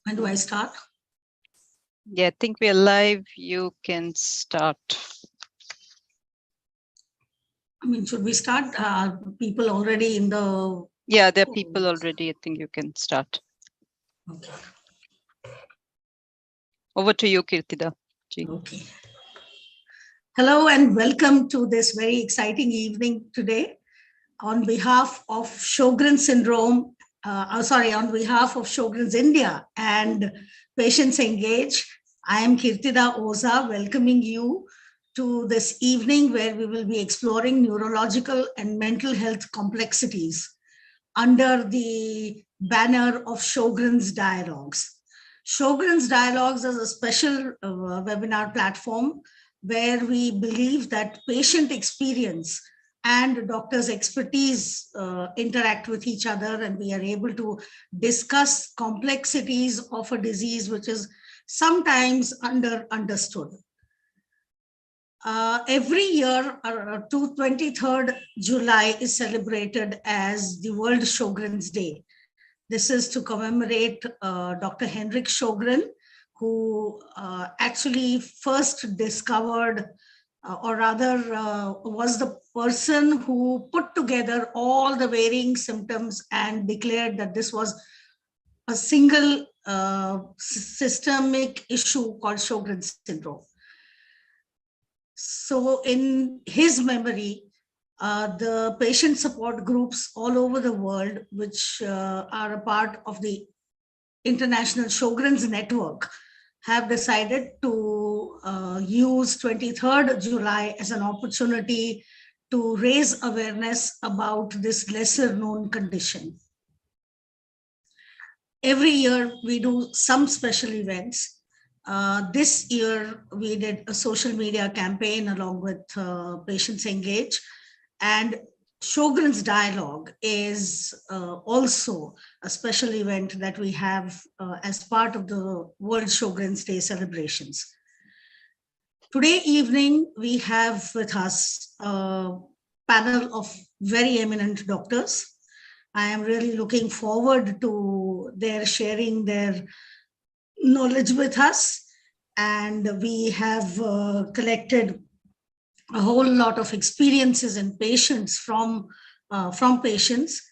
When do I start? Yeah, I think we're live. You can start. I mean, should we start? People already in the... Yeah, there are people already. I think you can start. Okay. Over to you, Kirtida. Okay. Hello and welcome to this very exciting evening today. On behalf of Sjogren syndrome, on behalf of Sjogren's India and Patients Engage, I am Kirtida Oza, welcoming you to this evening where we will be exploring neurological and mental health complexities under the banner of Sjogren's Dialogues. Sjogren's Dialogues is a special webinar platform where we believe that patient experience and doctors' expertise interact with each other, and we are able to discuss complexities of a disease which is sometimes understood. Every year, 23rd July is celebrated as the World Sjogren's Day. This is to commemorate Dr. Henrik Sjogren, who actually first discovered, was the person who put together all the varying symptoms and declared that this was a single systemic issue called Sjogren's syndrome. So in his memory, the patient support groups all over the world, which are a part of the International Sjogren's Network, have decided to use 23rd July as an opportunity to raise awareness about this lesser known condition. Every year we do some special events. This year we did a social media campaign along with Patients Engage, and Sjogren's Dialogue is also a special event that we have as part of the World Sjogren's Day celebrations. Today evening, we have with us a panel of very eminent doctors. I am really looking forward to their sharing their knowledge with us, and we have collected a whole lot of experiences and patients from patients,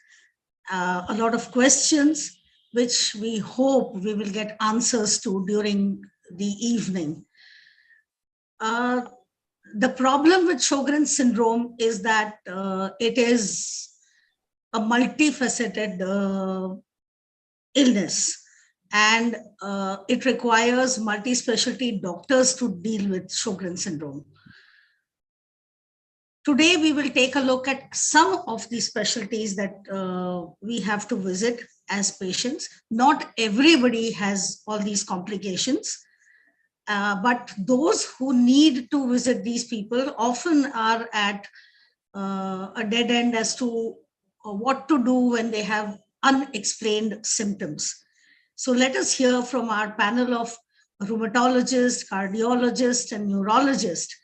a lot of questions which we hope we will get answers to during the evening. The problem with Sjogren's syndrome is that it is a multifaceted illness, and it requires multi-specialty doctors to deal with Sjogren's syndrome. Today, we will take a look at some of the specialties that we have to visit as patients. Not everybody has all these complications, but those who need to visit these people often are at a dead end as to what to do when they have unexplained symptoms. So let us hear from our panel of rheumatologists, cardiologists, and neurologists.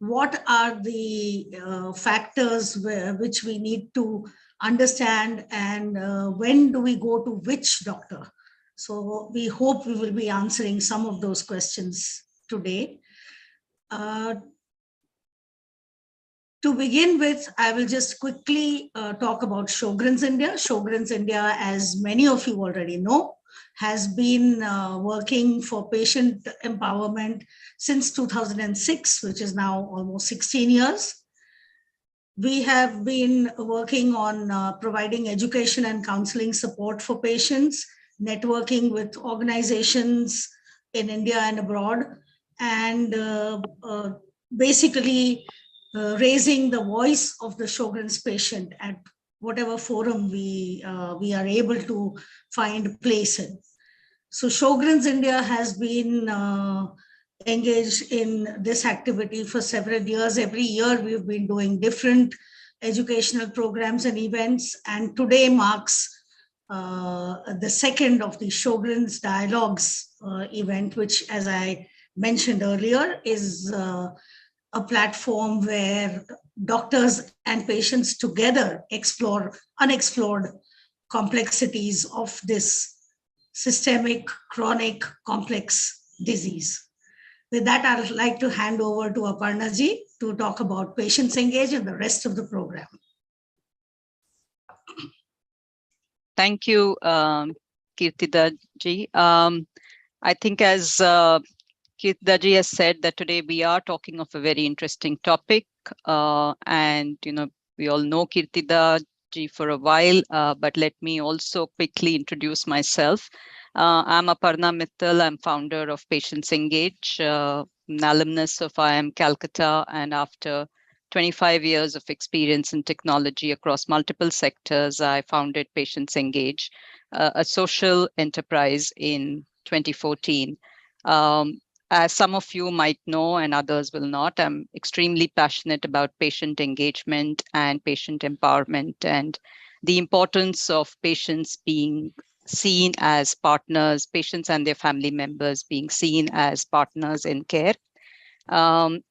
What are the factors which we need to understand, and when do we go to which doctor? So we hope we will be answering some of those questions today. To begin with, I will just quickly talk about Sjogren's India. Sjogren's India, as many of you already know, has been working for patient empowerment since 2006, which is now almost 16 years. We have been working on providing education and counseling support for patients, networking with organizations in India and abroad, and basically raising the voice of the Sjogren's patient at whatever forum we are able to find place in. So Sjogren's India has been engaged in this activity for several years. Every year we've been doing different educational programs and events, and today marks the second of the Sjogren's Dialogues event, which, as I mentioned earlier, is a platform where doctors and patients together explore unexplored complexities of this systemic, chronic, complex disease. With that, I'd like to hand over to Aparna ji to talk about patients engaged and the rest of the program. Thank you, Kirtida ji. I think as Kirtida ji has said that today we are talking of a very interesting topic. And, we all know Kirtida ji for a while, but let me also quickly introduce myself. I'm Aparna Mittal. I'm founder of Patients Engage, an alumnus of IIM Calcutta, and after 25 years of experience in technology across multiple sectors, I founded Patients Engage, a social enterprise in 2014. As some of you might know and others will not, I'm extremely passionate about patient engagement and patient empowerment and the importance of patients being seen as partners, patients and their family members being seen as partners in care. The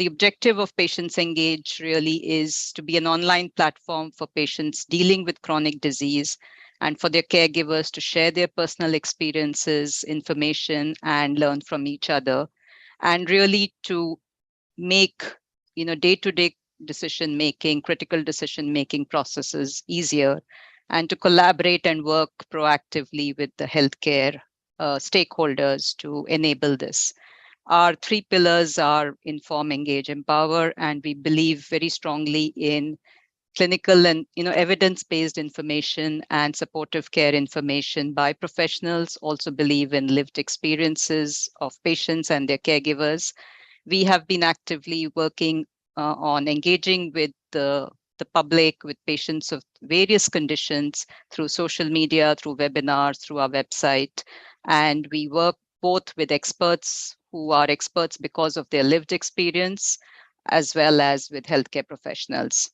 objective of Patients Engage really is to be an online platform for patients dealing with chronic disease and for their caregivers to share their personal experiences, information, and learn from each other, and really to make day-to-day decision-making, critical decision-making processes easier, and to collaborate and work proactively with the healthcare stakeholders to enable this. Our three pillars are inform, engage, empower, and we believe very strongly in clinical and evidence-based information and supportive care information by professionals. Also believe in lived experiences of patients and their caregivers. We have been actively working on engaging with the public, with patients of various conditions through social media, through webinars, through our website. And we work both with experts who are experts because of their lived experience, as well as with healthcare professionals.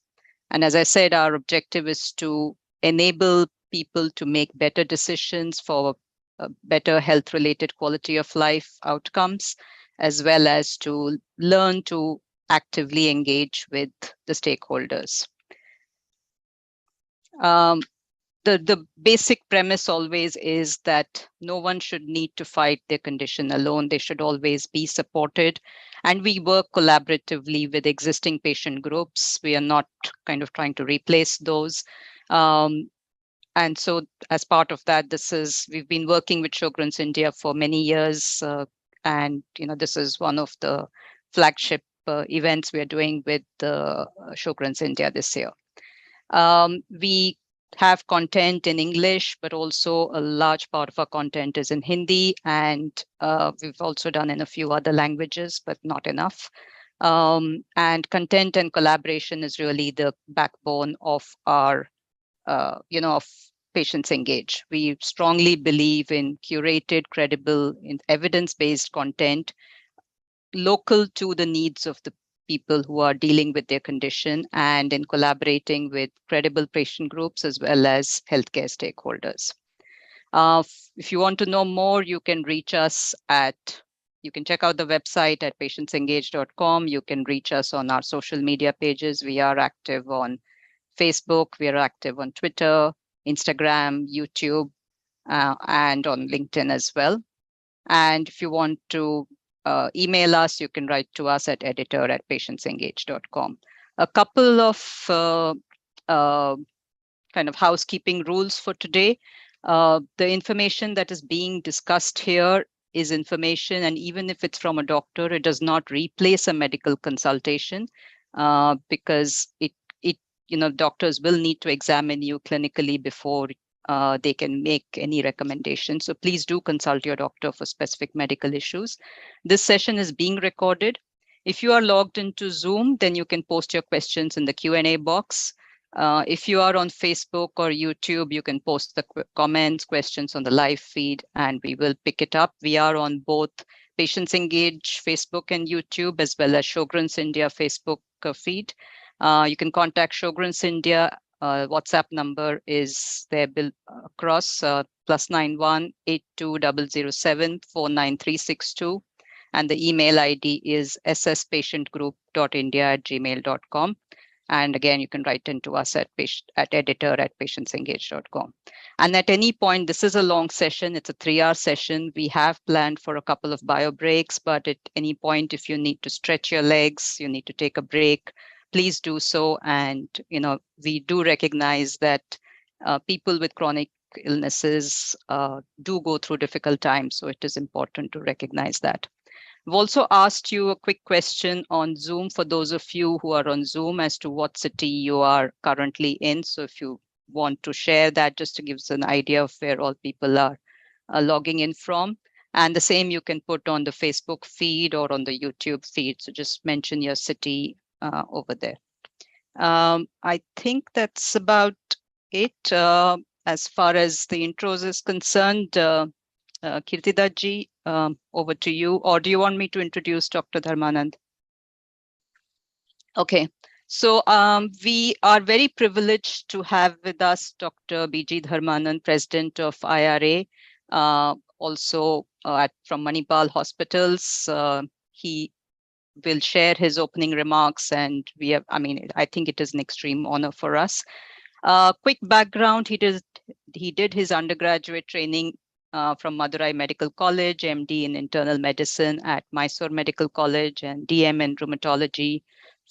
And as I said, our objective is to enable people to make better decisions for better health-related quality of life outcomes, as well as to learn to actively engage with the stakeholders. The basic premise always is that no one should need to fight their condition alone. They should always be supported. And we work collaboratively with existing patient groups. We are not kind of trying to replace those. And so as part of that, we've been working with Sjogren's India for many years. And this is one of the flagship events we are doing with Sjogren's India this year. We have content in English, but also a large part of our content is in Hindi, and we've also done in a few other languages, but not enough. And content and collaboration is really the backbone of our, of Patients Engage. We strongly believe in curated, credible, evidence-based content, local to the needs of the people who are dealing with their condition, and in collaborating with credible patient groups as well as healthcare stakeholders. If you want to know more, you can reach us you can check out the website at patientsengage.com. You can reach us on our social media pages. We are active on Facebook. We are active on Twitter, Instagram, YouTube, and on LinkedIn as well. And if you want to email us, you can write to us at editor@patientsengage.com. A couple of kind of housekeeping rules for today. The information that is being discussed here is information, and even if it's from a doctor, it does not replace a medical consultation because doctors will need to examine you clinically before they can make any recommendation. So please do consult your doctor for specific medical issues. This session is being recorded. If you are logged into Zoom, then you can post your questions in the Q&A box. If you are on Facebook or YouTube, you can post the comments, questions on the live feed, and we will pick it up. We are on both Patients Engage Facebook and YouTube, as well as Sjogren's India Facebook feed. You can contact Sjogren's India. WhatsApp number is there across +91 82 007 and the email ID is sspatientgroup.india@gmail.com. And again, you can write into us at editor@patientsengage.com. And at any point, this is a long session. It's a 3-hour session. We have planned for a couple of bio breaks, but at any point, if you need to stretch your legs, you need to take a break, please do so. And, we do recognize that people with chronic illnesses do go through difficult times. So it is important to recognize that. We've also asked you a quick question on Zoom for those of you who are on Zoom as to what city you are currently in. So if you want to share that, just to give us an idea of where all people are logging in from. And the same you can put on the Facebook feed or on the YouTube feed. So just mention your city over there. I think that's about it as far as the intros is concerned. Kirtidaji, over to you. Or do you want me to introduce Dr. Dharmanand? Okay. So we are very privileged to have with us Dr. B.G. Dharmanand, President of IRA, also from Manipal Hospitals. He will share his opening remarks, and I think it is an extreme honor for us. Quick background: he did his undergraduate training from Madurai Medical College, MD in internal medicine at Mysore Medical College, and DM in rheumatology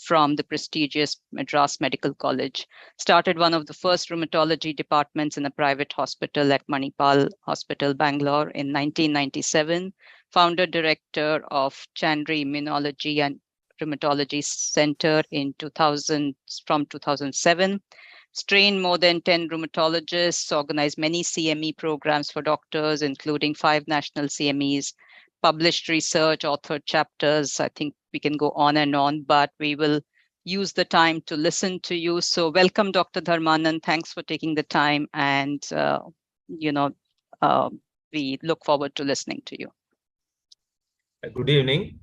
from the prestigious Madras Medical College. Started one of the first rheumatology departments in a private hospital at Manipal Hospital, Bangalore in 1997. Founder director of Chandri Immunology and Rheumatology Center from 2007. Trained more than 10 rheumatologists, organized many CME programs for doctors, including 5 national CMEs, published research, authored chapters. I think we can go on and on, but we will use the time to listen to you. So welcome, Dr. Dharmanand. Thanks for taking the time. And, we look forward to listening to you. Good evening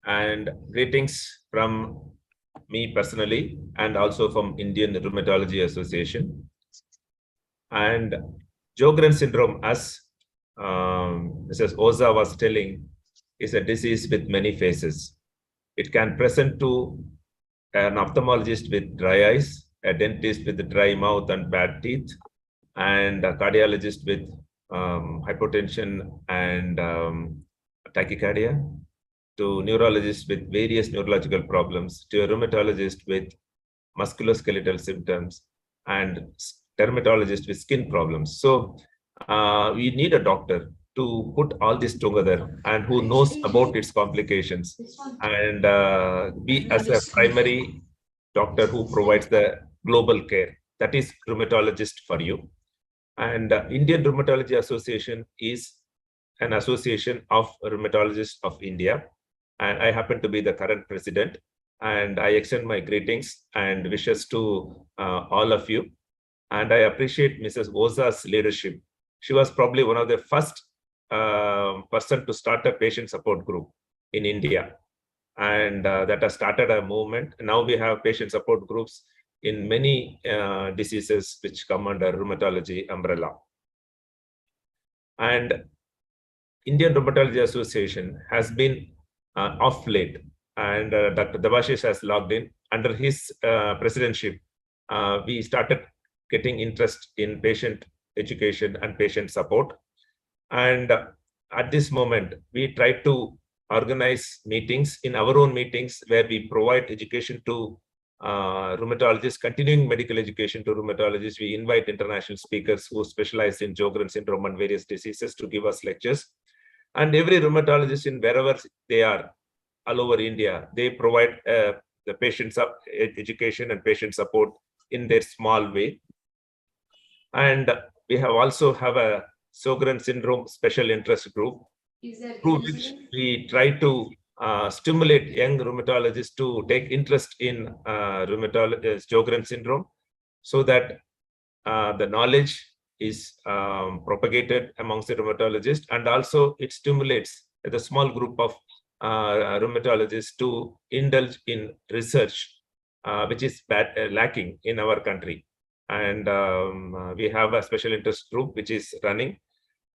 and greetings from me personally and also from Indian Rheumatology Association. And Sjogren syndrome, as Mrs. Oza was telling, is a disease with many phases. It can present to an ophthalmologist with dry eyes, a dentist with dry mouth and bad teeth, and a cardiologist with hypotension and tachycardia, to neurologists with various neurological problems, to a rheumatologist with musculoskeletal symptoms, and dermatologist with skin problems. So we need a doctor to put all this together and who knows about its complications, and be as a primary doctor who provides the global care. That is rheumatologist for you. And Indian Rheumatology Association is an association of rheumatologists of India. And I happen to be the current president. And I extend my greetings and wishes to all of you. And I appreciate Mrs. Oza's leadership. She was probably one of the first person to start a patient support group in India. And that has started a movement. Now we have patient support groups in many diseases which come under rheumatology umbrella. And Indian Rheumatology Association has been off late, and Dr. Debashish has logged in. Under his presidency, we started getting interest in patient education and patient support. And at this moment, we try to organize meetings in our own meetings where we provide education to rheumatologists, continuing medical education to rheumatologists. We invite international speakers who specialize in Sjogren syndrome and various diseases to give us lectures. And every rheumatologist in wherever they are, all over India, they provide the patient education and patient support in their small way. And we also have a Sjogren syndrome special interest group, through which we try to stimulate young rheumatologists to take interest in Sjogren syndrome, so that the knowledge is propagated amongst the rheumatologists, and also it stimulates the small group of rheumatologists to indulge in research, which is lacking in our country. And we have a special interest group which is running.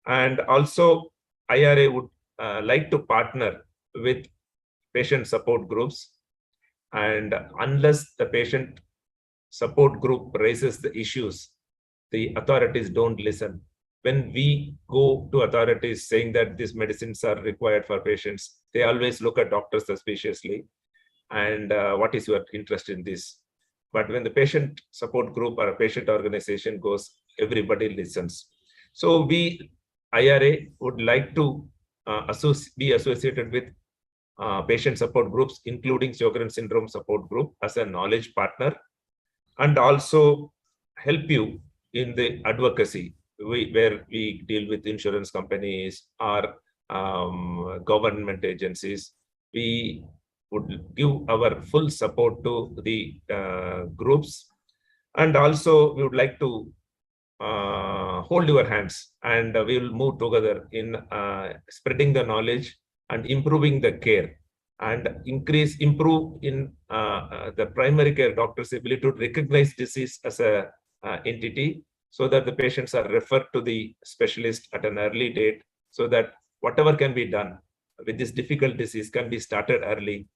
And also IRA would like to partner with patient support groups. And unless the patient support group raises the issues, the authorities don't listen. When we go to authorities saying that these medicines are required for patients, they always look at doctors suspiciously. And what is your interest in this? But when the patient support group or a patient organization goes, everybody listens. So we, IRA, would like to be associated with patient support groups, including Sjogren syndrome support group, as a knowledge partner, and also help you in the advocacy, where we deal with insurance companies or government agencies. We would give our full support to the groups, and also we would like to hold your hands, and we will move together in spreading the knowledge and improving the care, and improve in the primary care doctor's ability to recognize disease as a entity, so that the patients are referred to the specialist at an early date, so that whatever can be done with this difficult disease can be started early.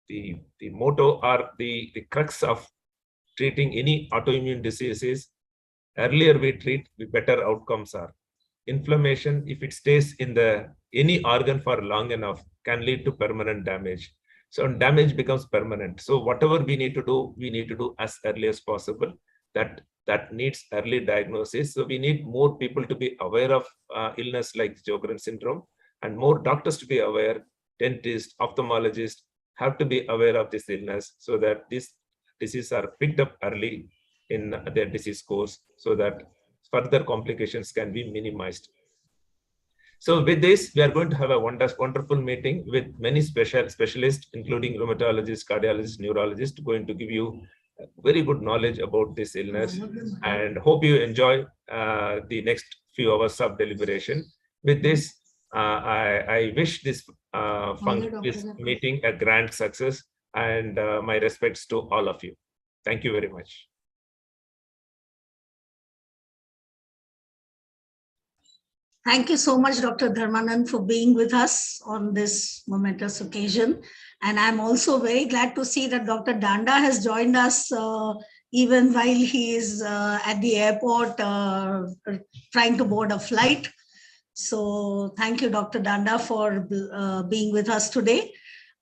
The motto or the crux of treating any autoimmune disease is, earlier we treat, the better outcomes are. Inflammation, if it stays in any organ for long enough, can lead to permanent damage. So damage becomes permanent. So whatever we need to do as early as possible. That needs early diagnosis. So we need more people to be aware of illness like Sjogren syndrome, and more doctors to be aware. Dentists, ophthalmologists have to be aware of this illness, so that these diseases are picked up early in their disease course, so that further complications can be minimized. So with this, we are going to have a wonderful meeting with many specialists, including rheumatologists, cardiologists, neurologists, going to give you very good knowledge about this illness, and hope you enjoy the next few hours of deliberation. With this, I wish this meeting a grand success, and my respects to all of you. Thank you very much. Thank you so much, Dr. Dharmanand, for being with us on this momentous occasion. And I'm also very glad to see that Dr. Danda has joined us even while he is at the airport trying to board a flight. So thank you, Dr. Danda, for being with us today.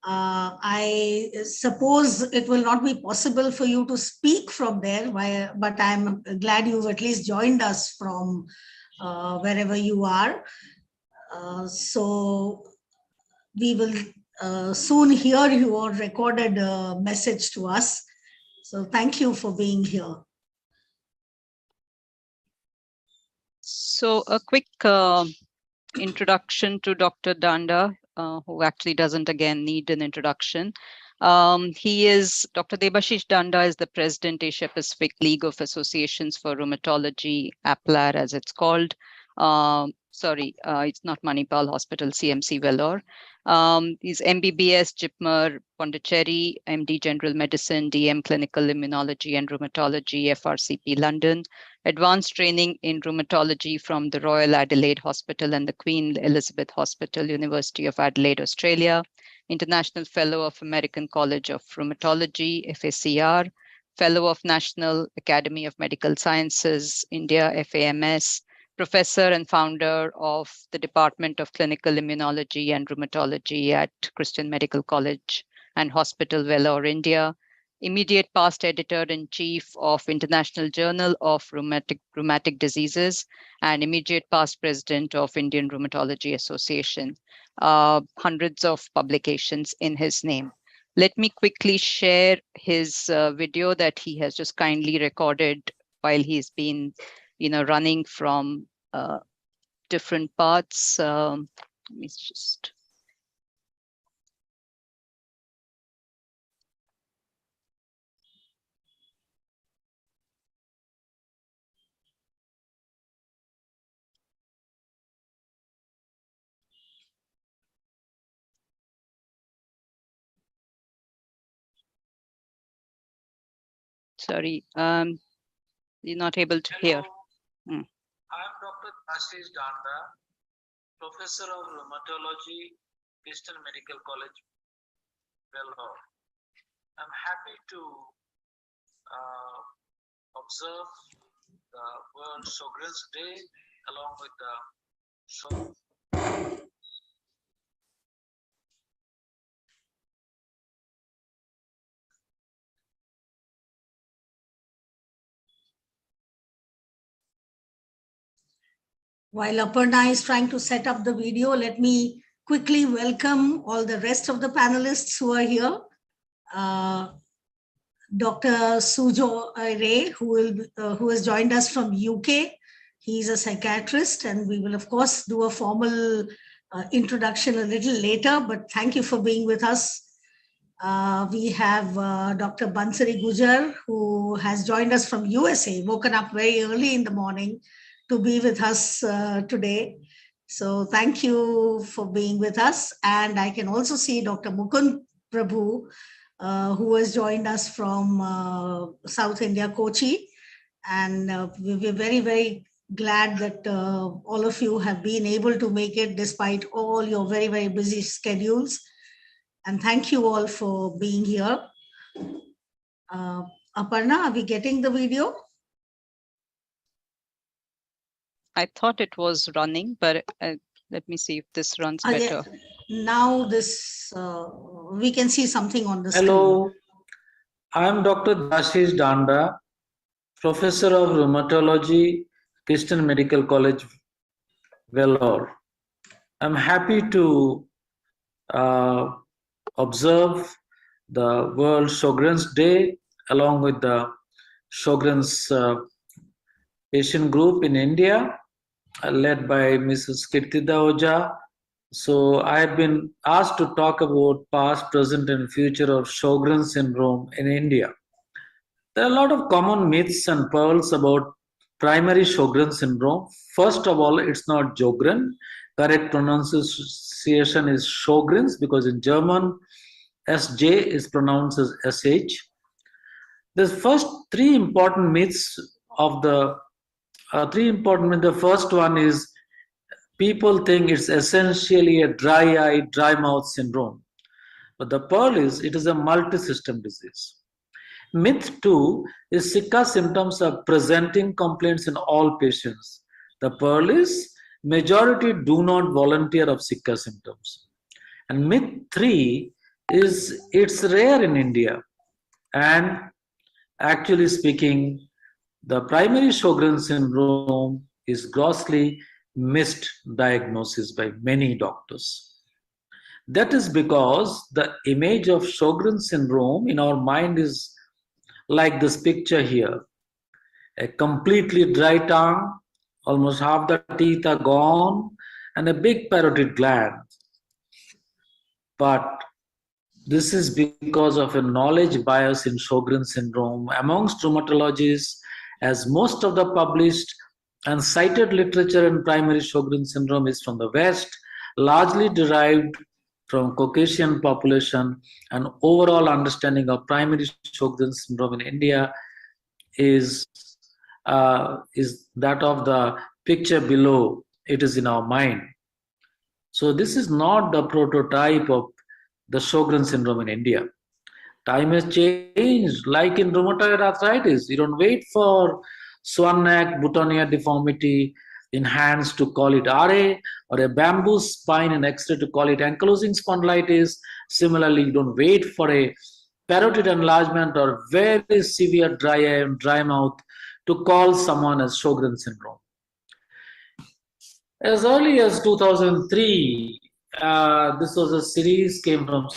I suppose it will not be possible for you to speak from there, but I'm glad you've at least joined us from wherever you are. So we will soon hear your recorded message to us. So thank you for being here. So a quick introduction to Dr. Danda, who actually doesn't again need an introduction. Dr. Debashish Danda is the President, Asia Pacific League of Associations for Rheumatology, APLAR as it's called. It's not Manipal Hospital, CMC Vellore. He's MBBS, JIPMER, Pondicherry, MD General Medicine, DM Clinical Immunology and Rheumatology, FRCP London. Advanced training in rheumatology from the Royal Adelaide Hospital and the Queen Elizabeth Hospital, University of Adelaide, Australia. International Fellow of American College of Rheumatology, FACR. Fellow of National Academy of Medical Sciences, India, FAMS. Professor and founder of the Department of Clinical Immunology and Rheumatology at Christian Medical College and Hospital, Vellore, India. Immediate past editor-in-chief of International Journal of Rheumatic Diseases, and immediate past president of Indian Rheumatology Association. Hundreds of publications in his name. Let me quickly share his video that he has just kindly recorded while he's been running from different parts. Let me just. Sorry, you're not able to hear. I am Dr. Debashish Danda, Professor of Rheumatology, Christian Medical College, Vellore. I'm happy to observe the World Sjogren's Day along with the While Aparna is trying to set up the video, let me quickly welcome all the rest of the panelists who are here. Dr. Sjogren, who has joined us from UK. He's a psychiatrist, and we will, of course, do a formal introduction a little later, but thank you for being with us. We have Dr. Bansari Gujar, who has joined us from USA, woken up very early in the morning to be with us today. So thank you for being with us. And I can also see Dr. Mukund Prabhu, who has joined us from South India, Kochi. And we're very, very glad that all of you have been able to make it despite all your very, very busy schedules. And thank you all for being here. Aparna, are we getting the video? I thought it was running, but let me see if this runs better. Yeah. Now this, we can see something on the screen. Hello, I am Dr. Debashish Danda, Professor of Rheumatology, Christian Medical College, Vellore. I'm happy to observe the World Sjogren's Day along with the Sjogren's patient group in India, led by Mrs. Kirtida Oja. So I have been asked to talk about past, present, and future of Sjogren syndrome in India. There are a lot of common myths and pearls about primary Sjogren syndrome. First of all, it's not Sjogren. Correct pronunciation is Sjogren's because in German, SJ is pronounced as SH. The first three important myths of the the first one is people think it's essentially a dry eye, dry mouth syndrome. But the pearl is it is a multi-system disease. Myth 2 is Sika symptoms are presenting complaints in all patients. The pearl is majority do not volunteer of Sika symptoms. And myth 3 is it's rare in India. And actually speaking, the primary Sjogren syndrome is grossly missed diagnosis by many doctors. That is because the image of Sjogren syndrome in our mind is like this picture here. A completely dry tongue, almost half the teeth are gone, and a big parotid gland. But this is because of a knowledge bias in Sjogren syndrome amongst rheumatologists, as most of the published and cited literature in primary Sjogren syndrome is from the West, largely derived from Caucasian population, and overall understanding of primary Sjogren syndrome in India is that of the picture below. It is in our mind. So this is not the prototype of the Sjogren syndrome in India. Time has changed, like in rheumatoid arthritis. You don't wait for swan neck, boutonniere deformity in hands to call it RA, or a bamboo spine in X-ray to call it ankylosing spondylitis. Similarly, you don't wait for a parotid enlargement or very severe dry eye and dry mouth to call someone as Sjogren syndrome. As early as 2003, this was a series came from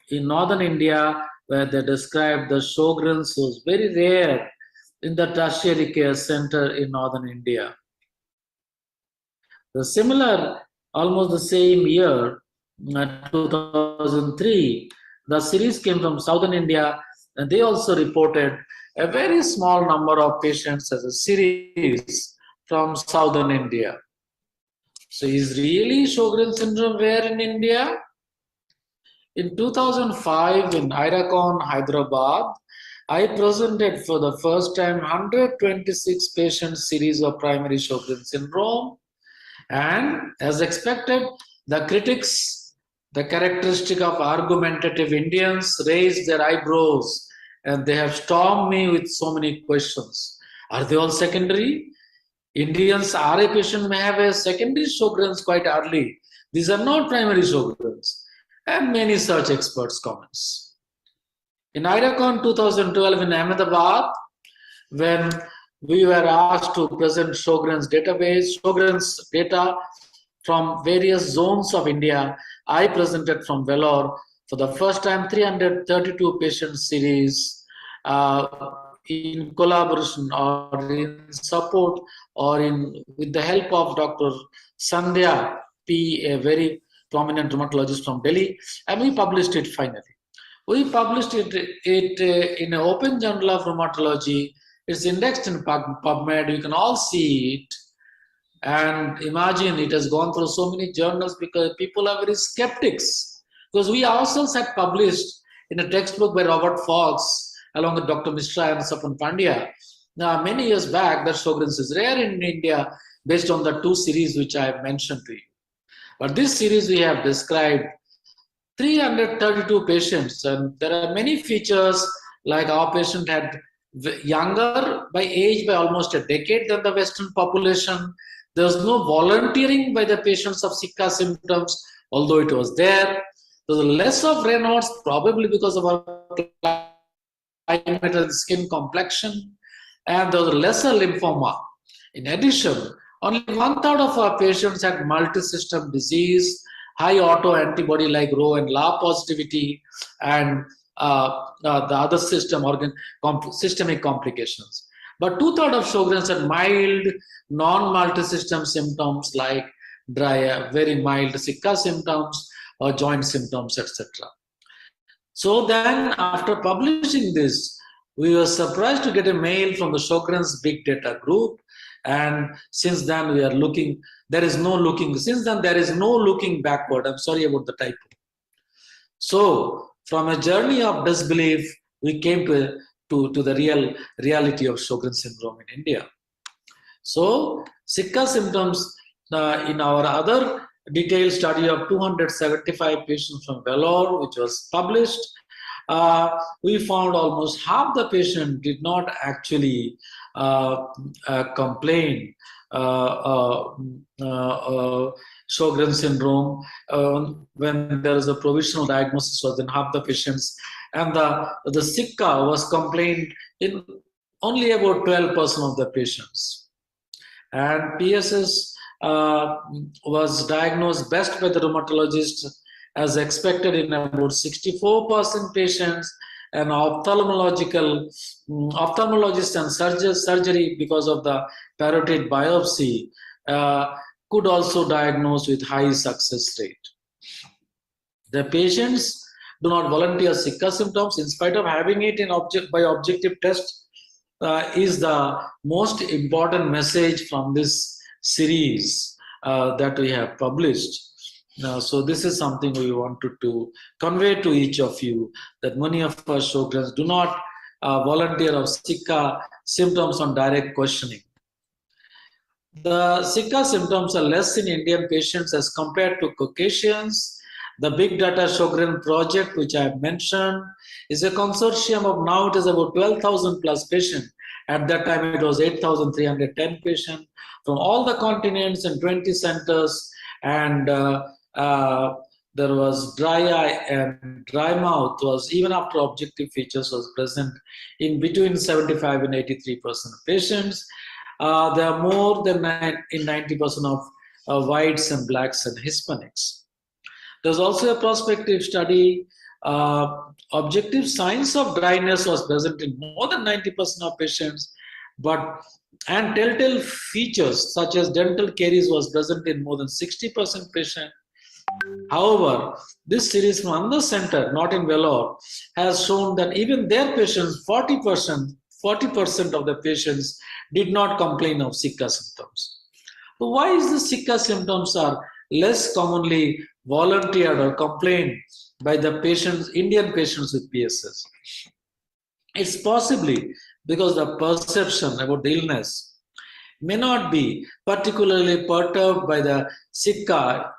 in northern India, where they described the Sjogren's was very rare in the tertiary care center in northern India. The similar, almost the same year, 2003, the series came from southern India, and they also reported a very small number of patients as a series from southern India. So is really Sjogren syndrome rare in India? In 2005 in Iracon, Hyderabad, I presented for the first time 126 patient series of primary Sjogren syndrome. And as expected, the critics, the characteristic of argumentative Indians, raised their eyebrows and they have stormed me with so many questions. Are they all secondary? Indians RA patient may have a secondary Sjogren's quite early. These are not primary Sjogren's, and many such experts' comments. In IRACON 2012 in Ahmedabad, when we were asked to present Sjogren's database, Sjogren's data from various zones of India, I presented from Vellore for the first time 332 patient series in collaboration or in support or with the help of Dr. Sandhya P, a very prominent rheumatologist from Delhi, and we published it finally. We published it in an open journal of rheumatology. It's indexed in PubMed. You can all see it. And imagine it has gone through so many journals because people are very skeptics. Because we ourselves had published in a textbook by Robert Fox along with Dr. Mishra and Sapan Pandya now many years back that Sjogren's is rare in India based on the two series which I have mentioned to you. But this series we have described 332 patients, and there are many features like our patient had younger by age by almost a decade than the Western population. There was no volunteering by the patients of Zika symptoms, although it was there. There was less of Raynaud's, probably because of our climate and skin complexion, and there was lesser lymphoma. In addition, only 1/3 of our patients had multi-system disease, high auto-antibody like Rho and La positivity, and the other systemic complications. But 2/3 of Sjogren's had mild, non-multi-system symptoms like very mild Zika symptoms or joint symptoms, etc. So then, after publishing this, we were surprised to get a mail from the Sjogren's big data group. And since then, we are looking, since then, there is no looking backward. I'm sorry about the typo. So, from a journey of disbelief, we came to the reality of Sjogren's syndrome in India. So, Zika symptoms in our other detailed study of 275 patients from Vellore, which was published, we found almost half the patient did not actually complain Sjogren's syndrome when there is a provisional diagnosis was in half the patients, and the Zika was complained in only about 12% of the patients. And PSS was diagnosed best by the rheumatologist as expected in about 64% patients, and ophthalmologist and surgery because of the parotid biopsy could also diagnose with high success rate. The patients do not volunteer Zika symptoms in spite of having it by objective test is the most important message from this series that we have published. So this is something we wanted to convey to each of you, that many of us Sjogren's do not volunteer of Zika symptoms on direct questioning. The Zika symptoms are less in Indian patients as compared to Caucasians. The Big Data Sjogren project, which I have mentioned, is a consortium of, now it is about 12,000 plus patients. At that time, it was 8,310 patients from all the continents and 20 centers. And there was dry eye and dry mouth was, even after objective features, was present in between 75 and 83% of patients. There are more than in 90% of whites and blacks and Hispanics. There's also a prospective study. Objective signs of dryness was present in more than 90% of patients, and telltale features such as dental caries was present in more than 60% patients. However, this series from another center, not in Vellore, has shown that even their patients, 40% of the patients did not complain of Zika symptoms. So why is the Zika symptoms are less commonly volunteered or complained by the patients, Indian patients with PSS? It's possibly because the perception about the illness may not be particularly perturbed by the Zika.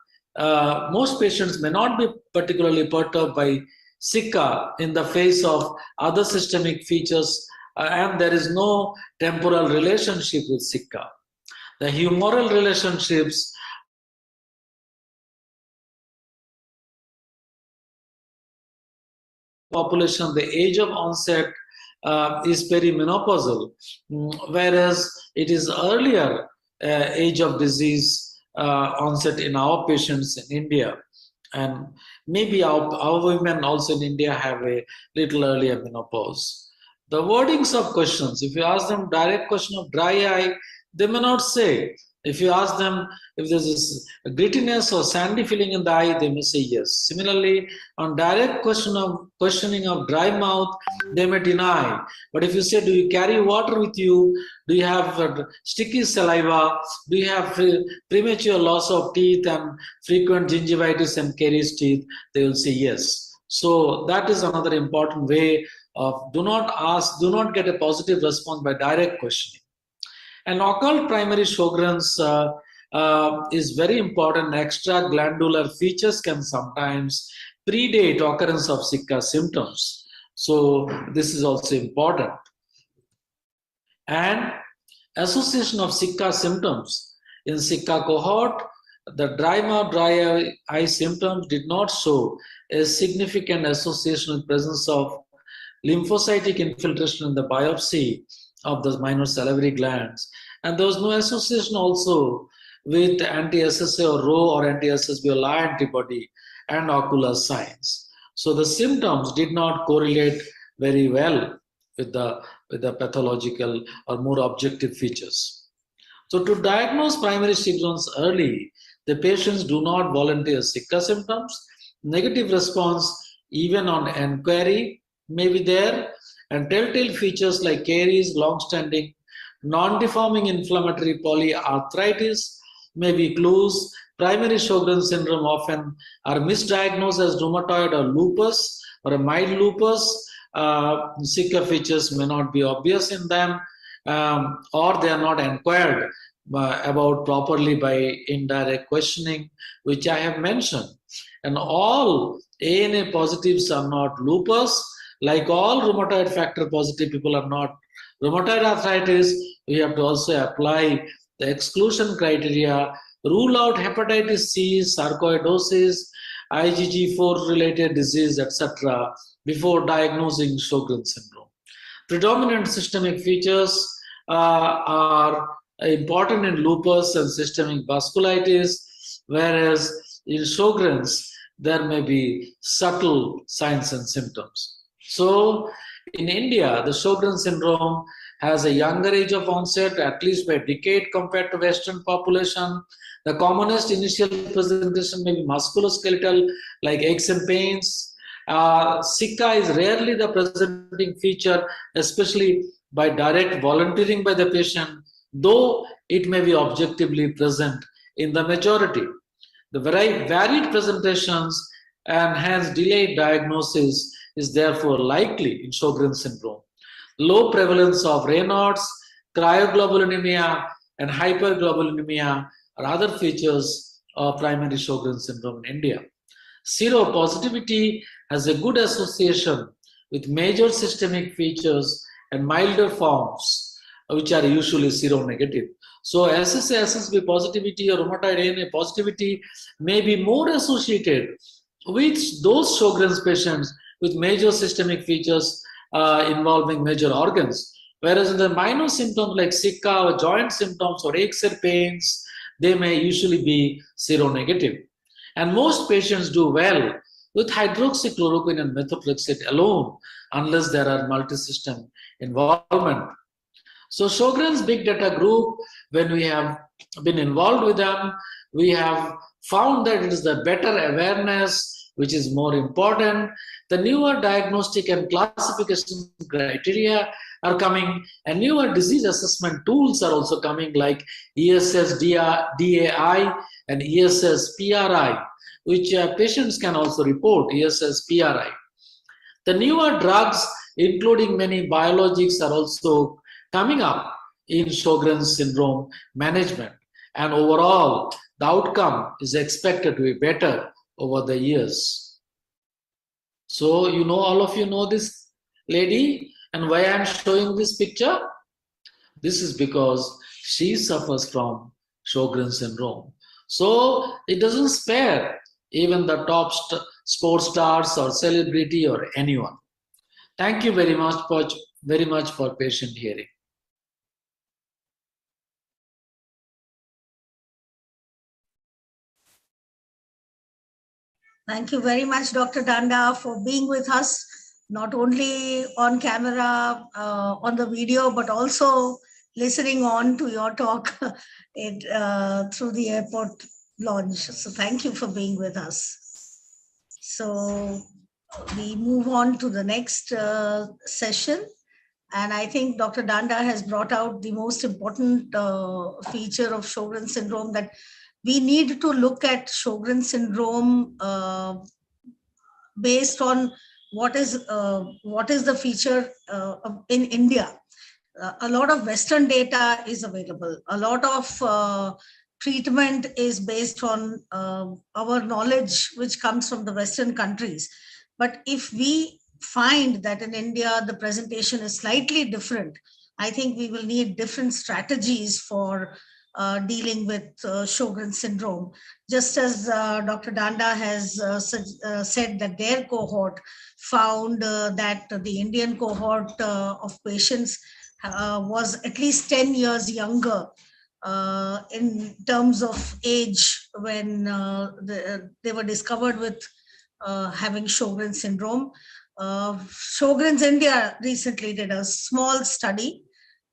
Most patients may not be particularly perturbed by sicca in the face of other systemic features, and there is no temporal relationship with sicca. The humoral relationships population, the age of onset is perimenopausal, whereas it is earlier age of disease onset in our patients in India. And maybe our women also in India have a little earlier menopause. The wordings of questions, if you ask them direct question of dry eye, they may not say. If you ask them if there's this grittiness or sandy feeling in the eye, they may say yes. Similarly, on direct questioning of dry mouth, they may deny. But if you say, do you carry water with you? Do you have sticky saliva? Do you have premature loss of teeth and frequent gingivitis and caries teeth? They will say yes. So that is another important way of do not get a positive response by direct questioning. And occult primary Sjogren's is very important. Extraglandular features can sometimes predate occurrence of sicca symptoms. So this is also important. And association of sicca symptoms. In sicca cohort, the dry mouth, dry eye symptoms did not show a significant association with presence of lymphocytic infiltration in the biopsy of the minor salivary glands. And there was no association also with anti-SSA or Rho or anti-SSB antibody and ocular signs. So the symptoms did not correlate very well with the pathological or more objective features. So to diagnose primary Sjogren's early, the patients do not volunteer sicca symptoms. Negative response even on enquiry may be there, and telltale features like caries, long-standing, non-deforming inflammatory polyarthritis may be clues. Primary Sjogren syndrome often are misdiagnosed as rheumatoid or lupus or a mild lupus. Sicca features may not be obvious in them, or they are not inquired about properly by indirect questioning, which I have mentioned. And all ANA positives are not lupus. Like all rheumatoid factor positive people are not rheumatoid arthritis, we have to also apply the exclusion criteria, rule out hepatitis C, sarcoidosis, IgG4 related disease, etc. before diagnosing Sjogren syndrome. Predominant systemic features are important in lupus and systemic vasculitis, whereas in Sjogren's there may be subtle signs and symptoms. So in India, the Sjogren syndrome has a younger age of onset, at least by a decade compared to Western population. The commonest initial presentation may be musculoskeletal, like aches and pains. Sicca is rarely the presenting feature, especially by direct volunteering by the patient, though it may be objectively present in the majority. The varied presentations and hence delayed diagnosis is therefore likely in Sjogren syndrome. Low prevalence of Raynaud's, cryoglobulinemia, and hyperglobulinemia are other features of primary Sjogren syndrome in India. Seropositivity has a good association with major systemic features and milder forms, which are usually seronegative. So SSA, SSB positivity or rheumatoid ANA positivity may be more associated with those Sjogren's patients with major systemic features involving major organs. Whereas in the minor symptoms like sicca or joint symptoms or aches or pains, they may usually be seronegative. And most patients do well with hydroxychloroquine and methotrexate alone, unless there are multi-system involvement. So Sjogren's big data group, when we have been involved with them, we have found that it is the better awareness which is more important. The newer diagnostic and classification criteria are coming, and newer disease assessment tools are also coming, like ESS DAI and ESS PRI, which patients can also report ESS PRI. The newer drugs, including many biologics, are also coming up in Sjogren's syndrome management, and overall the outcome is expected to be better over the years. So, all of you know this lady, and why I'm showing this picture? This is because she suffers from Sjogren syndrome. So it doesn't spare even the top sports stars or celebrity or anyone. Thank you very much for patient hearing. Thank you very much, Dr. Danda, for being with us, not only on camera, on the video, but also listening on to your talk through the airport lounge. So thank you for being with us. So we move on to the next session. And I think Dr. Danda has brought out the most important feature of Sjogren syndrome, that we need to look at Sjogren syndrome based on what is the feature in India. A lot of Western data is available. A lot of treatment is based on our knowledge, which comes from the Western countries. But if we find that in India, the presentation is slightly different, I think we will need different strategies for dealing with Sjogren syndrome. Just as Dr. Danda has said that their cohort found that the Indian cohort of patients was at least 10 years younger in terms of age when they were discovered with having Sjogren syndrome. Sjogren's India recently did a small study,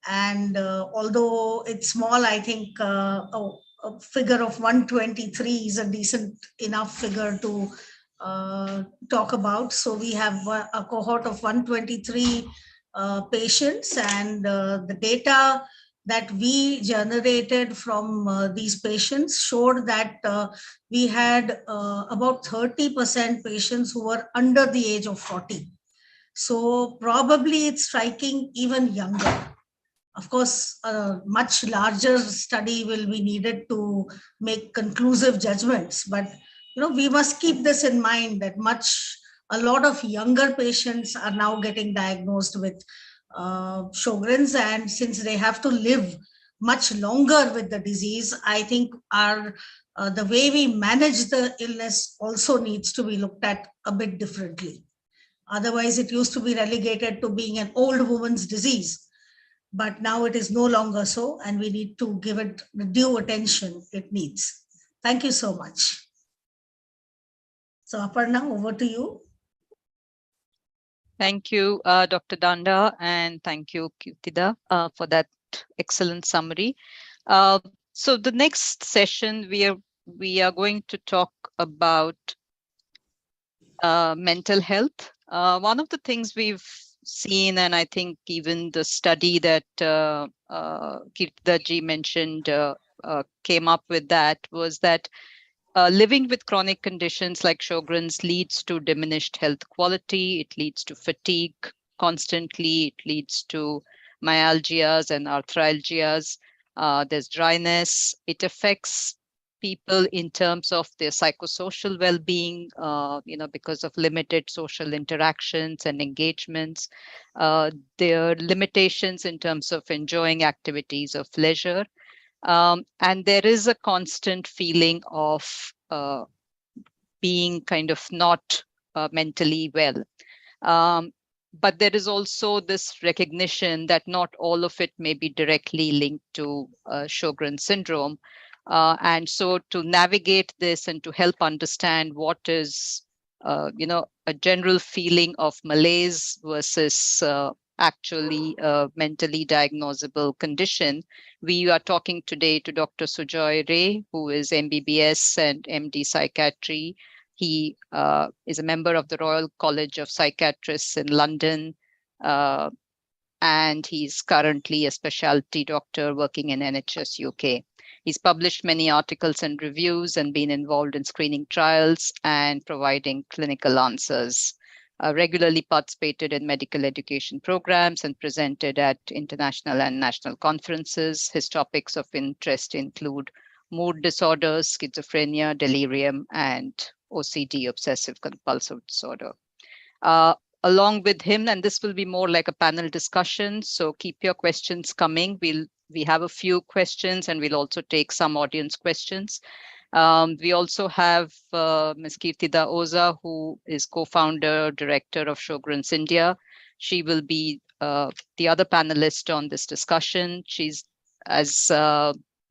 and although it's small, I think a figure of 123 is a decent enough figure to talk about. So we have a cohort of 123 patients, and the data that we generated from these patients showed that we had about 30% patients who were under the age of 40. So probably it's striking even younger. Of course, a much larger study will be needed to make conclusive judgments, but we must keep this in mind, that a lot of younger patients are now getting diagnosed with Sjogren's, and since they have to live much longer with the disease, I think the way we manage the illness also needs to be looked at a bit differently. Otherwise, it used to be relegated to being an old woman's disease, but now it is no longer so, and we need to give it the due attention it needs. Thank you so much. So Aparna, over to you. Thank you, Dr. Danda, and thank you, Kirtida, for that excellent summary. So the next session, we are going to talk about mental health. One of the things we've seen, and I think even the study that Kirtida ji mentioned came up with that, was that living with chronic conditions like Sjogren's leads to diminished health quality. It leads to fatigue constantly. It leads to myalgias and arthralgias. There's dryness. It affects people in terms of their psychosocial well-being, because of limited social interactions and engagements. There are limitations in terms of enjoying activities of leisure. And there is a constant feeling of being kind of not mentally well. But there is also this recognition that not all of it may be directly linked to Sjogren syndrome. And so to navigate this and to help understand what is, a general feeling of malaise versus actually a mentally diagnosable condition, we are talking today to Dr. Sujoy Ray, who is MBBS and MD Psychiatry. He is a member of the Royal College of Psychiatrists in London, and he's currently a specialty doctor working in NHS UK. He's published many articles and reviews and been involved in screening trials and providing clinical answers. Regularly participated in medical education programs and presented at international and national conferences. His topics of interest include mood disorders, schizophrenia, delirium, and OCD, obsessive compulsive disorder. Along with him, and this will be more like a panel discussion, so keep your questions coming. We have a few questions, and we'll also take some audience questions. We also have Ms. Kirtida Oza, who is co-founder, director of Sjogren's India. She will be the other panelist on this discussion. She's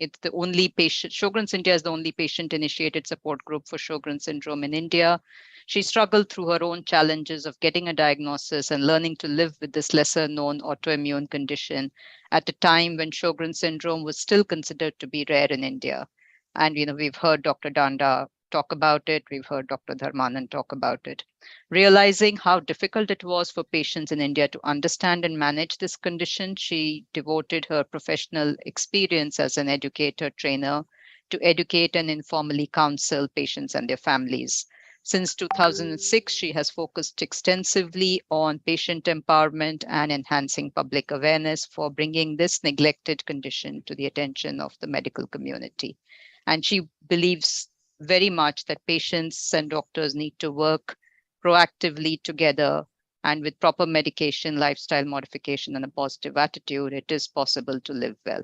it's the only patient, Sjogren's India is the only patient-initiated support group for Sjogren syndrome in India. She struggled through her own challenges of getting a diagnosis and learning to live with this lesser-known autoimmune condition at a time when Sjogren syndrome was still considered to be rare in India. And we've heard Dr. Danda talk about it. We've heard Dr. Dharmanand talk about it. Realizing how difficult it was for patients in India to understand and manage this condition, she devoted her professional experience as an educator trainer to educate and informally counsel patients and their families. Since 2006, she has focused extensively on patient empowerment and enhancing public awareness for bringing this neglected condition to the attention of the medical community. And she believes very much that patients and doctors need to work proactively together, and with proper medication, lifestyle modification, and a positive attitude, it is possible to live well.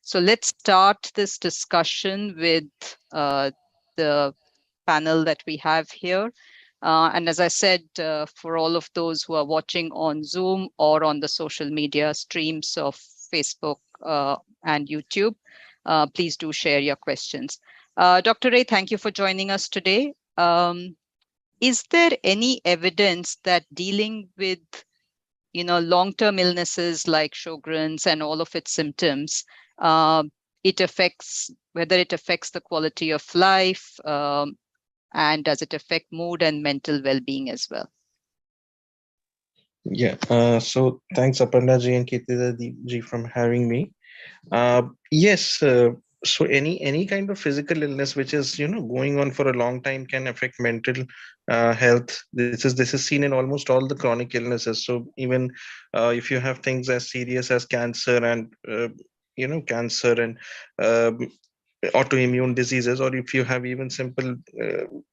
So let's start this discussion with the panel that we have here. And as I said, for all of those who are watching on Zoom or on the social media streams of Facebook and YouTube, please do share your questions. Dr. Ray, thank you for joining us today. Is there any evidence that dealing with long-term illnesses like Sjogren's and all of its symptoms, whether it affects the quality of life, and does it affect mood and mental well-being as well? Yeah, so thanks Aparna ji and Kirtida ji for having me. Yes, so any kind of physical illness which is going on for a long time can affect mental health. This is seen in almost all the chronic illnesses. So even if you have things as serious as cancer and cancer and autoimmune diseases, or if you have even simple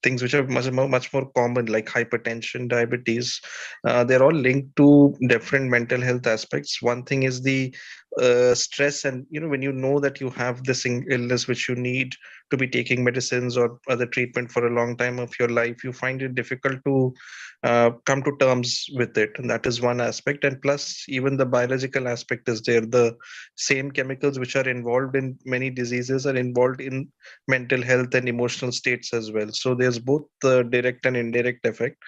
things which are much more common like hypertension, diabetes, they're all linked to different mental health aspects. One thing is the stress, and when you know that you have this illness which you need to be taking medicines or other treatment for a long time of your life, you find it difficult to come to terms with it, and that is one aspect. And plus even the biological aspect is there. The same chemicals which are involved in many diseases are involved in mental health and emotional states as well. So there's both the direct and indirect effect.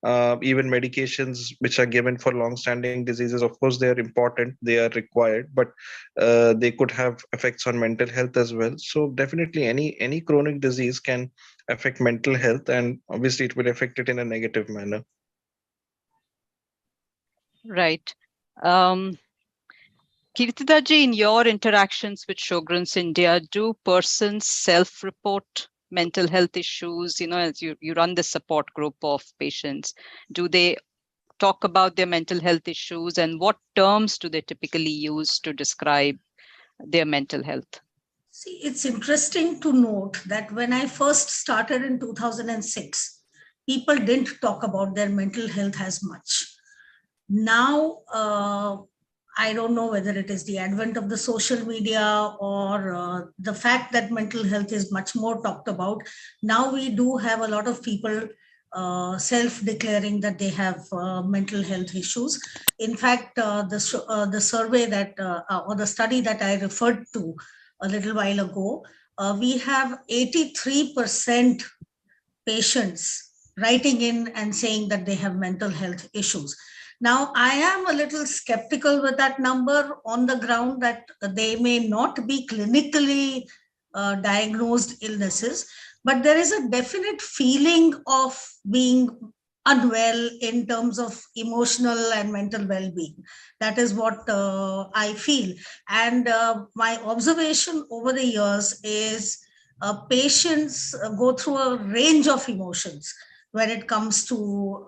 Even medications which are given for long-standing diseases, of course they are important, they are required, but they could have effects on mental health as well. So definitely any chronic disease can affect mental health, and obviously it will affect it in a negative manner. Right. Kirtida ji, in your interactions with Sjogren's India, do persons self-report mental health issues? As you run the support group of patients, do they talk about their mental health issues, and what terms do they typically use to describe their mental health? See, it's interesting to note that when I first started in 2006, people didn't talk about their mental health as much. Now, I don't know whether it is the advent of the social media or the fact that mental health is much more talked about. Now we do have a lot of people self-declaring that they have mental health issues. In fact, the survey that or the study that I referred to a little while ago, we have 83% patients writing in and saying that they have mental health issues. Now, I am a little skeptical with that number on the ground that they may not be clinically diagnosed illnesses, but there is a definite feeling of being unwell in terms of emotional and mental well-being. That is what I feel. And my observation over the years is patients go through a range of emotions when it comes to,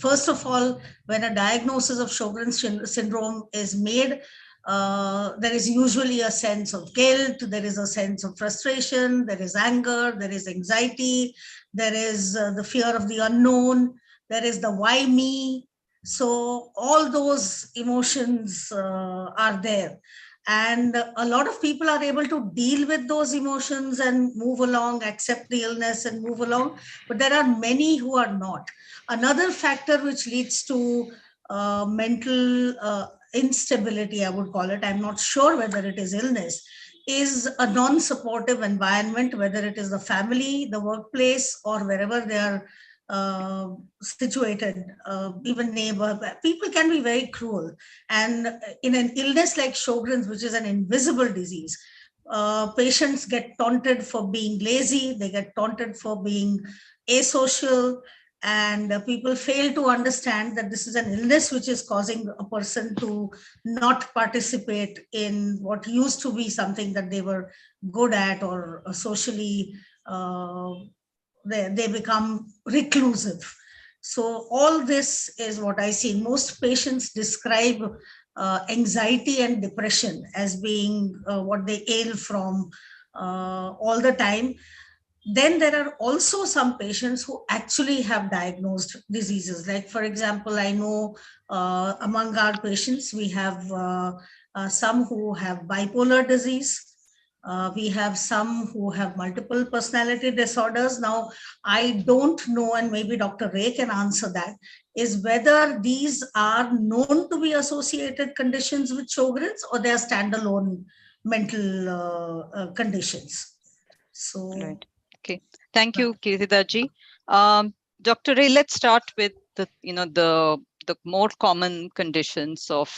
first of all, when a diagnosis of Sjogren's syndrome is made, there is usually a sense of guilt, there is a sense of frustration, there is anger, there is anxiety, there is the fear of the unknown, there is the why me. So all those emotions are there. And a lot of people are able to deal with those emotions and move along, accept the illness and move along. But there are many who are not. Another factor which leads to mental instability, I would call it, I'm not sure whether it is illness, is a non-supportive environment, whether it is the family, the workplace, or wherever they are situated, even neighbor. People can be very cruel. And in an illness like Sjogren's, which is an invisible disease, patients get taunted for being lazy, they get taunted for being asocial, and people fail to understand that this is an illness which is causing a person to not participate in what used to be something that they were good at, or socially they become reclusive. So all this is what I see. Most patients describe anxiety and depression as being what they ail from all the time. Then there are also some patients who actually have diagnosed diseases. Like, for example, I know among our patients, we have some who have bipolar disease. We have some who have multiple personality disorders. Now, I don't know, and maybe Dr. Ray can answer that, is whether these are known to be associated conditions with Sjogren's, or they are standalone mental conditions. So, Right. Okay. Thank you, Kirtidaji. Dr. Ray, let's start with the more common conditions of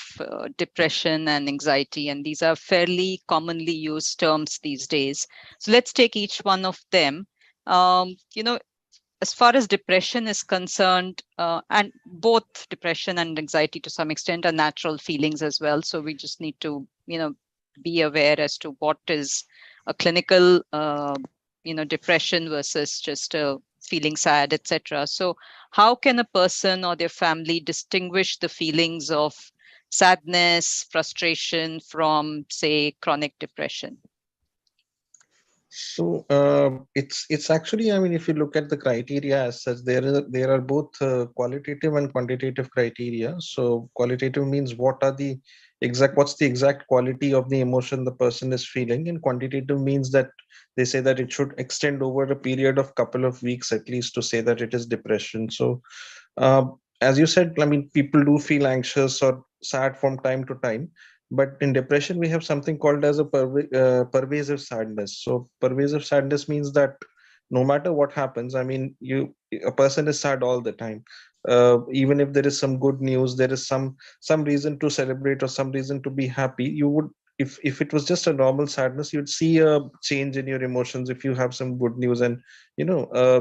depression and anxiety, and these are fairly commonly used terms these days. So let's take each one of them. As far as depression is concerned, and both depression and anxiety to some extent are natural feelings as well. So we just need to, be aware as to what is a clinical, depression versus just feeling sad, etc. So how can a person or their family distinguish the feelings of sadness, frustration from, say, chronic depression? So it's actually, I mean, if you look at the criteria as such, there are both qualitative and quantitative criteria. So qualitative means what's the exact quality of the emotion the person is feeling, and quantitative means that they say that it should extend over a period of couple of weeks at least to say that it is depression. So as you said, I mean, people do feel anxious or sad from time to time. But in depression, we have something called as a pervasive sadness. So pervasive sadness means that no matter what happens, I mean, a person is sad all the time. Even if there is some good news, there is some reason to celebrate or some reason to be happy. You would, if it was just a normal sadness, you'd see a change in your emotions if you have some good news and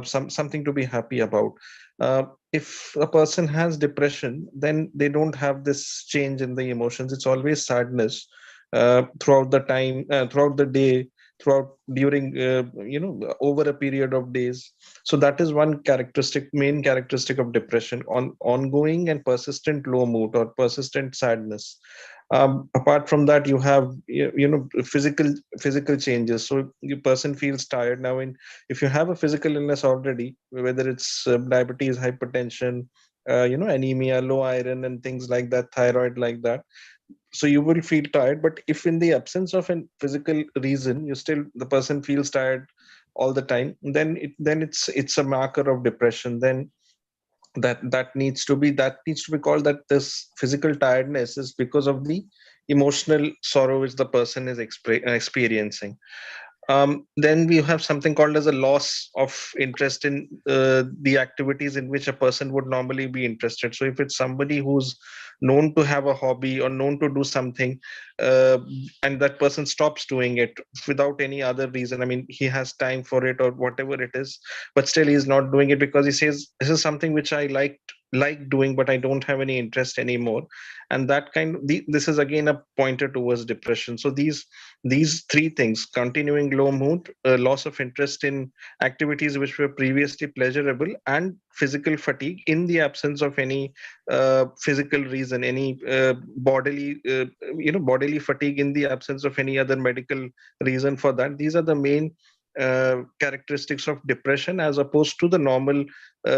something to be happy about. If a person has depression, then they don't have this change in the emotions. It's always sadness throughout the time, throughout the day, during over a period of days. So that is one main characteristic of depression: ongoing and persistent low mood or persistent sadness. Apart from that, you have physical changes. So the person feels tired now. If you have a physical illness already, whether it's diabetes, hypertension, anemia, low iron, and things like that, thyroid, like that, so you will feel tired. But if in the absence of a physical reason, the person feels tired all the time, then it's a marker of depression. Then that needs to be called that this physical tiredness is because of the emotional sorrow which the person is experiencing. Then we have something called as a loss of interest in the activities in which a person would normally be interested. So if it's somebody who's known to have a hobby or known to do something, and that person stops doing it without any other reason, I mean, he has time for it or whatever it is, but still he's not doing it because he says, this is something which I like doing, but I don't have any interest anymore. And this is again a pointer towards depression. So these three things: continuing low mood, loss of interest in activities which were previously pleasurable, and physical fatigue in the absence of any physical reason, any bodily fatigue in the absence of any other medical reason for that. These are the main characteristics of depression as opposed to the normal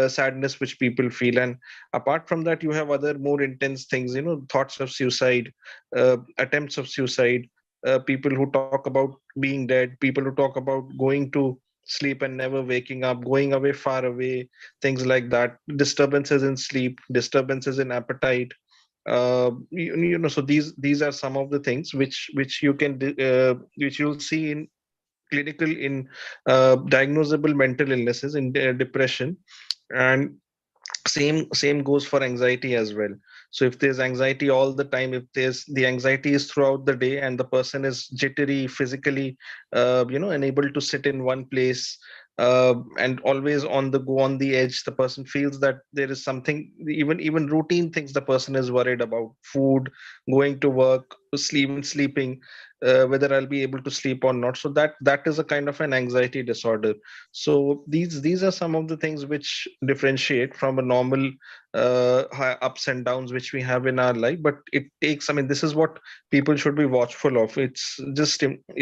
sadness which people feel. And apart from that, you have other more intense things, thoughts of suicide, attempts of suicide, people who talk about being dead, people who talk about going to sleep and never waking up, going away far away, things like that, disturbances in sleep, disturbances in appetite. So these are some of the things which you can which you'll see in clinical, in diagnosable mental illnesses, in depression. And same goes for anxiety as well. So if there's anxiety all the time, if there's the anxiety is throughout the day, and the person is jittery physically, unable to sit in one place, and always on the go, on the edge, the person feels that there is something, even routine things, the person is worried about: food, going to work, sleeping, whether I'll be able to sleep or not. So that is a kind of an anxiety disorder. So these are some of the things which differentiate from a normal ups and downs which we have in our life. But it takes, I mean, this is what people should be watchful of. It's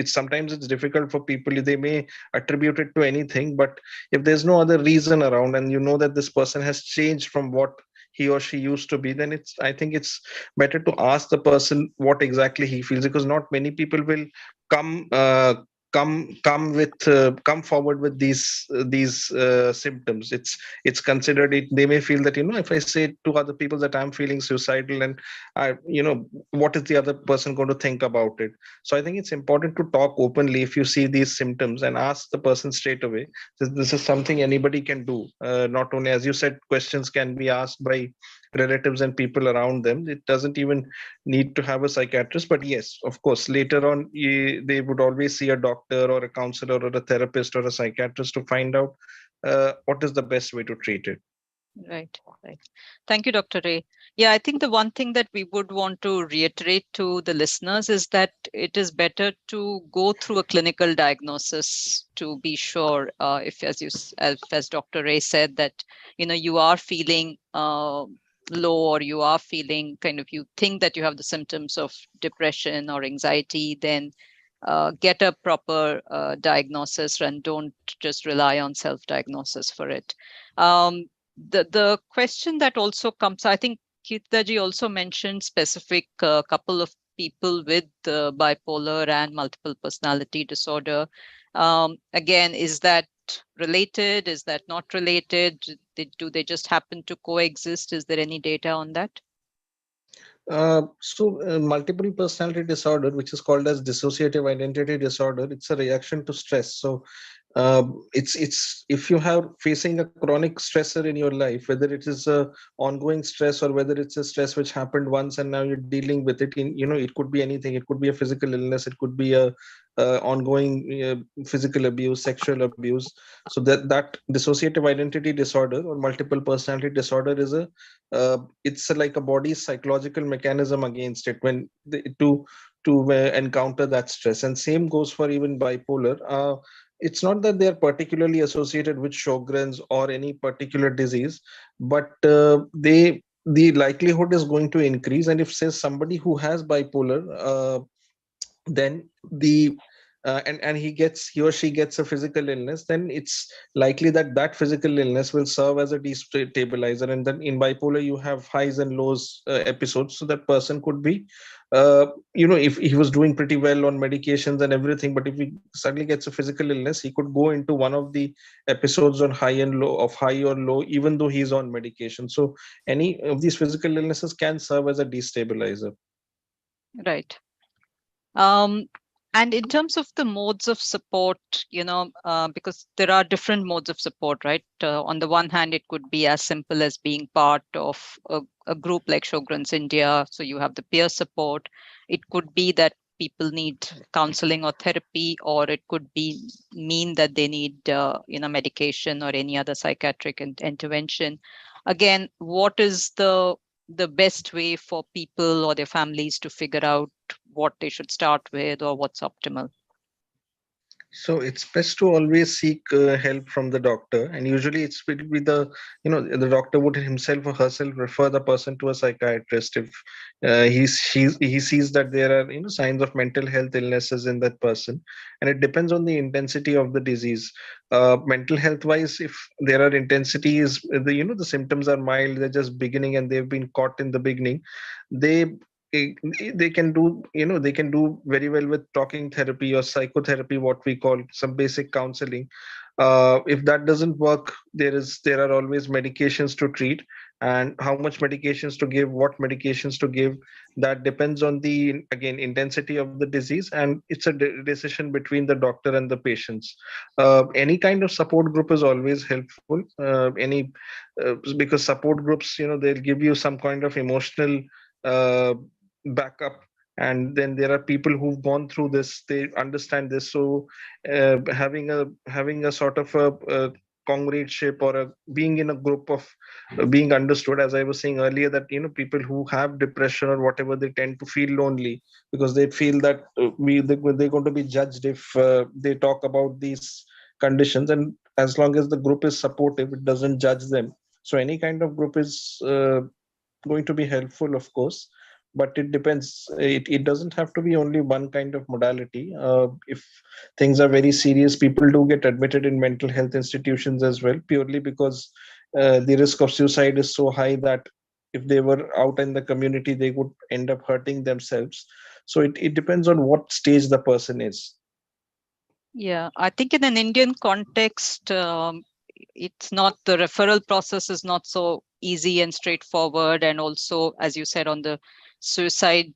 sometimes it's difficult for people. They may attribute it to anything, but if there's no other reason around, and you know that this person has changed from what he or she used to be, then I think it's better to ask the person what exactly he feels, because not many people will come come forward with these symptoms. It's considered it. They may feel that, if I say to other people that I'm feeling suicidal, and what is the other person going to think about it? So I think it's important to talk openly if you see these symptoms, and ask the person straight away. This is something anybody can do. Not only, as you said, questions can be asked by relatives and people around them. It doesn't even need to have a psychiatrist. But yes, of course, later on, they would always see a doctor or a counselor or a therapist or a psychiatrist to find out what is the best way to treat it. Right. Thank you, Dr. Ray. Yeah, I think the one thing that we would want to reiterate to the listeners is that it is better to go through a clinical diagnosis to be sure, if, as Dr. Ray said, that you are feeling low, or you are feeling you think that you have the symptoms of depression or anxiety, then get a proper diagnosis, and don't just rely on self-diagnosis for it. The question that also comes, I think Kirtaji also mentioned specific couple of people with bipolar and multiple personality disorder. Again, is that related? Is that not related? Do they just happen to coexist? Is there any data on that? Multiple personality disorder, which is called as dissociative identity disorder, it's a reaction to stress. So it's if you have facing a chronic stressor in your life, whether it is a ongoing stress, or whether it's a stress which happened once and now you're dealing with it, it could be anything. It could be a physical illness, it could be a ongoing physical abuse, sexual abuse. So that dissociative identity disorder or multiple personality disorder is it's like a body's psychological mechanism against it, to encounter that stress. And same goes for even bipolar. It's not that they are particularly associated with Sjogren's or any particular disease, but the likelihood is going to increase. And if, say, somebody who has bipolar, then and he or she gets a physical illness, then it's likely that physical illness will serve as a destabilizer. And then in bipolar, you have highs and lows episodes. So that person could be, if he was doing pretty well on medications and everything, but if he suddenly gets a physical illness, he could go into one of the episodes on high or low, even though he's on medication. So any of these physical illnesses can serve as a destabilizer. Right. And in terms of the modes of support, because there are different modes of support, right? On the one hand, it could be as simple as being part of a group like Sjogren's India. So you have the peer support. It could be that people need counseling or therapy, or it could mean that they need, medication or any other psychiatric intervention. Again, what is the best way for people or their families to figure out what they should start with, or what's optimal? So it's best to always seek help from the doctor, and usually it will be the doctor would himself or herself refer the person to a psychiatrist if he sees that there are signs of mental health illnesses in that person, and it depends on the intensity of the disease. Mental health wise, if there are intensities, the symptoms are mild, they're just beginning, and they've been caught in the beginning, they eh, they can do they can do very well with talking therapy or psychotherapy, what we call some basic counseling. If that doesn't work, there are always medications to treat, and how much medications to give, what medications to give, that depends on the, again, intensity of the disease, and it's a decision between the doctor and the patients. Any kind of support group is always helpful. Because support groups, they'll give you some kind of emotional uh, backup, and then there are people who've gone through this, they understand this. So having a sort of a comradeship, or being in a group of being understood, as I was saying earlier, that people who have depression or whatever, they tend to feel lonely because they feel that they're going to be judged if they talk about these conditions. And as long as the group is supportive, it doesn't judge them. So any kind of group is going to be helpful, of course, but it depends. It doesn't have to be only one kind of modality. If things are very serious, people do get admitted in mental health institutions as well, purely because the risk of suicide is so high that if they were out in the community, they would end up hurting themselves. So it depends on what stage the person is. Yeah, I think in an Indian context, it's not, the referral process is not so easy and straightforward. And also, as you said, on the suicide,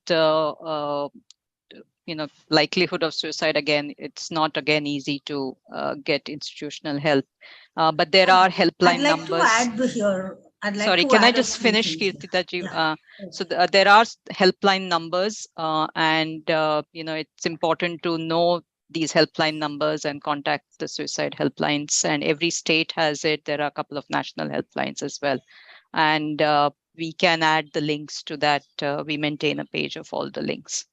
likelihood of suicide, again, it's not again easy to get institutional help. But there are I'd helpline like numbers. to add here. I'd like Sorry, to can I add a just few finish, things. Kirtitaji? Yeah. So there are helpline numbers, and it's important to know these helpline numbers and contact the suicide helplines. And every state has it. There are a couple of national helplines as well, and we can add the links to that. We maintain a page of all the links.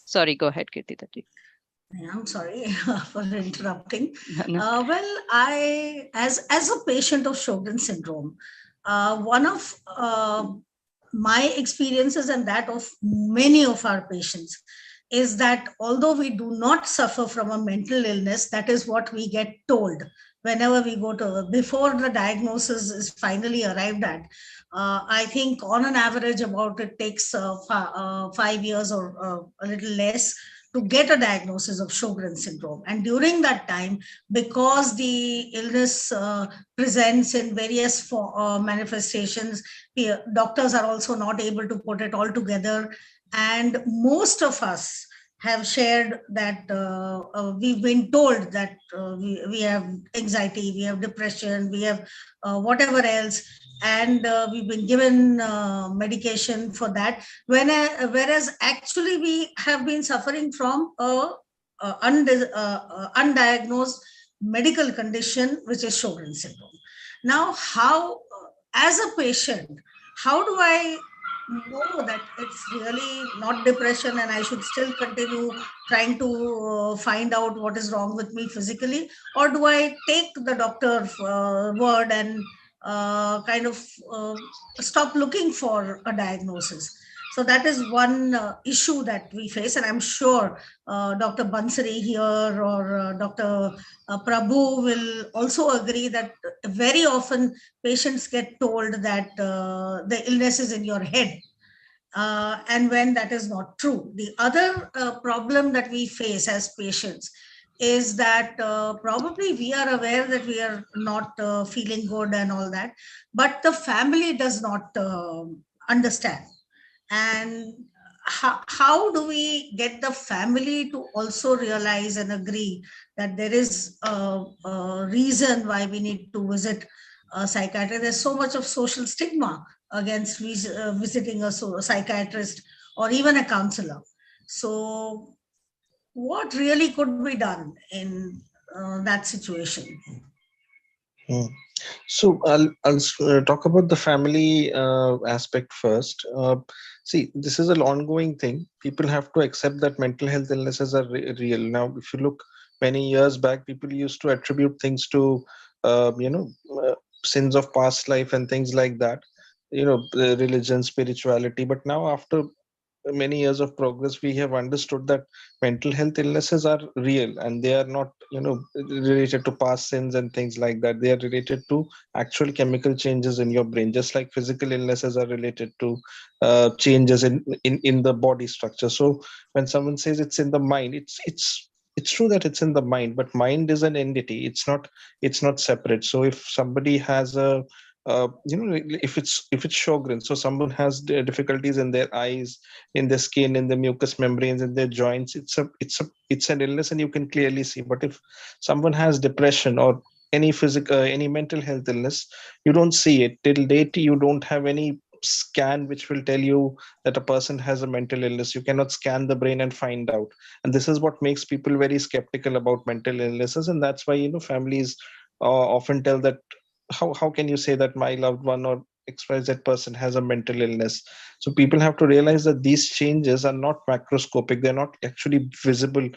Sorry, go ahead, Kirtitaji. I'm sorry for interrupting. No. Well, as a patient of Sjogren syndrome, one of my experiences and that of many of our patients is that although we do not suffer from a mental illness, that is what we get told whenever we go to, before the diagnosis is finally arrived at. I think on an average about it takes 5 years or a little less to get a diagnosis of Sjogren syndrome. And during that time, because the illness presents in various manifestations, doctors are also not able to put it all together. And most of us have shared that we've been told that we have anxiety, we have depression, we have whatever else, and we've been given medication for that. Whereas actually we have been suffering from a undiagnosed medical condition, which is Sjogren syndrome. Now, as a patient, how do I know that it's really not depression and I should still continue trying to find out what is wrong with me physically? Or do I take the doctor's word and kind of stop looking for a diagnosis? So that is one issue that we face. And I'm sure Dr. Bansari here or Dr. Prabhu will also agree that very often patients get told that the illness is in your head. And when that is not true. The other problem that we face as patients is that probably we are aware that we are not feeling good and all that, but the family does not understand. And how do we get the family to also realize and agree that there is a reason why we need to visit a psychiatrist? There's so much of social stigma against visiting a psychiatrist or even a counselor. So what really could be done in that situation? So I'll talk about the family aspect first. See, this is an ongoing thing. People have to accept that mental health illnesses are real. Now, if you look many years back, people used to attribute things to, you know, sins of past life and things like that, you know, religion, spirituality. But now, after many years of progress, we have understood that mental health illnesses are real, and they are not, you know, related to past sins and things like that. They are related to actual chemical changes in your brain, just like physical illnesses are related to changes in the body structure. So when someone says it's in the mind, it's true that it's in the mind, but mind is an entity. It's not separate. So if somebody has a you know, if it's Sjogren, so someone has difficulties in their eyes, in the skin, in the mucous membranes, in their joints, it's an illness, and you can clearly see. But if someone has depression or any physical, any mental health illness, you don't see it till date. You don't have any scan which will tell you that a person has a mental illness. You cannot scan the brain and find out. And this is what makes people very skeptical about mental illnesses. And that's why, you know, families often tell that, how can you say that my loved one or XYZ person has a mental illness? So people have to realize that these changes are not macroscopic. They're not actually visible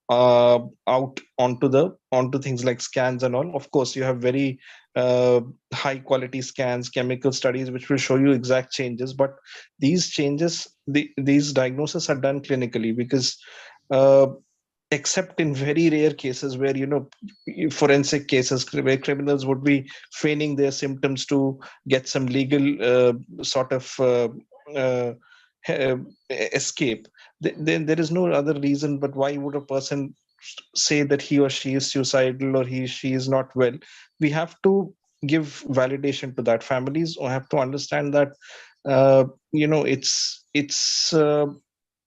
out onto things like scans and all. Of course, you have very high quality scans, chemical studies, which will show you exact changes. But these changes, these diagnoses are done clinically, because uh, except in very rare cases where, you know, forensic cases where criminals would be feigning their symptoms to get some legal sort of uh, uh, escape, then there is no other reason. But why would a person say that he or she is suicidal, or she is not well? We have to give validation to that. Families have to understand that you know, it's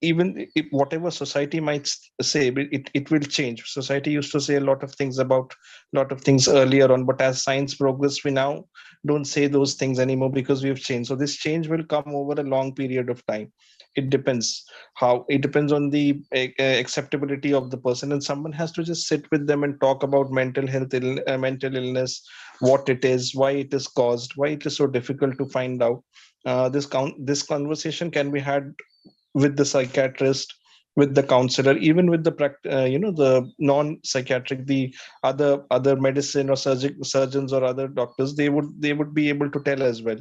even if whatever society might say, but it will change. Society used to say a lot of things about lot of things earlier on, but as science progress, we now don't say those things anymore, because we have changed. So this change will come over a long period of time. It depends on the acceptability of the person, and someone has to just sit with them and talk about mental illness, what it is, why it is caused, why it is so difficult to find out. This conversation can be had with the psychiatrist, with the counselor, even with the you know, the non-psychiatric, the other medicine or surgeons or other doctors. They would be able to tell as well.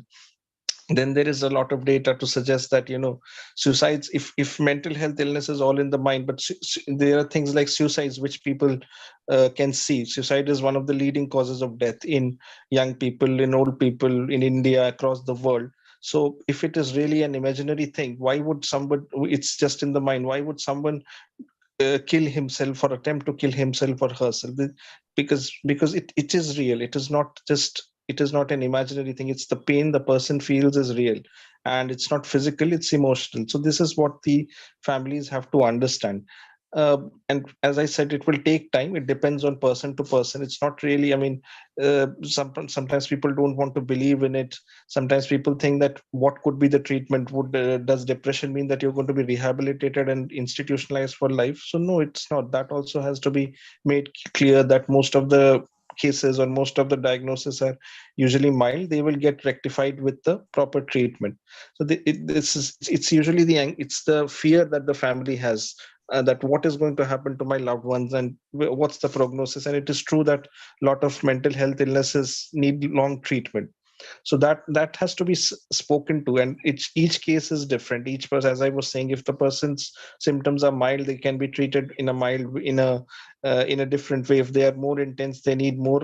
Then there is a lot of data to suggest that, you know, suicides, if mental health illness is all in the mind, but there are things like suicides which people can see. Suicide is one of the leading causes of death in young people, in old people, in India, across the world. So if it is really an imaginary thing, why would somebody, it's just in the mind, why would someone kill himself or attempt to kill himself or herself? Because it is real. It is not an imaginary thing. It's the pain the person feels is real, and it's not physical, it's emotional. So this is what the families have to understand. And as I said, it will take time. It depends on person to person. It's not really, I mean, sometimes people don't want to believe in it. Sometimes people think that what could be the treatment? Does depression mean that you're going to be rehabilitated and institutionalized for life? So no, it's not. That also has to be made clear, that most of the cases or most of the diagnoses are usually mild. They will get rectified with the proper treatment. So it's usually it's the fear that the family has, that what is going to happen to my loved ones, and what's the prognosis. And it is true that a lot of mental health illnesses need long treatment. So that has to be spoken to, and each case is different. Each person, as I was saying, if the person's symptoms are mild, they can be treated in a different way. If they are more intense, they need more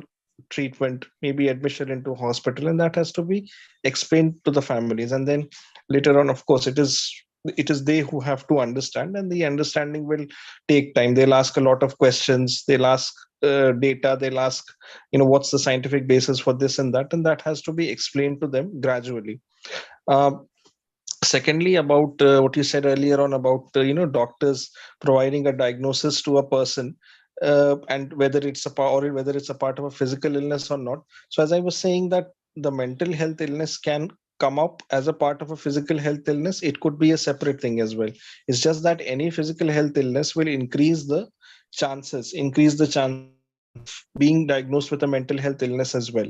treatment, maybe admission into hospital, and that has to be explained to the families. And then later on, of course, it is they who have to understand, and the understanding will take time. They'll ask a lot of questions. They'll ask data. They'll ask, you know, what's the scientific basis for this and that has to be explained to them gradually. um, Secondly, about what you said earlier on about you know, doctors providing a diagnosis to a person, and whether it's whether it's a part of a physical illness or not. So as I was saying, that the mental health illness can come up as a part of a physical health illness. It could be a separate thing as well. It's just that any physical health illness will increase the chances of being diagnosed with a mental health illness as well.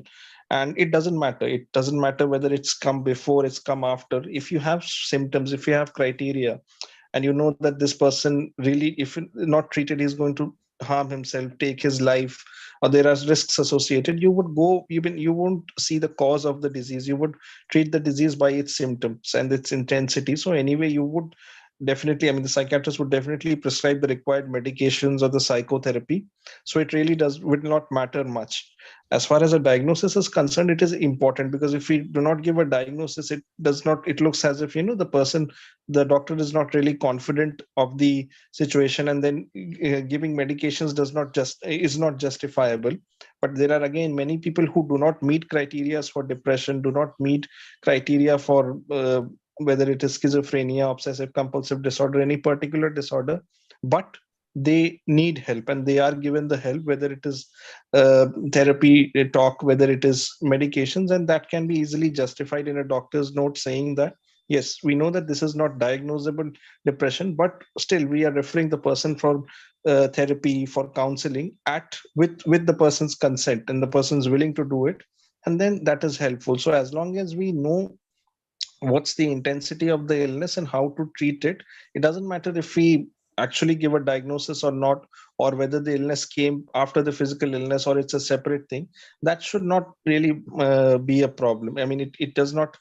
And it doesn't matter whether it's come before, it's come after. If you have symptoms, if you have criteria, and you know that this person really, if not treated, is going to harm himself, take his life, or there are risks associated, you would go, even you won't see the cause of the disease. You would treat the disease by its symptoms and its intensity. So anyway, you would definitely, I mean, the psychiatrist would definitely prescribe the required medications or the psychotherapy. So it really would not matter much. As far as a diagnosis is concerned, it is important, because if we do not give a diagnosis, it looks as if, the doctor is not really confident of the situation, and then giving medications is not justifiable. But there are again many people who do not meet criteria for depression, do not meet criteria for whether it is schizophrenia, obsessive compulsive disorder, any particular disorder, but they need help and they are given the help, whether it is therapy talk, whether it is medications, and that can be easily justified in a doctor's note saying that, yes, we know that this is not diagnosable depression, but still we are referring the person for therapy, for counseling with the person's consent, and the person's willing to do it, and then that is helpful. So as long as we know what's the intensity of the illness and how to treat it, it doesn't matter if we actually give a diagnosis or not, or whether the illness came after the physical illness or it's a separate thing. That should not really be a problem. I mean, it does not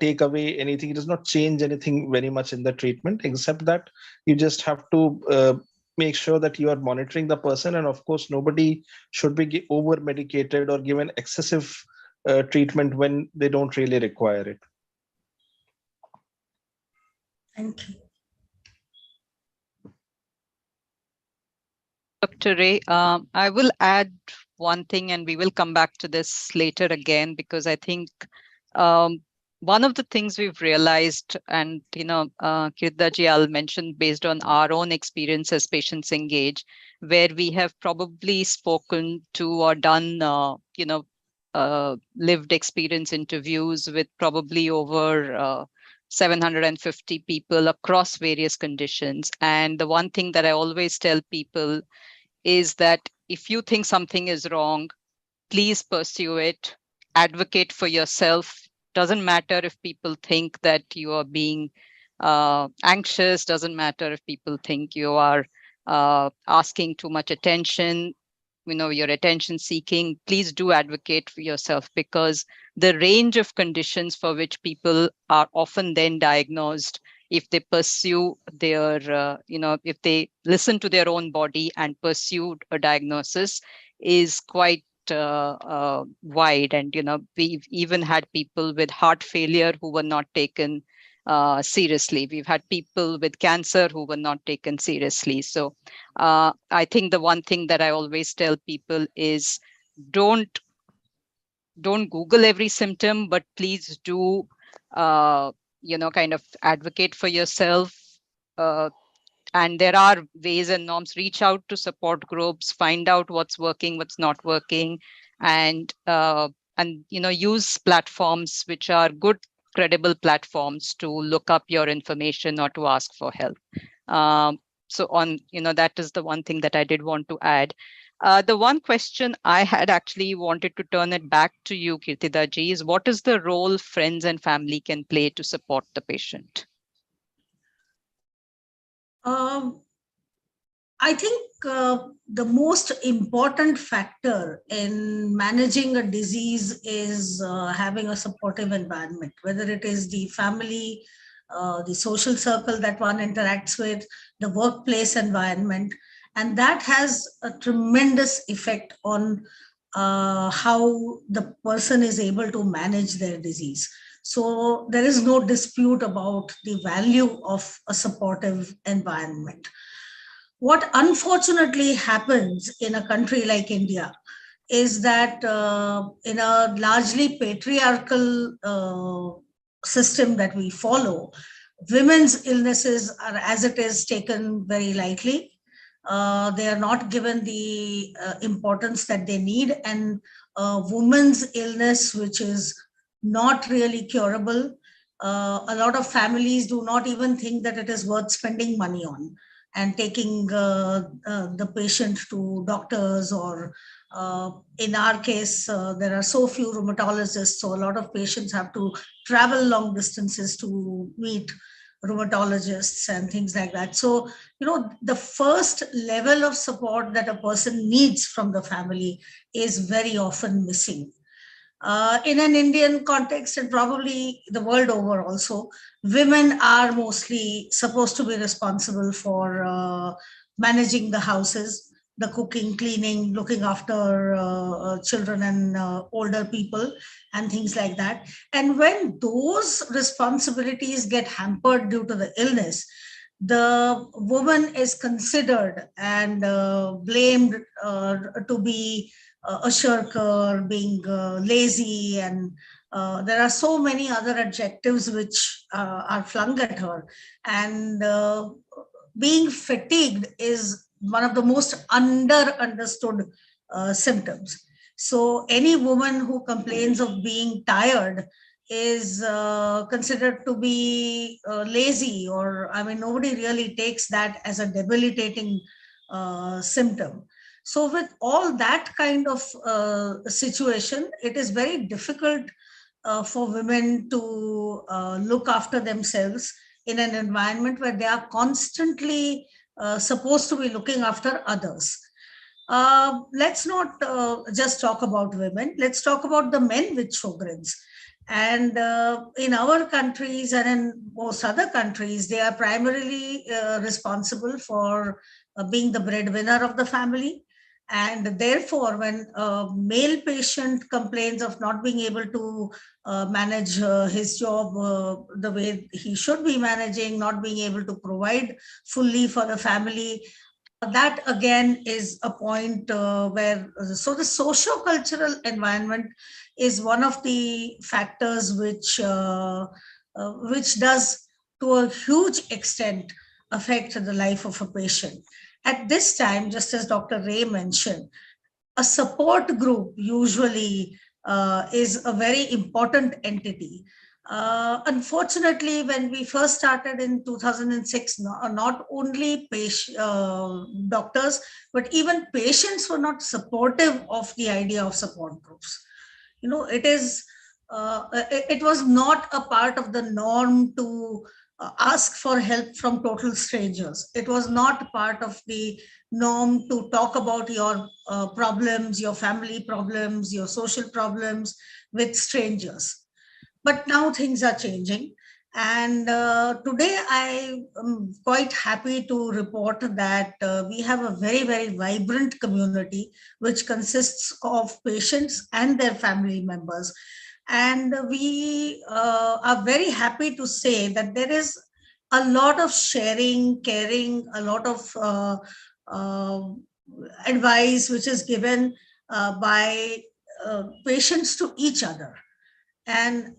take away anything. It does not change anything very much in the treatment, except that you just have to make sure that you are monitoring the person. And of course, nobody should be over medicated or given excessive treatment when they don't really require it. Thank you. Dr. Ray, I will add one thing, and we will come back to this later again, because I think one of the things we've realized, and Kirdaji, I'll mention based on our own experience as patients engage, where we have probably spoken to or done lived experience interviews with probably over 750 people across various conditions. And the one thing that I always tell people is that if you think something is wrong, please pursue it, advocate for yourself. Doesn't matter if people think that you are being anxious, doesn't matter if people think you are asking too much attention, you're attention seeking. Please do advocate for yourself, because the range of conditions for which people are often then diagnosed, if they pursue their, if they listen to their own body and pursue a diagnosis, is quite wide. And, we've even had people with heart failure who were not taken seriously. We've had people with cancer who were not taken seriously. So I think the one thing that I always tell people is don't Google every symptom, but please do, kind of advocate for yourself. And there are ways and norms. Reach out to support groups, find out what's working, what's not working, and use platforms which are good, credible platforms to look up your information or to ask for help. That is the one thing that I did want to add. The one question I had actually wanted to turn it back to you, Kirtidaji, is what is the role friends and family can play to support the patient? I think the most important factor in managing a disease is having a supportive environment, whether it is the family, the social circle that one interacts with, the workplace environment. And that has a tremendous effect on how the person is able to manage their disease. So there is no dispute about the value of a supportive environment. What unfortunately happens in a country like India is that in a largely patriarchal system that we follow, women's illnesses are, as it is, taken very lightly. They are not given the importance that they need, and women's illness, which is not really curable, a lot of families do not even think that it is worth spending money on and taking the patient to doctors, or in our case, there are so few rheumatologists, so a lot of patients have to travel long distances to meet rheumatologists and things like that. So, the first level of support that a person needs from the family is very often missing. In an Indian context and probably the world over also, women are mostly supposed to be responsible for managing the houses, the cooking, cleaning, looking after children and older people and things like that. And when those responsibilities get hampered due to the illness, the woman is considered and blamed to be a shirker, being lazy, and there are so many other adjectives which are flung at her. And being fatigued is one of the most understood symptoms. So any woman who complains of being tired is considered to be lazy, or nobody really takes that as a debilitating symptom. So with all that kind of situation, it is very difficult for women to look after themselves in an environment where they are constantly supposed to be looking after others. Let's not just talk about women. Let's talk about the men with Sjogrens. And in our countries and in most other countries, they are primarily responsible for being the breadwinner of the family. And therefore, when a male patient complains of not being able to manage his job the way he should be managing, not being able to provide fully for the family, that again is a point where, so the socio-cultural environment is one of the factors which does to a huge extent affect the life of a patient. At this time, just as Dr. Ray mentioned, a support group usually is a very important entity. Unfortunately, when we first started in 2006, not only doctors, but even patients were not supportive of the idea of support groups. It was not a part of the norm to ask for help from total strangers. It was not part of the norm to talk about your problems, your family problems, your social problems with strangers. But now things are changing. And today I am quite happy to report that we have a very, very vibrant community which consists of patients and their family members. And we are very happy to say that there is a lot of sharing, caring, a lot of advice which is given by patients to each other. And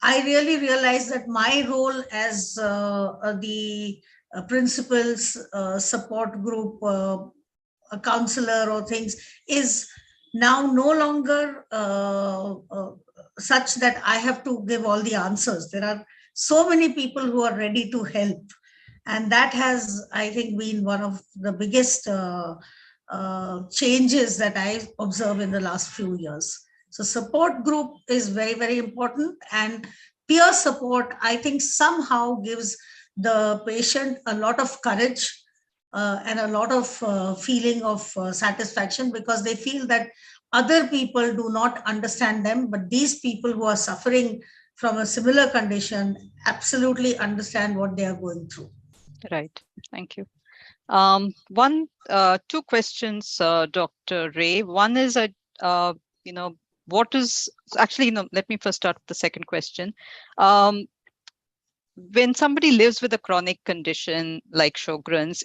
I really realized that my role as the principal's support group, a counselor or things, is now no longer such that I have to give all the answers. There are so many people who are ready to help. And that has, I think, been one of the biggest changes that I observe in the last few years. So support group is very, very important, and peer support, I think, somehow gives the patient a lot of courage and a lot of feeling of satisfaction, because they feel that other people do not understand them, but these people who are suffering from a similar condition absolutely understand what they are going through. Right. Thank you. Two questions, Dr. Ray. One is, what is actually, let me first start with the second question. When somebody lives with a chronic condition like Sjogren's,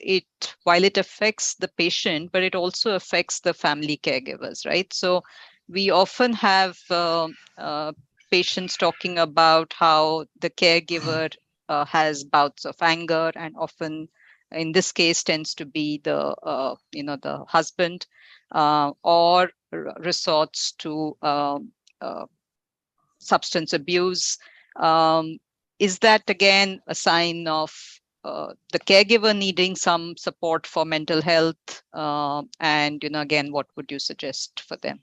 while it affects the patient, but it also affects the family caregivers, right? So we often have patients talking about how the caregiver has bouts of anger, and often in this case tends to be the husband, or resorts to substance abuse. Is that again a sign of the caregiver needing some support for mental health? And again, what would you suggest for them?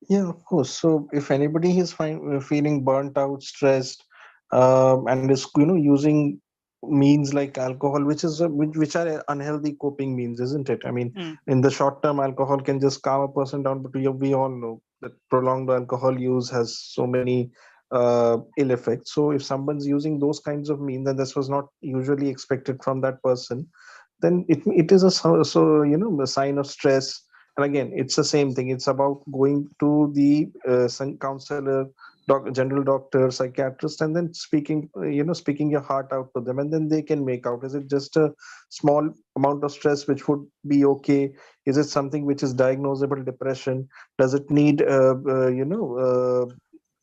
Yeah, of course. So if anybody is feeling burnt out, stressed, and is using means like alcohol, which is which are unhealthy coping means, isn't it? I mean, in the short term, alcohol can just calm a person down, but we all know that prolonged alcohol use has so many ill effects. So if someone's using those kinds of means, and this was not usually expected from that person, then it is a a sign of stress. And again, it's the same thing. It's about going to the counselor, general doctor, psychiatrist, and then speaking your heart out to them, and then they can make out, is it just a small amount of stress which would be okay? Is it something which is diagnosable depression? Does it need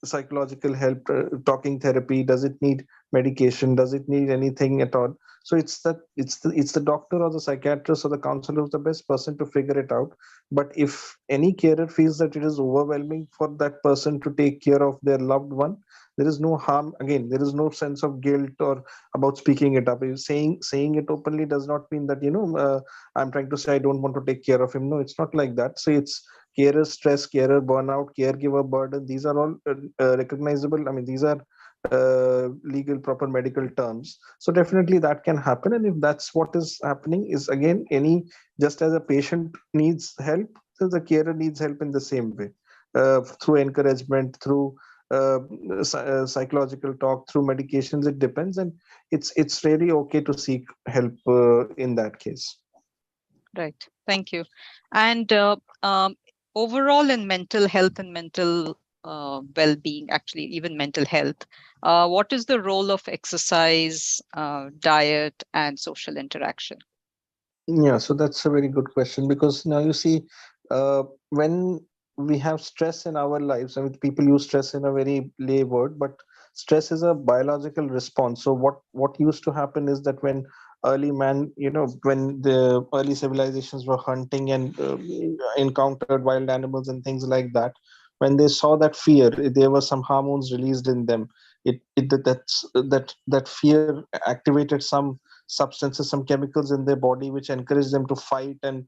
psychological help, talking therapy? Does it need medication? Does it need anything at all? So it's the doctor or the psychiatrist or the counselor who's the best person to figure it out. But if any carer feels that it is overwhelming for that person to take care of their loved one, there is no harm. Again, there is no sense of guilt or about speaking it up. Saying it openly does not mean that I'm trying to say I don't want to take care of him. No, it's not like that. So it's carer stress, carer burnout, caregiver burden. These are all recognizable. I mean, these are legal, proper medical terms. So definitely that can happen. And if that's what is happening, is again, just as a patient needs help, so the carer needs help in the same way, through encouragement, through uh, psychological talk, through medications. It depends, and it's really okay to seek help in that case. Right. Thank you. And overall in mental health and mental well-being, actually even mental health, what is the role of exercise, diet, and social interaction? Yeah, so that's a very good question, because now you see, when we have stress in our lives, I mean, people use stress in a very lay word, but stress is a biological response. So what used to happen is that when early man, when the early civilizations were hunting and encountered wild animals and things like that, when they saw that fear, there were some hormones released in them. That fear activated some substances, some chemicals in their body, which encourage them to fight and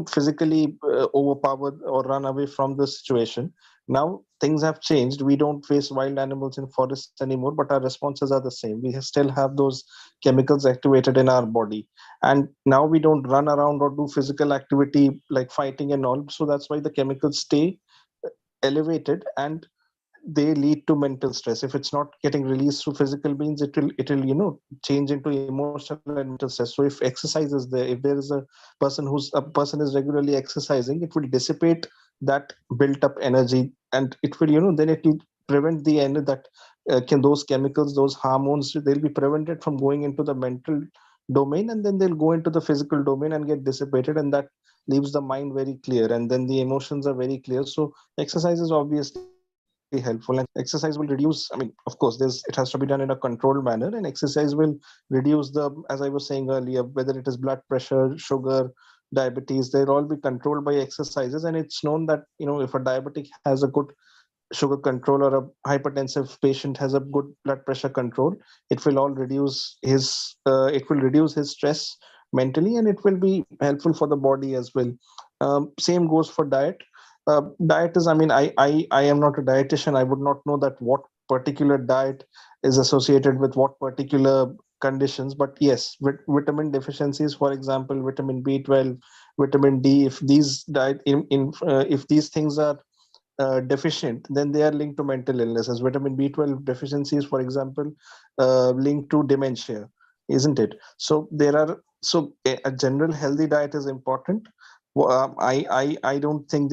physically overpower or run away from the situation. Now things have changed. We don't face wild animals in forests anymore, but our responses are the same. We still have those chemicals activated in our body, and now we don't run around or do physical activity like fighting and all. So that's why the chemicals stay elevated, and they lead to mental stress. If it's not getting released through physical means, it will change into emotional and mental stress. So if exercise is there, if there is a person is regularly exercising, it will dissipate that built up energy, and it will then it will prevent the end that can those chemicals, those hormones, they'll be prevented from going into the mental domain, and then they'll go into the physical domain and get dissipated, and that leaves the mind very clear, and then the emotions are very clear. So exercise is obviously helpful, and exercise will reduce, I mean, of course, it has to be done in a controlled manner, and exercise will reduce the, as I was saying earlier, whether it is blood pressure, sugar, diabetes, they'll all be controlled by exercises. And it's known that if a diabetic has a good sugar control, or a hypertensive patient has a good blood pressure control, it will reduce his stress mentally, and it will be helpful for the body as well. Same goes for diet. Diet is, I mean, I am not a dietitian. I would not know that what particular diet is associated with what particular conditions. But yes, vitamin deficiencies, for example, vitamin B12, vitamin D, if these if these things are deficient, then they are linked to mental illnesses. Vitamin B12 deficiencies, for example, linked to dementia, isn't it? So a general healthy diet is important. I don't think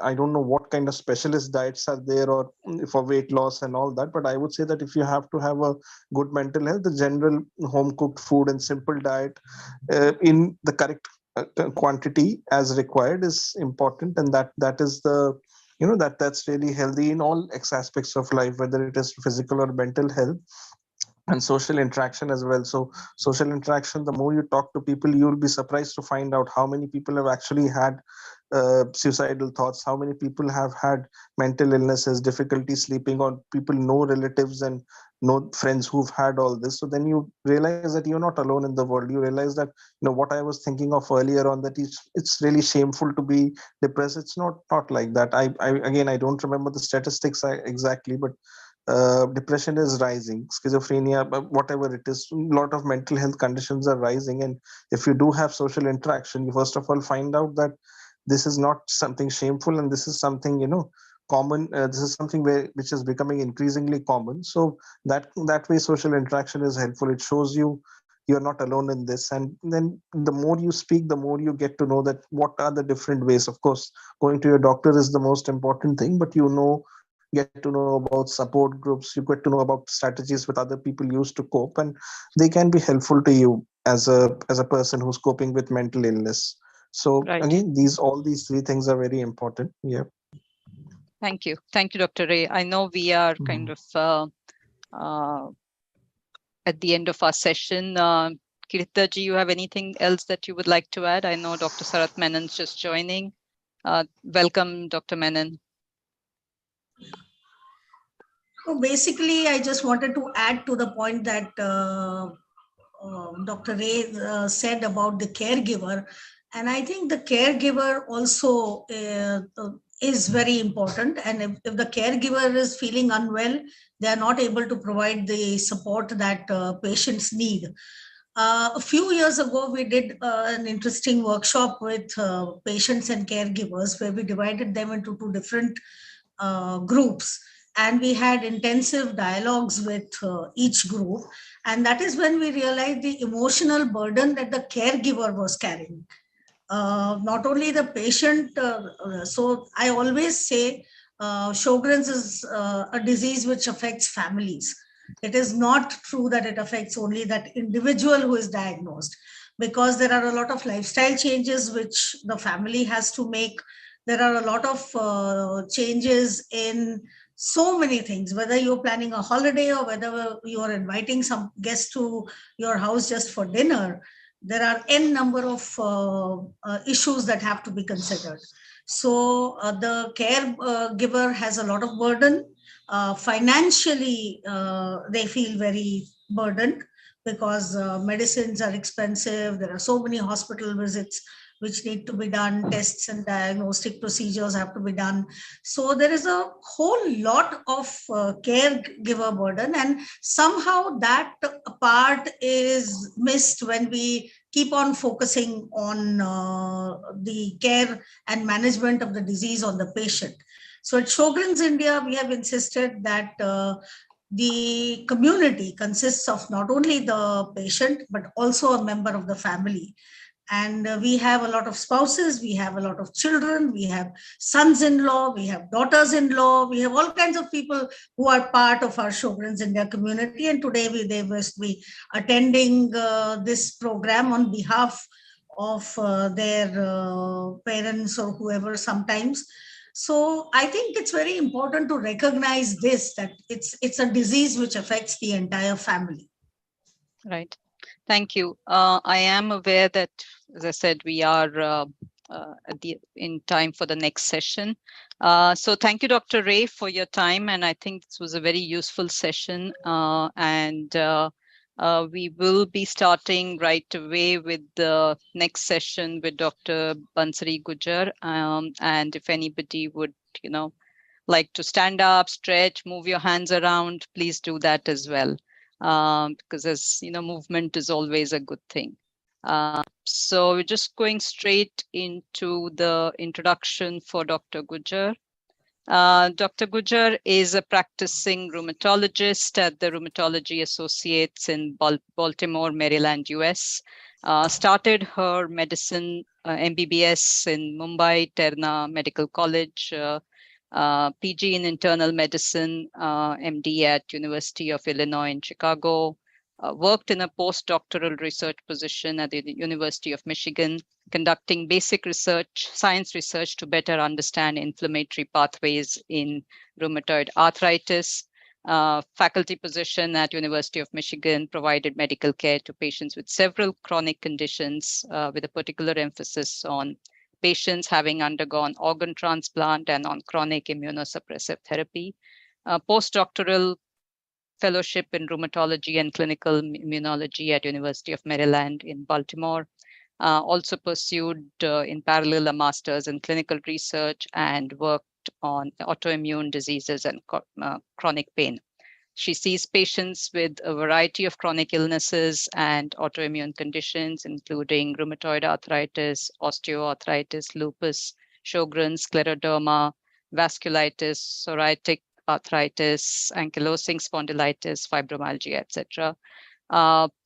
I don't know what kind of specialist diets are there, or for weight loss and all that. But I would say that if you have to have a good mental health, the general home cooked food and simple diet in the correct quantity as required is important, and that is the that's really healthy in all aspects of life, whether it is physical or mental health, and social interaction as well. So social interaction, the more you talk to people, you'll be surprised to find out how many people have actually had suicidal thoughts, how many people have had mental illnesses, difficulty sleeping, or people know relatives and know friends who've had all this. So then you realize that you're not alone in the world. You realize that what I was thinking of earlier on, that it's really shameful to be depressed. It's not like that. I again, I don't remember the statistics exactly, but depression is rising, schizophrenia, whatever it is, a lot of mental health conditions are rising. And if you do have social interaction, you first of all find out that this is not something shameful, and this is something, common. This is something which is becoming increasingly common. So that way, social interaction is helpful. It shows you're not alone in this. And then the more you speak, the more you get to know that what are the different ways. Of course, going to your doctor is the most important thing, but get to know about support groups, you get to know about strategies with other people use to cope, and they can be helpful to you as a person who's coping with mental illness. So Right. again, all these three things are very important. Yeah. Thank you, Dr. Ray. I know we are kind of at the end of our session. Kirita ji, you have anything else that you would like to add? I know Dr. Sarath Menon's just joining. Welcome, Dr. Menon. So basically, I just wanted to add to the point that Dr. Ray said about the caregiver. And I think the caregiver also is very important. And if the caregiver is feeling unwell, they are not able to provide the support that patients need. A few years ago, we did an interesting workshop with patients and caregivers where we divided them into two different groups. And we had intensive dialogues with each group. And that is when we realized the emotional burden that the caregiver was carrying. Not only the patient, so I always say Sjogren's is a disease which affects families. It is not true that it affects only that individual who is diagnosed, because there are a lot of lifestyle changes which the family has to make. There are a lot of changes in so many things, whether you're planning a holiday or whether you're inviting some guests to your house just for dinner. There are n number of issues that have to be considered. So the caregiver has a lot of burden. Financially, they feel very burdened because medicines are expensive. There are so many hospital visits which need to be done. Tests and diagnostic procedures have to be done. So there is a whole lot of caregiver burden, and somehow that part is missed when we keep on focusing on the care and management of the disease on the patient. So at Sjogren's India, we have insisted that the community consists of not only the patient, but also a member of the family. And we have a lot of spouses, we have a lot of children, we have sons-in-law, we have daughters-in-law, we have all kinds of people who are part of our Sjogren's India community. And today they must be attending this program on behalf of their parents or whoever sometimes. So I think it's very important to recognize this, that it's a disease which affects the entire family. Right. Thank you. I am aware that, as I said, we are in time for the next session. So thank you, Dr. Ray, for your time. And I think this was a very useful session. We will be starting right away with the next session with Dr. Bansari Gujar. And if anybody would, like to stand up, stretch, move your hands around, please do that as well. Because as movement is always a good thing. So we're just going straight into the introduction for Dr. Gujar. Dr. Gujar is a practicing rheumatologist at the Rheumatology Associates in Baltimore, Maryland, US. Started her medicine MBBS in Mumbai, Terna Medical College. PG in internal medicine, MD at University of Illinois in Chicago, worked in a postdoctoral research position at the University of Michigan, conducting basic research, science research to better understand inflammatory pathways in rheumatoid arthritis. Faculty position at University of Michigan, provided medical care to patients with several chronic conditions with a particular emphasis on patients having undergone organ transplant and on chronic immunosuppressive therapy. Postdoctoral fellowship in rheumatology and clinical immunology at University of Maryland in Baltimore. Also pursued in parallel a master's in clinical research and worked on autoimmune diseases and chronic pain. She sees patients with a variety of chronic illnesses and autoimmune conditions, including rheumatoid arthritis, osteoarthritis, lupus, Sjogren, scleroderma, vasculitis, psoriatic arthritis, ankylosing spondylitis, fibromyalgia, etc.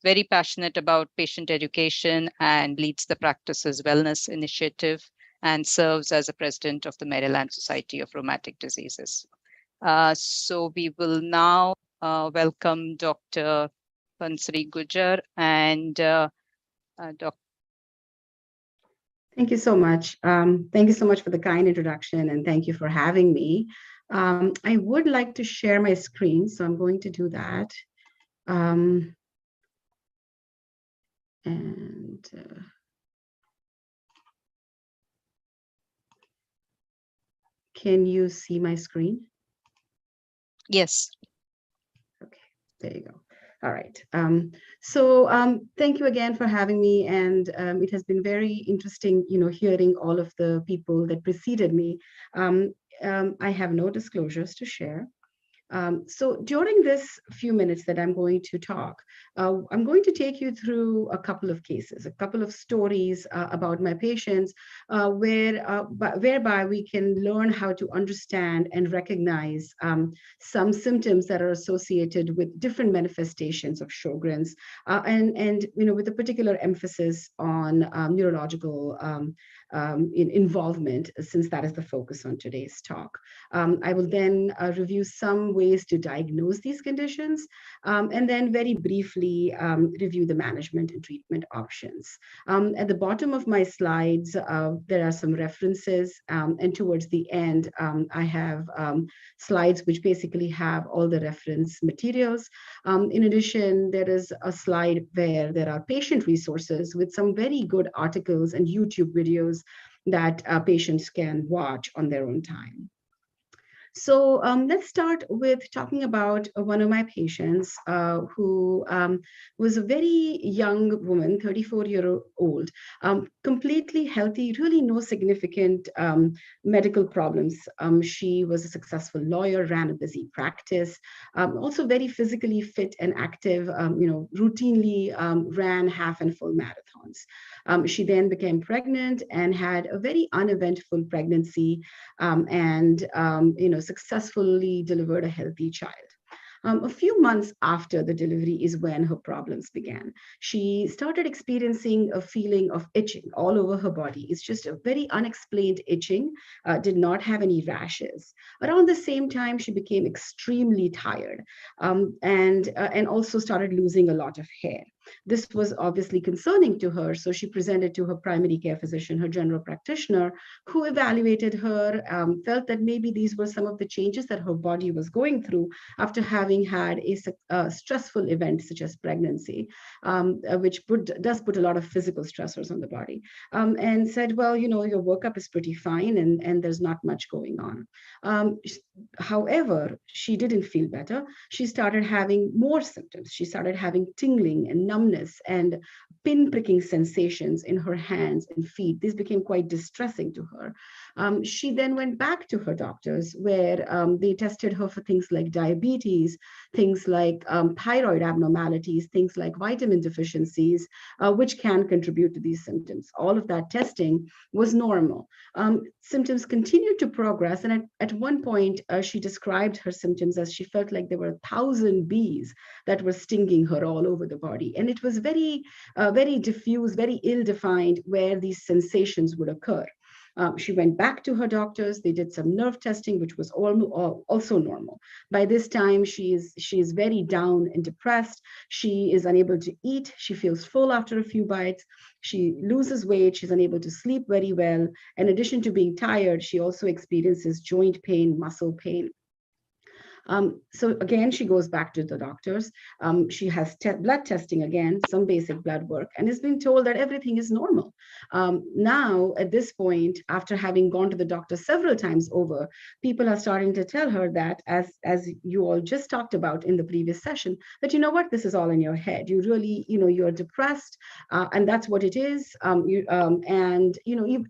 Very passionate about patient education and leads the Practices Wellness Initiative and serves as a president of the Maryland Society of Rheumatic Diseases. So we will now welcome Dr. Bansari Gujar and Dr. Thank you so much. Thank you so much for the kind introduction, and thank you for having me. I would like to share my screen, so I'm going to do that. Can you see my screen? Yes. Okay, there you go. All right. Thank you again for having me, and it has been very interesting, hearing all of the people that preceded me. I have no disclosures to share. So during this few minutes that I'm going to talk, I'm going to take you through a couple of cases, a couple of stories about my patients, whereby we can learn how to understand and recognize some symptoms that are associated with different manifestations of Sjogren's, and with a particular emphasis on neurological involvement, since that is the focus on today's talk. I will then review some ways to diagnose these conditions, and then very briefly review the management and treatment options. At the bottom of my slides, there are some references, and towards the end, I have slides which basically have all the reference materials. In addition, there is a slide where there are patient resources with some very good articles and YouTube videos that patients can watch on their own time. So let's start with talking about one of my patients who was a very young woman, 34-year-old, completely healthy, really no significant medical problems. She was a successful lawyer, ran a busy practice, also very physically fit and active, routinely ran half and full marathons. She then became pregnant and had a very uneventful pregnancy, and successfully delivered a healthy child. A few months after the delivery is when her problems began. She started experiencing a feeling of itching all over her body. It's just a very unexplained itching, did not have any rashes. Around the same time, she became extremely tired, and also started losing a lot of hair. This was obviously concerning to her, so she presented to her primary care physician, her general practitioner, who evaluated her, felt that maybe these were some of the changes that her body was going through after having had a stressful event such as pregnancy, which does put a lot of physical stressors on the body, and said, well, your workup is pretty fine, and there's not much going on. However, she didn't feel better. She started having more symptoms. She started having tingling and numbness and pin-pricking sensations in her hands and feet. This became quite distressing to her. She then went back to her doctors, where they tested her for things like diabetes, things like thyroid abnormalities, things like vitamin deficiencies, which can contribute to these symptoms. All of that testing was normal. Symptoms continued to progress, and at one point, she described her symptoms as she felt like there were 1,000 bees that were stinging her all over the body. And it was very, very diffuse, very ill-defined where these sensations would occur. She went back to her doctors. They did some nerve testing, which was also normal. By this time, she is very down and depressed. She is unable to eat. She feels full after a few bites. She loses weight. She's unable to sleep very well. In addition to being tired, she also experiences joint pain, muscle pain. So again, she goes back to the doctors. She has blood testing again, some basic blood work, and is being told that everything is normal. Now, at this point, after having gone to the doctor several times over, people are starting to tell her that, as you all just talked about in the previous session, that what, this is all in your head. You really, you're depressed, and that's what it is.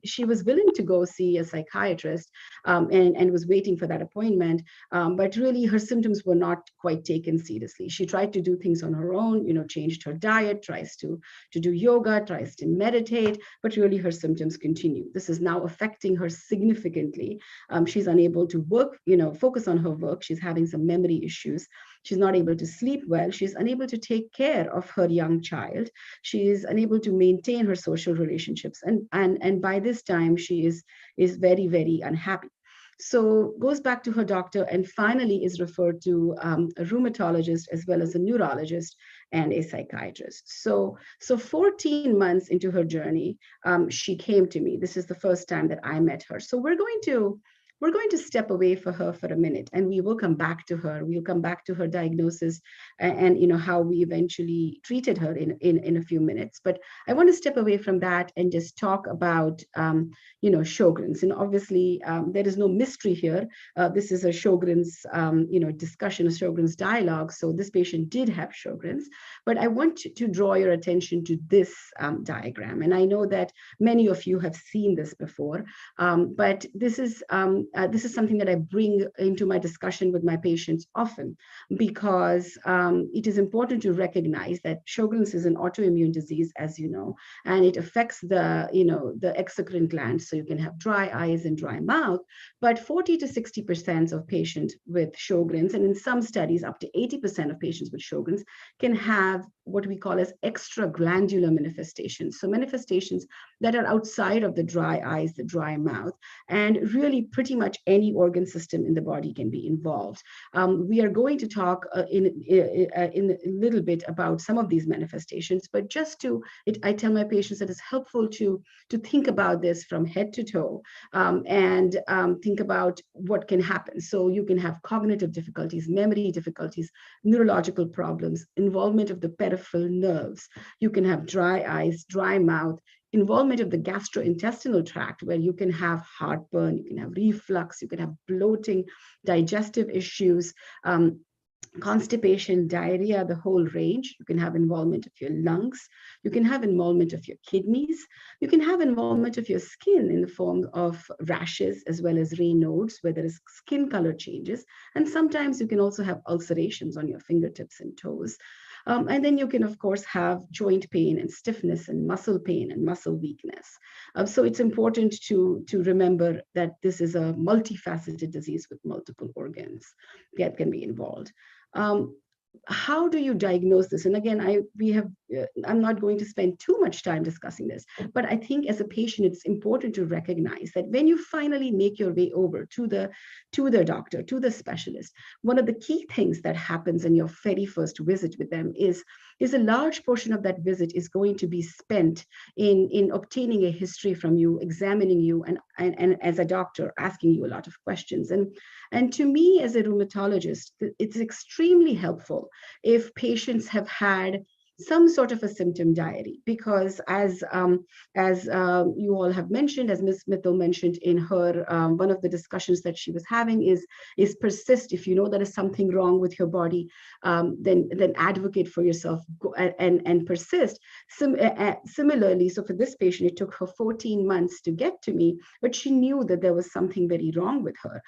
She was willing to go see a psychiatrist, and was waiting for that appointment, but really her symptoms were not quite taken seriously. She tried to do things on her own, changed her diet, tries to do yoga, tries to meditate, but really her symptoms continue. This is now affecting her significantly. She's unable to work, focus on her work. She's having some memory issues. She's not able to sleep well. She's unable to take care of her young child. She is unable to maintain her social relationships. And by this time, she is very, very unhappy. So goes back to her doctor and finally is referred to a rheumatologist as well as a neurologist and a psychiatrist. So 14 months into her journey, she came to me. This is the first time that I met her. So we're going to step away for her for a minute, and we will come back to her. We'll come back to her diagnosis and how we eventually treated her in a few minutes. But I want to step away from that and just talk about Sjogren's. And obviously, there is no mystery here. This is a Sjogren's discussion, a Sjogren's dialogue. So this patient did have Sjogren's, but I want to draw your attention to this diagram. And I know that many of you have seen this before, but this is something that I bring into my discussion with my patients often, because it is important to recognize that Sjogren's is an autoimmune disease, as you know, and it affects the exocrine glands. So you can have dry eyes and dry mouth, but 40 to 60% of patients with Sjogren's, and in some studies up to 80% of patients with Sjogren's, can have what we call as extraglandular manifestations. So manifestations that are outside of the dry eyes, the dry mouth, and really pretty much any organ system in the body can be involved. We are going to talk in a little bit about some of these manifestations, but I tell my patients that it's helpful to think about this from head to toe and think about what can happen. So you can have cognitive difficulties, memory difficulties, neurological problems, involvement of the peripheral nerves. You can have dry eyes, dry mouth, involvement of the gastrointestinal tract, where you can have heartburn, you can have reflux, you can have bloating, digestive issues, constipation, diarrhea, the whole range. You can have involvement of your lungs. You can have involvement of your kidneys. You can have involvement of your skin in the form of rashes as well as Raynaud's, where there is skin color changes. And sometimes you can also have ulcerations on your fingertips and toes. And then you can, of course, have joint pain and stiffness and muscle pain and muscle weakness. So it's important to remember that this is a multifaceted disease with multiple organs that can be involved. How do you diagnose this? And again, I'm not going to spend too much time discussing this, but I think as a patient, it's important to recognize that when you finally make your way over to the doctor, to the specialist, one of the key things that happens in your very first visit with them is a large portion of that visit is going to be spent in obtaining a history from you, examining you, and as a doctor, asking you a lot of questions. And to me, as a rheumatologist, it's extremely helpful if patients have had some sort of a symptom diary, because as you all have mentioned, as Ms. Mittal mentioned in her one of the discussions that she was having is persist. If you know there is something wrong with your body, then advocate for yourself and persist. Similarly, so for this patient, it took her 14 months to get to me, but she knew that there was something very wrong with her.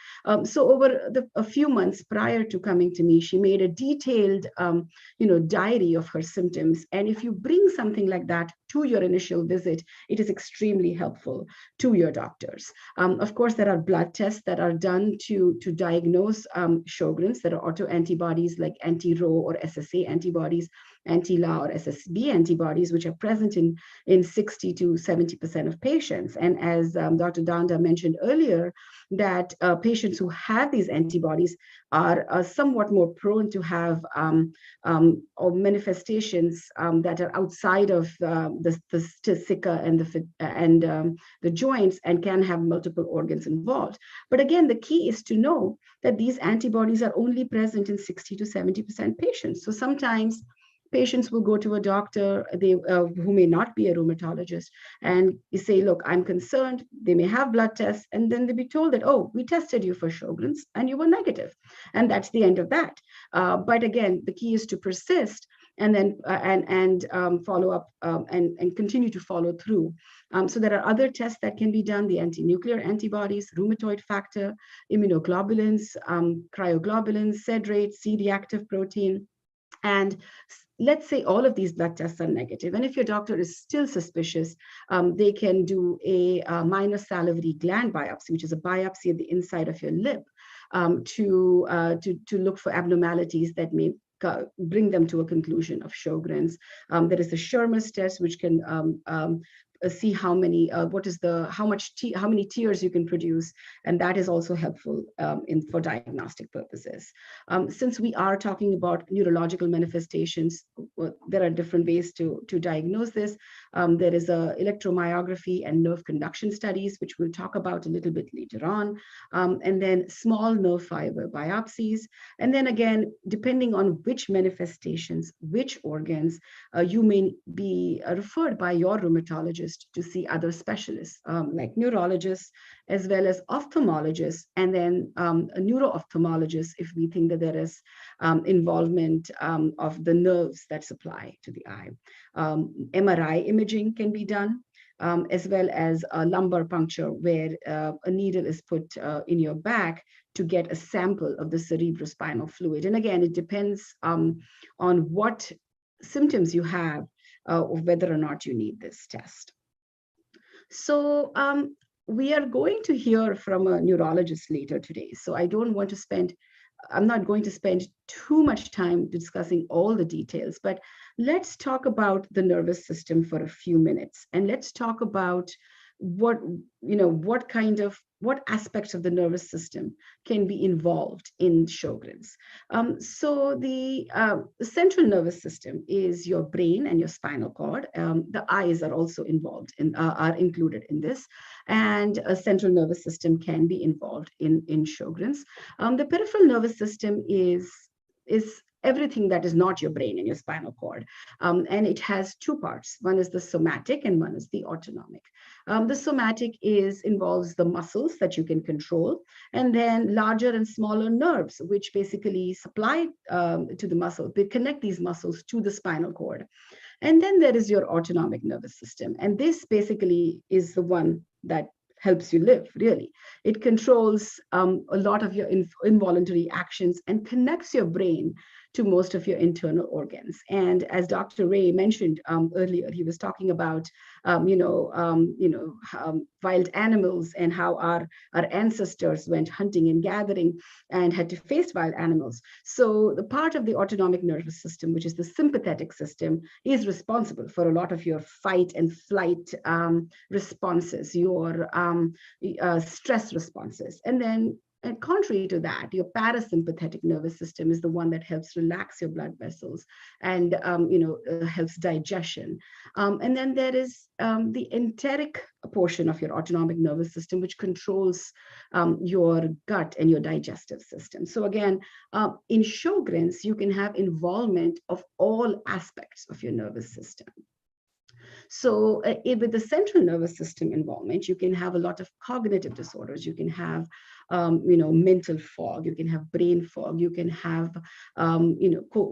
So over a few months prior to coming to me, she made a detailed diary of her symptoms. And if you bring something like that to your initial visit, it is extremely helpful to your doctors. Of course, there are blood tests that are done to diagnose Sjogren's. There are autoantibodies like anti-Rho or SSA antibodies, anti-La or SSB antibodies, which are present in 60 to 70% of patients. And as Dr. Danda mentioned earlier, that patients who have these antibodies are somewhat more prone to have manifestations that are outside of the sciatica and the joints, and can have multiple organs involved. But again, the key is to know that these antibodies are only present in 60 to 70% patients. So sometimes patients will go to a doctor who may not be a rheumatologist, and you say, look, I'm concerned. They may have blood tests, and then they'll be told that, oh, we tested you for Sjogren's and you were negative. And that's the end of that. But again, the key is to persist and then follow up and continue to follow through. So there are other tests that can be done: the anti-nuclear antibodies, rheumatoid factor, immunoglobulins, cryoglobulins, SED-rate, C-reactive protein. And let's say all of these blood tests are negative, and if your doctor is still suspicious, they can do a minor salivary gland biopsy, which is a biopsy of the inside of your lip, to look for abnormalities that may bring them to a conclusion of Sjogren's. There is the Schirmer's test, which can see how many how many tears you can produce, and that is also helpful for diagnostic purposes. Since we are talking about neurological manifestations, there are different ways to diagnose this. There is a electromyography and nerve conduction studies, which we'll talk about a little bit later on, and then small nerve fiber biopsies, and then again, depending on which manifestations, which organs, you may be referred by your rheumatologist to see other specialists like neurologists, as well as ophthalmologists, and then a neuro-ophthalmologist if we think that there is involvement of the nerves that supply to the eye. MRI imaging can be done, as well as a lumbar puncture, where a needle is put in your back to get a sample of the cerebrospinal fluid. And again, it depends on what symptoms you have, or whether or not you need this test. So we are going to hear from a neurologist later today. So I'm not going to spend too much time discussing all the details, but let's talk about the nervous system for a few minutes, and let's talk about what aspects of the nervous system can be involved in Sjogren's. So the central nervous system is your brain and your spinal cord. The eyes are also are included in this, and a central nervous system can be involved in Sjogren's. The peripheral nervous system is everything that is not your brain and your spinal cord. And it has two parts. One is the somatic and one is the autonomic. The somatic involves the muscles that you can control, and then larger and smaller nerves, which basically supply to the muscle. They connect these muscles to the spinal cord. And then there is your autonomic nervous system. And this basically is the one that helps you live, really. It controls a lot of your involuntary actions and connects your brain to most of your internal organs. And as Dr. Ray mentioned earlier, he was talking about wild animals and how our ancestors went hunting and gathering and had to face wild animals. So the part of the autonomic nervous system, which is the sympathetic system, is responsible for a lot of your fight and flight responses, your stress responses. And contrary to that, your parasympathetic nervous system is the one that helps relax your blood vessels and helps digestion. And then there is the enteric portion of your autonomic nervous system, which controls your gut and your digestive system. So again, in Sjogren's, you can have involvement of all aspects of your nervous system. So with the central nervous system involvement, you can have a lot of cognitive disorders. You can have mental fog, you can have brain fog, you can have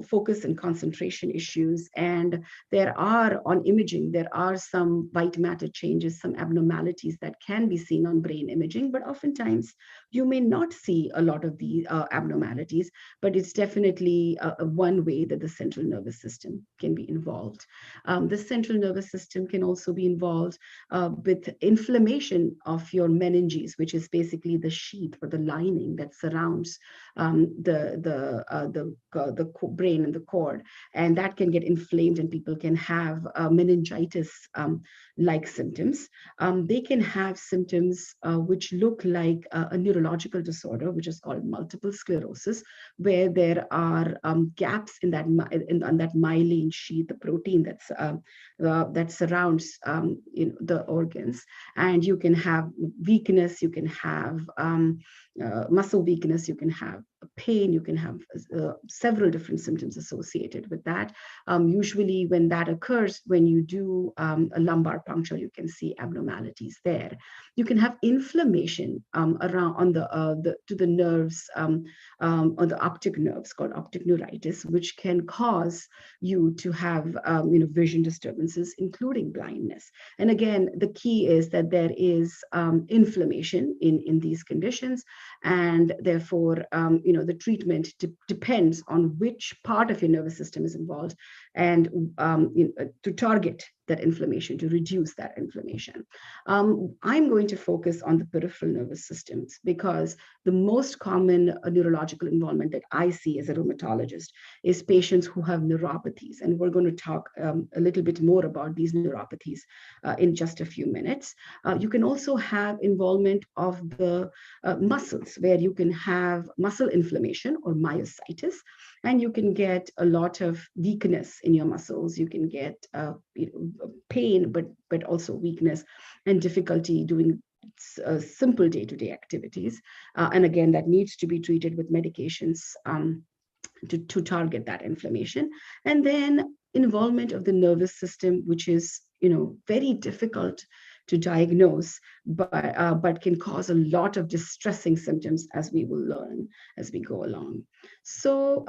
focus and concentration issues. And there are, on imaging, there are some white matter changes, some abnormalities that can be seen on brain imaging, but oftentimes you may not see a lot of the abnormalities, but it's definitely one way that the central nervous system can be involved. The central nervous system can also be involved with inflammation of your meninges, which is basically the sheath or the lining that surrounds the brain and the cord, and that can get inflamed, and people can have meningitis-like symptoms. They can have symptoms which look like a neurological disorder, which is called multiple sclerosis, where there are gaps in that myelin sheath, the protein that surrounds the organs, and you can have weakness, you can have muscle weakness, you can have pain, you can have several different symptoms associated with that. Usually when that occurs, when you do a lumbar puncture, you can see abnormalities there. You can have inflammation around on to the nerves, on the optic nerves, called optic neuritis, which can cause you to have vision disturbances, including blindness. And again, the key is that there is inflammation in these conditions, and therefore the treatment depends on which part of your nervous system is involved, and to target that inflammation, to reduce that inflammation. I'm going to focus on the peripheral nervous systems because the most common neurological involvement that I see as a rheumatologist is patients who have neuropathies. And we're going to talk a little bit more about these neuropathies in just a few minutes. You can also have involvement of the muscles, where you can have muscle inflammation or myositis, and you can get a lot of weakness in your muscles. You can get pain, but also weakness and difficulty doing simple day-to-day activities. And again, that needs to be treated with medications to target that inflammation. And then involvement of the nervous system, which is very difficult to diagnose, but can cause a lot of distressing symptoms, as we will learn as we go along. So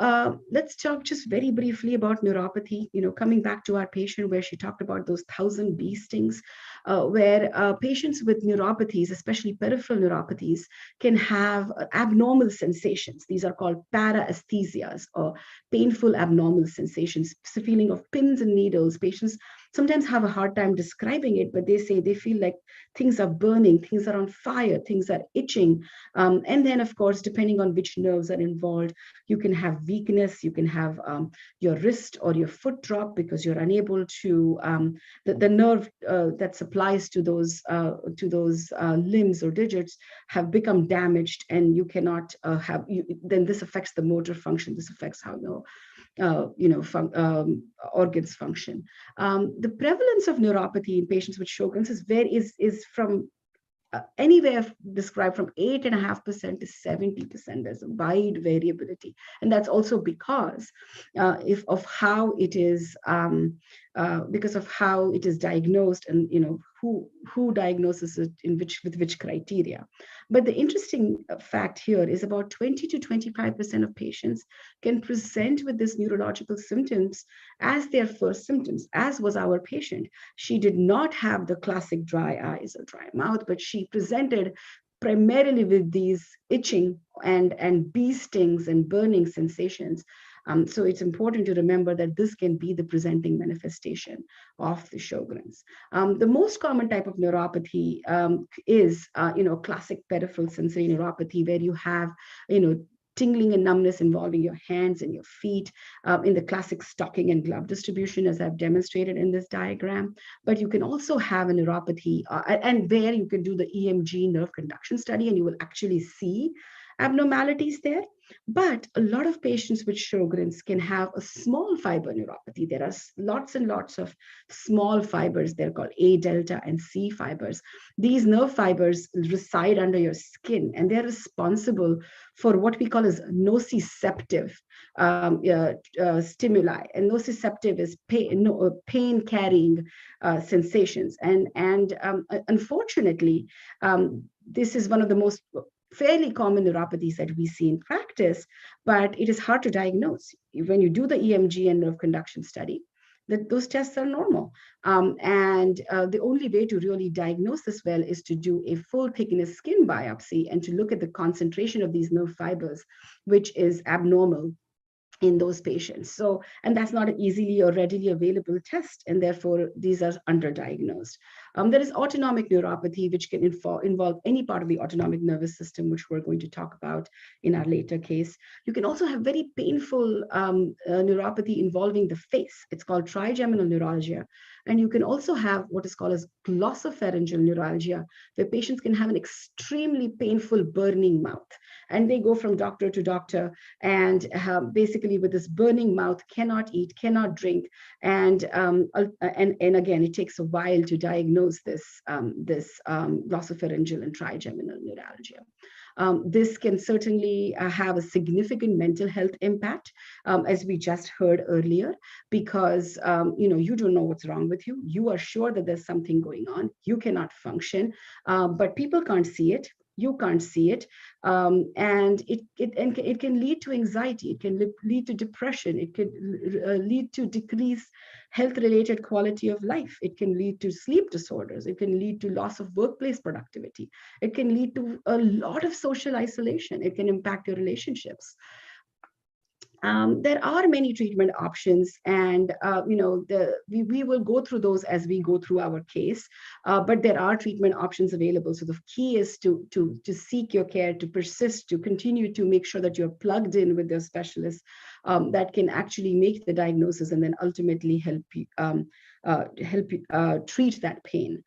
let's talk just very briefly about neuropathy. Coming back to our patient where she talked about those 1,000 bee stings, where patients with neuropathies, especially peripheral neuropathies, can have abnormal sensations. These are called paraesthesias, or painful abnormal sensations. It's a feeling of pins and needles. Patients sometimes have a hard time describing it, but they say they feel like things are burning, things are on fire, things are itching. And then, of course, depending on which nerves are involved, you can have weakness, you can have your wrist or your foot drop because you're unable to, the nerve that supplies to those limbs or digits have become damaged, and you cannot then this affects the motor function, this affects how organs function. The prevalence of neuropathy in patients with Sjogren's is from anywhere described from 8.5% to 70%. There's a wide variability, and that's also because of how it is diagnosed, and who diagnoses it with which criteria. But the interesting fact here is about 20 to 25% of patients can present with this neurological symptoms as their first symptoms, as was our patient. She did not have the classic dry eyes or dry mouth, but she presented primarily with these itching and bee stings and burning sensations. So it's important to remember that this can be the presenting manifestation of the Sjogren's. The most common type of neuropathy is, classic peripheral sensory neuropathy, where you have, tingling and numbness involving your hands and your feet in the classic stocking and glove distribution, as I've demonstrated in this diagram. But you can also have a neuropathy, and where you can do the EMG nerve conduction study, and you will actually see abnormalities there. But a lot of patients with Sjogren's can have a small fiber neuropathy. There are lots and lots of small fibers. They're called A delta and C fibers. These nerve fibers reside under your skin, and they're responsible for what we call as nociceptive stimuli. And nociceptive is pain-carrying sensations. And unfortunately, this is one of the most fairly common neuropathies that we see in practice, but it is hard to diagnose. When you do the EMG and nerve conduction study, those tests are normal. And the only way to really diagnose this well is to do a full thickness skin biopsy and to look at the concentration of these nerve fibers, which is abnormal in those patients. So, and that's not an easily or readily available test, and therefore these are underdiagnosed. There is autonomic neuropathy, which can involve any part of the autonomic nervous system, which we're going to talk about in our later case. You can also have very painful neuropathy involving the face. It's called trigeminal neuralgia. And you can also have what is called as glossopharyngeal neuralgia, where patients can have an extremely painful burning mouth. And they go from doctor to doctor, and basically with this burning mouth, cannot eat, cannot drink. And again, it takes a while to diagnose this glossopharyngeal and trigeminal neuralgia. This can certainly have a significant mental health impact, as we just heard earlier, because you don't know what's wrong with you. You are sure that there's something going on. You cannot function, but people can't see it. You can't see it, and it can lead to anxiety. It can lead to depression. It can lead to decreased health-related quality of life. It can lead to sleep disorders. It can lead to loss of workplace productivity. It can lead to a lot of social isolation. It can impact your relationships. There are many treatment options, and we will go through those as we go through our case. But there are treatment options available. So the key is to seek your care, to persist, to continue to make sure that you're plugged in with your specialist that can actually make the diagnosis and then ultimately help you treat that pain.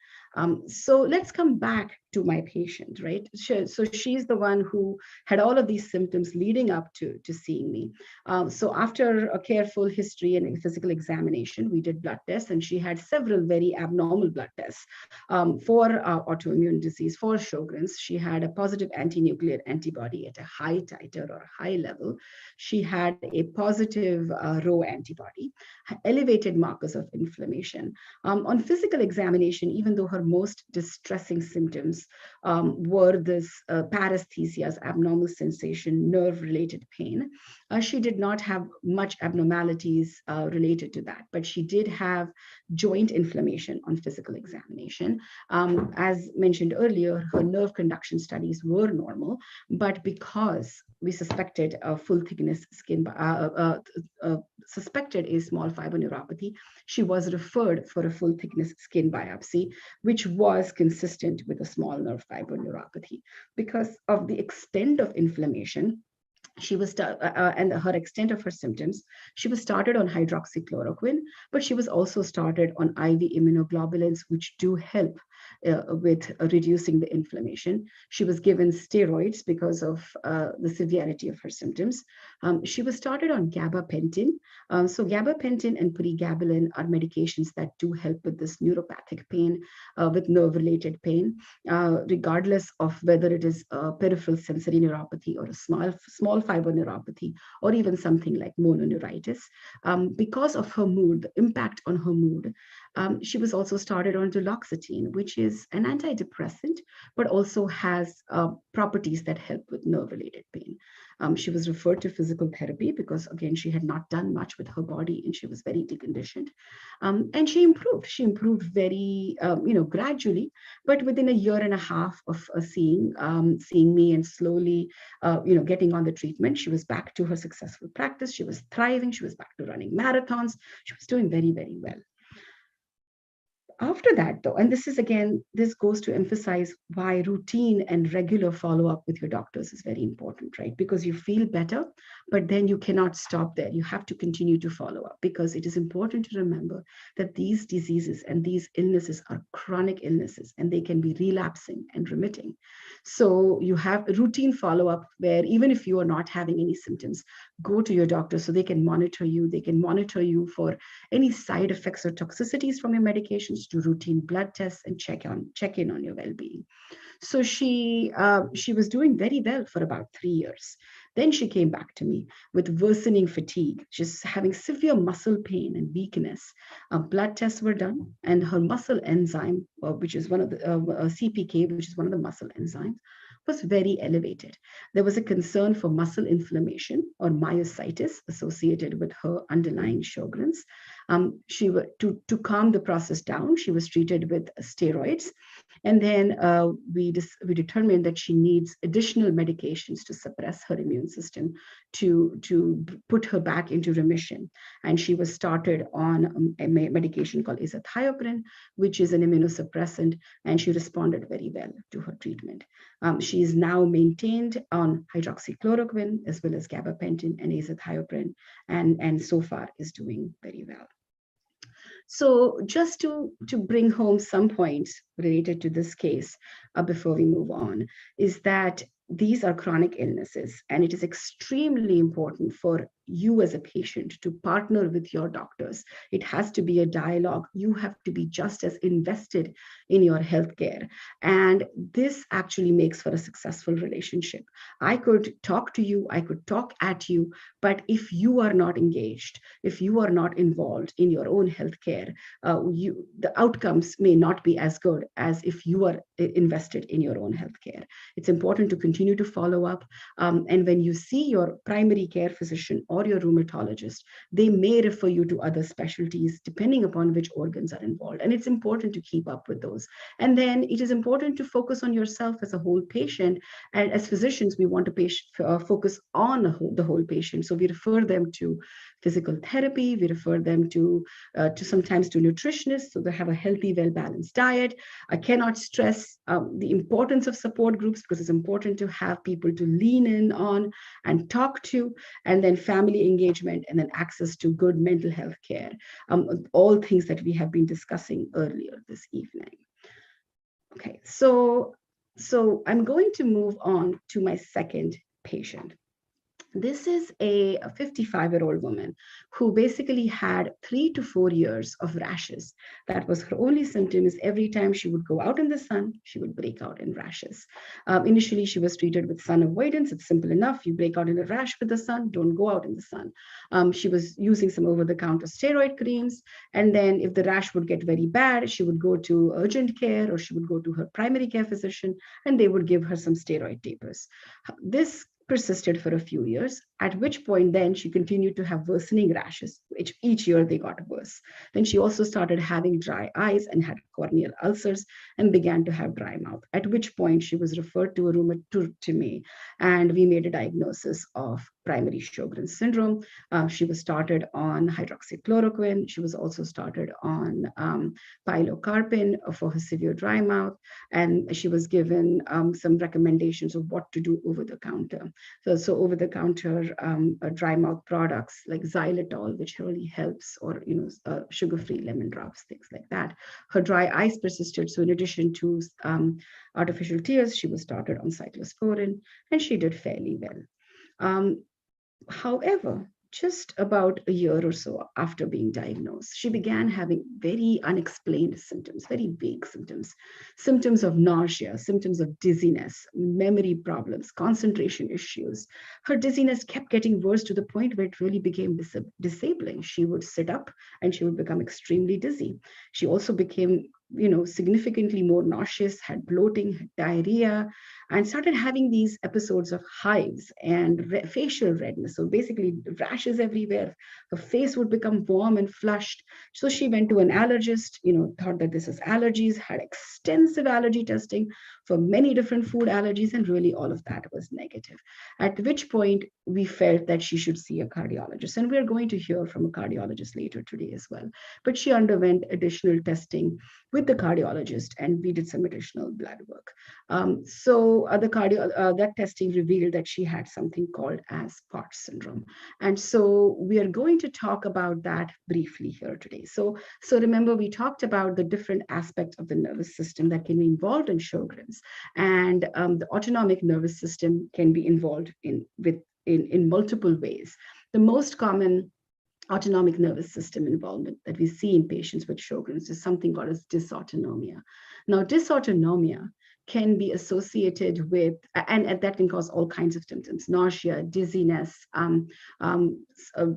So let's come back to my patient, right? So she's the one who had all of these symptoms leading up to seeing me. So after a careful history and physical examination, we did blood tests, and she had several very abnormal blood tests for autoimmune disease, for Sjogren's. She had a positive anti-nuclear antibody at a high titer or high level. She had a positive Rho antibody, elevated markers of inflammation. On physical examination, even though her most distressing symptoms were this paresthesias, abnormal sensation, nerve-related pain, she did not have much abnormalities related to that, but she did have joint inflammation on physical examination. As mentioned earlier, her nerve conduction studies were normal, but because we suspected a full thickness skin, suspected a small fiber neuropathy, she was referred for a full thickness skin biopsy, which was consistent with a small nerve fiber neuropathy. Because of the extent of inflammation, she was and her extent of her symptoms, she was started on hydroxychloroquine, but she was also started on IV immunoglobulins, which do help with reducing the inflammation. She was given steroids because of the severity of her symptoms. She was started on gabapentin. So gabapentin and pregabalin are medications that do help with this neuropathic pain, with nerve-related pain, regardless of whether it is a peripheral sensory neuropathy or a small fiber neuropathy, or even something like mononeuritis. Because of her mood, the impact on her mood, she was also started on duloxetine, which is an antidepressant, but also has properties that help with nerve-related pain. She was referred to physical therapy because, again, she had not done much with her body and she was very deconditioned. And she improved. She improved very, gradually, but within a year and a half of seeing me and slowly, getting on the treatment, she was back to her successful practice. She was thriving. She was back to running marathons. She was doing very, very well. After that, though, and this goes to emphasize why routine and regular follow-up with your doctors is very important, right? Because you feel better, but then you cannot stop there. You have to continue to follow up, because it is important to remember that these diseases and these illnesses are chronic illnesses, and they can be relapsing and remitting. So you have a routine follow-up where even if you are not having any symptoms, go to your doctor so they can monitor you. They can monitor you for any side effects or toxicities from your medications, to routine blood tests, and check in on your well-being. So she was doing very well for about 3 years. Then she came back to me with worsening fatigue, just having severe muscle pain and weakness. Blood tests were done, and her muscle enzyme, which is one of the CPK, which is one of the muscle enzymes, was very elevated. There was a concern for muscle inflammation or myositis associated with her underlying Sjogren's. To calm the process down, she was treated with steroids, and then we determined that she needs additional medications to suppress her immune system to put her back into remission. And she was started on a medication called azathioprine, which is an immunosuppressant, and she responded very well to her treatment. She is now maintained on hydroxychloroquine as well as gabapentin and azathioprine, and so far is doing very well. So just to bring home some points related to this case before we move on, is that these are chronic illnesses, and it is extremely important for you as a patient to partner with your doctors. It has to be a dialogue. You have to be just as invested in your healthcare. And this actually makes for a successful relationship. I could talk to you, I could talk at you, but if you are not engaged, if you are not involved in your own healthcare, the outcomes may not be as good as if you are invested in your own healthcare. It's important to continue to follow up. And when you see your primary care physician or your rheumatologist, they may refer you to other specialties depending upon which organs are involved. And it's important to keep up with those. And then it is important to focus on yourself as a whole patient. And as physicians, we want to focus on the whole patient. So we refer them to physical therapy, we refer them to sometimes to nutritionists, so they have a healthy, well-balanced diet. I cannot stress the importance of support groups, because it's important to have people to lean in on and talk to, and then family engagement, and then access to good mental health care. All things that we have been discussing earlier this evening. Okay, so I'm going to move on to my second patient. This is a 55-year-old woman who basically had 3 to 4 years of rashes. That was her only symptom. Is every time she would go out in the sun, she would break out in rashes. Initially, she was treated with sun avoidance. It's simple enough. You break out in a rash with the sun, don't go out in the sun. She was using some over-the-counter steroid creams. And then if the rash would get very bad, she would go to urgent care, or she would go to her primary care physician, and they would give her some steroid tapers. This persisted for a few years, at which point then she continued to have worsening rashes, which each year they got worse. Then she also started having dry eyes and had corneal ulcers and began to have dry mouth, at which point she was referred to me, and we made a diagnosis of primary Sjogren syndrome. She was started on hydroxychloroquine. She was also started on pilocarpine for her severe dry mouth, and she was given some recommendations of what to do over the counter. So over the counter dry mouth products like xylitol, which really helps, or sugar-free lemon drops, things like that. Her dry eyes persisted, so in addition to artificial tears, she was started on cyclosporin, and she did fairly well. However, just about a year or so after being diagnosed, she began having very unexplained symptoms, very vague symptoms, symptoms of nausea, symptoms of dizziness, memory problems, concentration issues. Her dizziness kept getting worse to the point where it really became disabling. She would sit up and she would become extremely dizzy. She also became significantly more nauseous, had bloating, had diarrhea, and started having these episodes of hives and facial redness. So basically rashes everywhere. Her face would become warm and flushed. So she went to an allergist, thought that this is allergies, had extensive allergy testing for many different food allergies, and really all of that was negative. At which point we felt that she should see a cardiologist. And we're going to hear from a cardiologist later today as well. But she underwent additional testing with the cardiologist, and we did some additional blood work. That testing revealed that she had something called as POTS syndrome. And so we are going to talk about that briefly here today. So remember, we talked about the different aspects of the nervous system that can be involved in Sjogren's, and the autonomic nervous system can be involved in multiple ways. The most common autonomic nervous system involvement that we see in patients with Sjogren's is something called as dysautonomia. Now, dysautonomia can be associated with, and that can cause all kinds of symptoms: nausea, dizziness,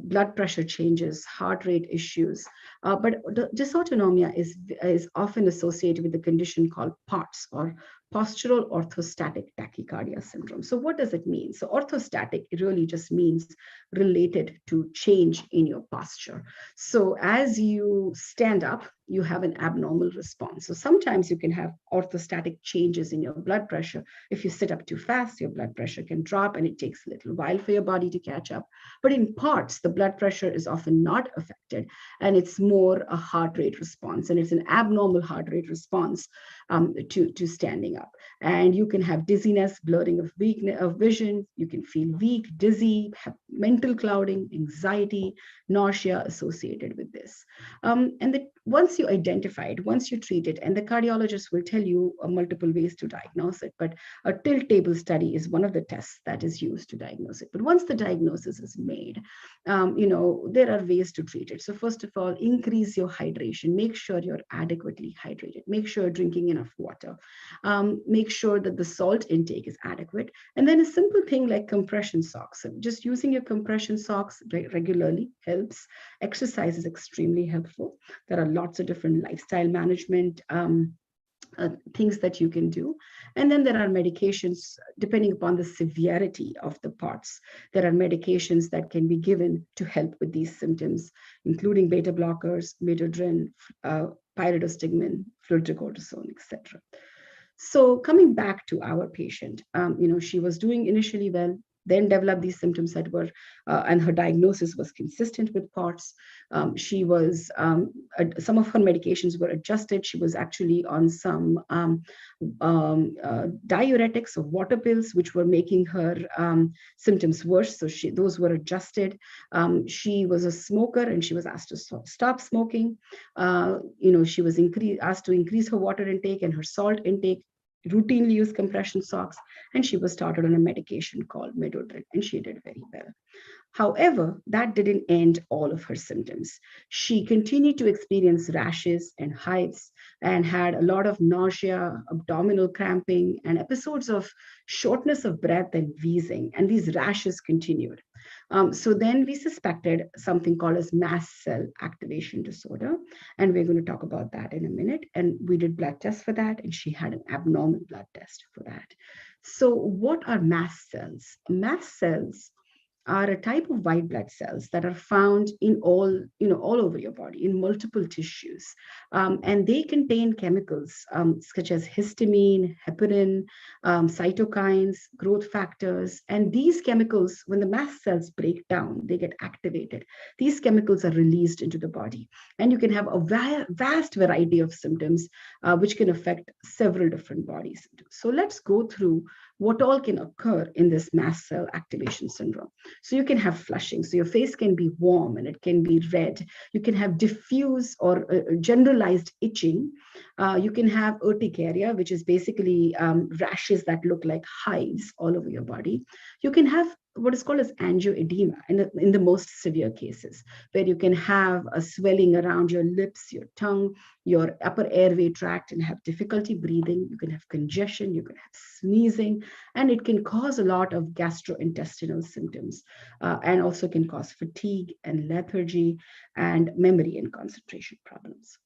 blood pressure changes, heart rate issues. But dysautonomia is often associated with a condition called POTS, or postural orthostatic tachycardia syndrome. So what does it mean? So orthostatic, it really just means related to change in your posture. So as you stand up, you have an abnormal response. So sometimes you can have orthostatic changes in your blood pressure. If you sit up too fast, your blood pressure can drop, and it takes a little while for your body to catch up. But in POTS, the blood pressure is often not affected, and it's more a heart rate response, and it's an abnormal heart rate response to standing up. And you can have dizziness, blurring of vision. You can feel weak, dizzy, have mental clouding, anxiety, nausea associated with this. And once once you identify it, once you treat it, and the cardiologist will tell you multiple ways to diagnose it, but a tilt table study is one of the tests that is used to diagnose it. But once the diagnosis is made, there are ways to treat it. So first of all, increase your hydration. Make sure you're adequately hydrated. Make sure you're drinking enough water. Make sure that the salt intake is adequate. And then a simple thing like compression socks. So just using your compression socks regularly helps. Exercise is extremely helpful. There are lots of different lifestyle management things that you can do. And then there are medications, depending upon the severity of the parts. There are medications that can be given to help with these symptoms, including beta blockers, midodrine, pyridostigmine, fludrocortisone, etc. So coming back to our patient, she was doing initially well, then developed these symptoms that were, and her diagnosis was consistent with POTS. She was, some of her medications were adjusted. She was actually on some diuretics or water pills, which were making her symptoms worse. So those were adjusted. She was a smoker and she was asked to stop smoking. She was asked to increase her water intake and her salt intake, routinely use compression socks, and she was started on a medication called midodrine, and she did very well. However, that didn't end all of her symptoms. She continued to experience rashes and hives and had a lot of nausea, abdominal cramping, and episodes of shortness of breath and wheezing, and these rashes continued. So then we suspected something called as mast cell activation disorder, and we're going to talk about that in a minute. And we did blood tests for that, and she had an abnormal blood test for that. So what are mast cells? Mast cells are a type of white blood cells that are found in all over your body, in multiple tissues. And they contain chemicals such as histamine, heparin, cytokines, growth factors. And these chemicals, when the mast cells break down, they get activated. These chemicals are released into the body. And you can have a vast variety of symptoms, which can affect several different bodies. So let's go through what all can occur in this mast cell activation syndrome. So you can have flushing. So your face can be warm and it can be red. You can have diffuse or generalized itching. You can have urticaria, which is basically rashes that look like hives all over your body. You can have what is called as angioedema in the most severe cases, where you can have a swelling around your lips, your tongue, your upper airway tract, and have difficulty breathing. You can have congestion, you can have sneezing, and it can cause a lot of gastrointestinal symptoms, and also can cause fatigue and lethargy and memory and concentration problems.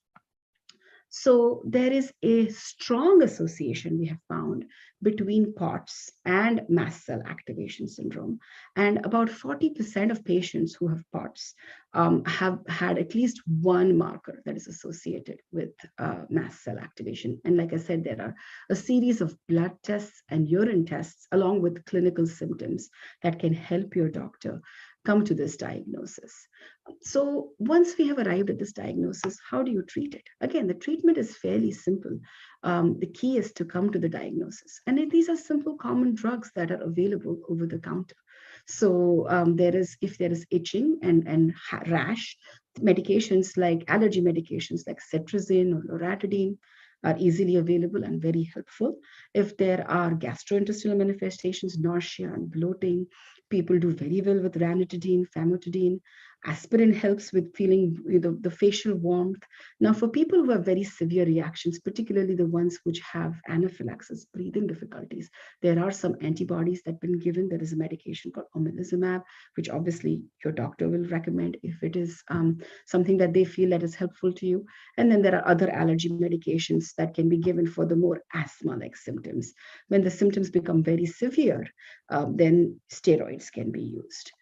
So there is a strong association we have found between POTS and mast cell activation syndrome. And about 40% of patients who have POTS have had at least one marker that is associated with mast cell activation. And like I said, there are a series of blood tests and urine tests along with clinical symptoms that can help your doctor come to this diagnosis. So once we have arrived at this diagnosis, how do you treat it? Again, the treatment is fairly simple. The key is to come to the diagnosis. And these are simple common drugs that are available over the counter. So if there is itching and rash, medications like allergy medications like cetirizine or loratadine are easily available and very helpful. If there are gastrointestinal manifestations, nausea and bloating, people do very well with ranitidine, famotidine. Aspirin helps with feeling the facial warmth. Now, for people who have very severe reactions, particularly the ones which have anaphylaxis, breathing difficulties, there are some antibodies that have been given. There is a medication called omalizumab, which obviously your doctor will recommend if it is something that they feel that is helpful to you. And then there are other allergy medications that can be given for the more asthma-like symptoms. When the symptoms become very severe, then steroids can be used.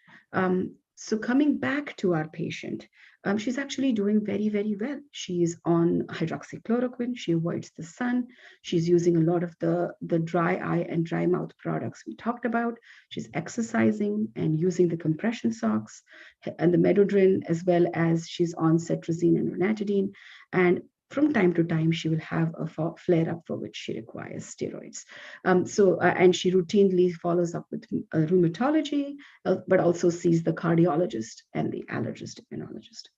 So coming back to our patient, she's actually doing very, very well. She's on hydroxychloroquine. She avoids the sun. She's using a lot of the dry eye and dry mouth products we talked about. She's exercising and using the compression socks and the medodrine, as well as she's on cetirizine and ranitidine. And from time to time, she will have a flare-up for which she requires steroids. And she routinely follows up with rheumatology, but also sees the cardiologist and the allergist immunologist.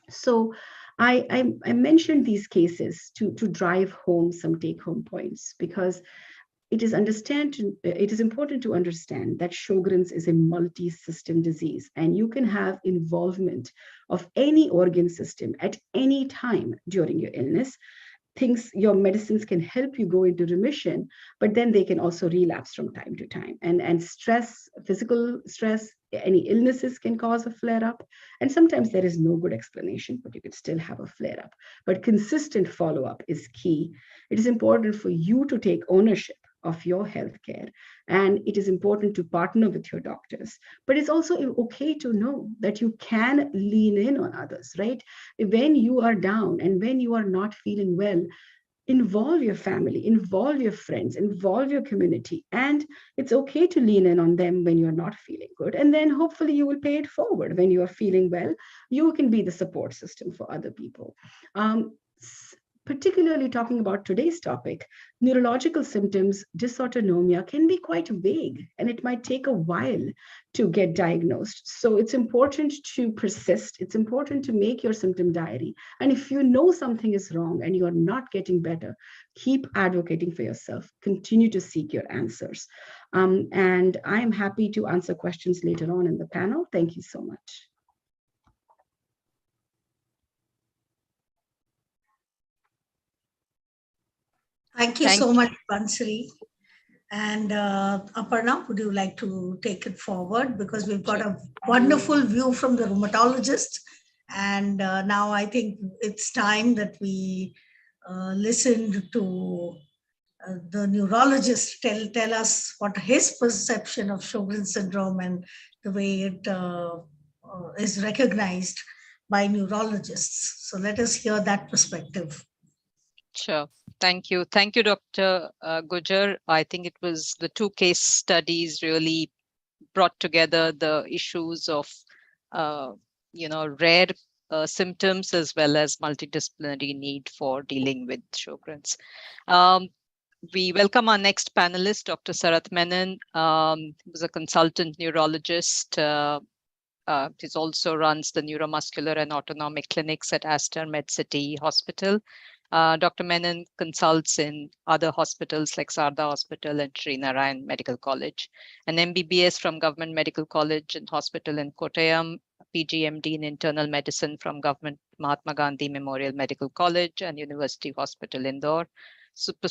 So I mentioned these cases to drive home some take-home points, because it is important to understand that Sjogren's is a multi-system disease, and you can have involvement of any organ system at any time during your illness. Your medicines can help you go into remission, but then they can also relapse from time to time. And stress, physical stress, any illnesses can cause a flare-up. And sometimes there is no good explanation, but you could still have a flare-up. But consistent follow-up is key. It is important for you to take ownership of your healthcare, and it is important to partner with your doctors. But it's also okay to know that you can lean in on others, right? When you are down and when you are not feeling well, involve your family, involve your friends, involve your community, and it's okay to lean in on them when you're not feeling good. And then hopefully you will pay it forward. When you are feeling well, you can be the support system for other people. Particularly talking about today's topic, neurological symptoms, dysautonomia can be quite vague, and it might take a while to get diagnosed. So it's important to persist. It's important to make your symptom diary. And if you know something is wrong and you're not getting better, keep advocating for yourself. Continue to seek your answers. And I'm happy to answer questions later on in the panel. Thank you so much. Thank you so much, Bansari. And Aparna, would you like to take it forward? Because we've got a wonderful view from the rheumatologist. And now I think it's time that we listen to the neurologist tell us what his perception of Sjogren syndrome and the way it is recognized by neurologists. So let us hear that perspective. Sure. Thank you. Thank you, Dr. Gujar. I think it was the two case studies really brought together the issues of, rare symptoms as well as multidisciplinary need for dealing with Sjogren's. We welcome our next panelist, Dr. Sarath Menon, who's a consultant neurologist. He also runs the neuromuscular and autonomic clinics at Aster Medcity Hospital. Dr. Menon consults in other hospitals like Sarda Hospital and Sri Narayan Medical College. An MBBS from Government Medical College and Hospital in Kottayam, PGMD in Internal Medicine from Government Mahatma Gandhi Memorial Medical College and University Hospital Indore. Super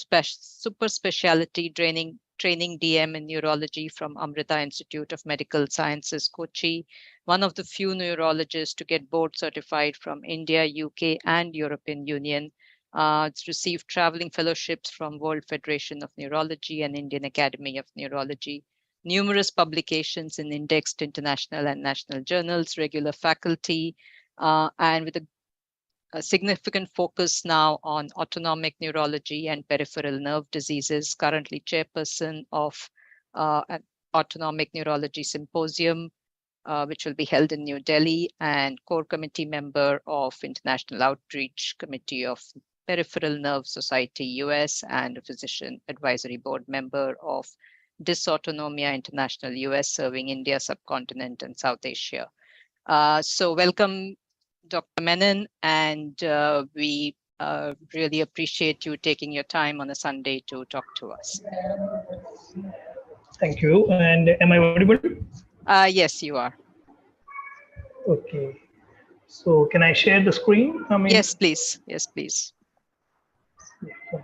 specialty training DM in neurology from Amrita Institute of Medical Sciences, Kochi. One of the few neurologists to get board certified from India, UK, and European Union. It's received traveling fellowships from World Federation of Neurology and Indian Academy of Neurology. Numerous publications in indexed international and national journals, regular faculty, and with a significant focus now on autonomic neurology and peripheral nerve diseases, currently chairperson of an autonomic neurology symposium, which will be held in New Delhi, and core committee member of International Outreach Committee of Peripheral Nerve Society US, and a physician advisory board member of Dysautonomia International US, serving India, subcontinent, and South Asia. So welcome, Dr. Menon, and we really appreciate you taking your time on a Sunday to talk to us. Thank you. And am I audible? Yes, you are. Okay. So can I share the screen? Yes, please. Yes, please. Yeah,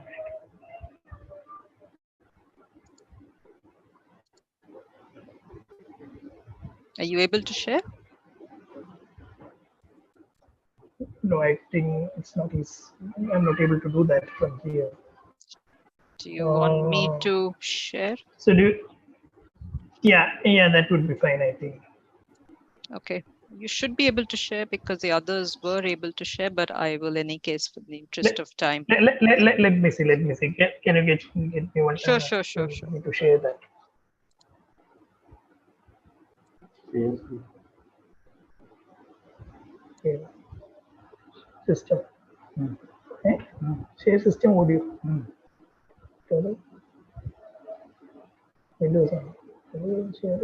are you able to share? No, I think it's not easy. I'm not able to do that from here. Do you want me to share? So yeah, that would be fine, I think. Okay. You should be able to share because the others were able to share, but I will, in any case, for the interest of time. Let me see. Can you get me one? Sure. Me to share that. Yeah. System. Okay. Share system audio. Windows on. Share.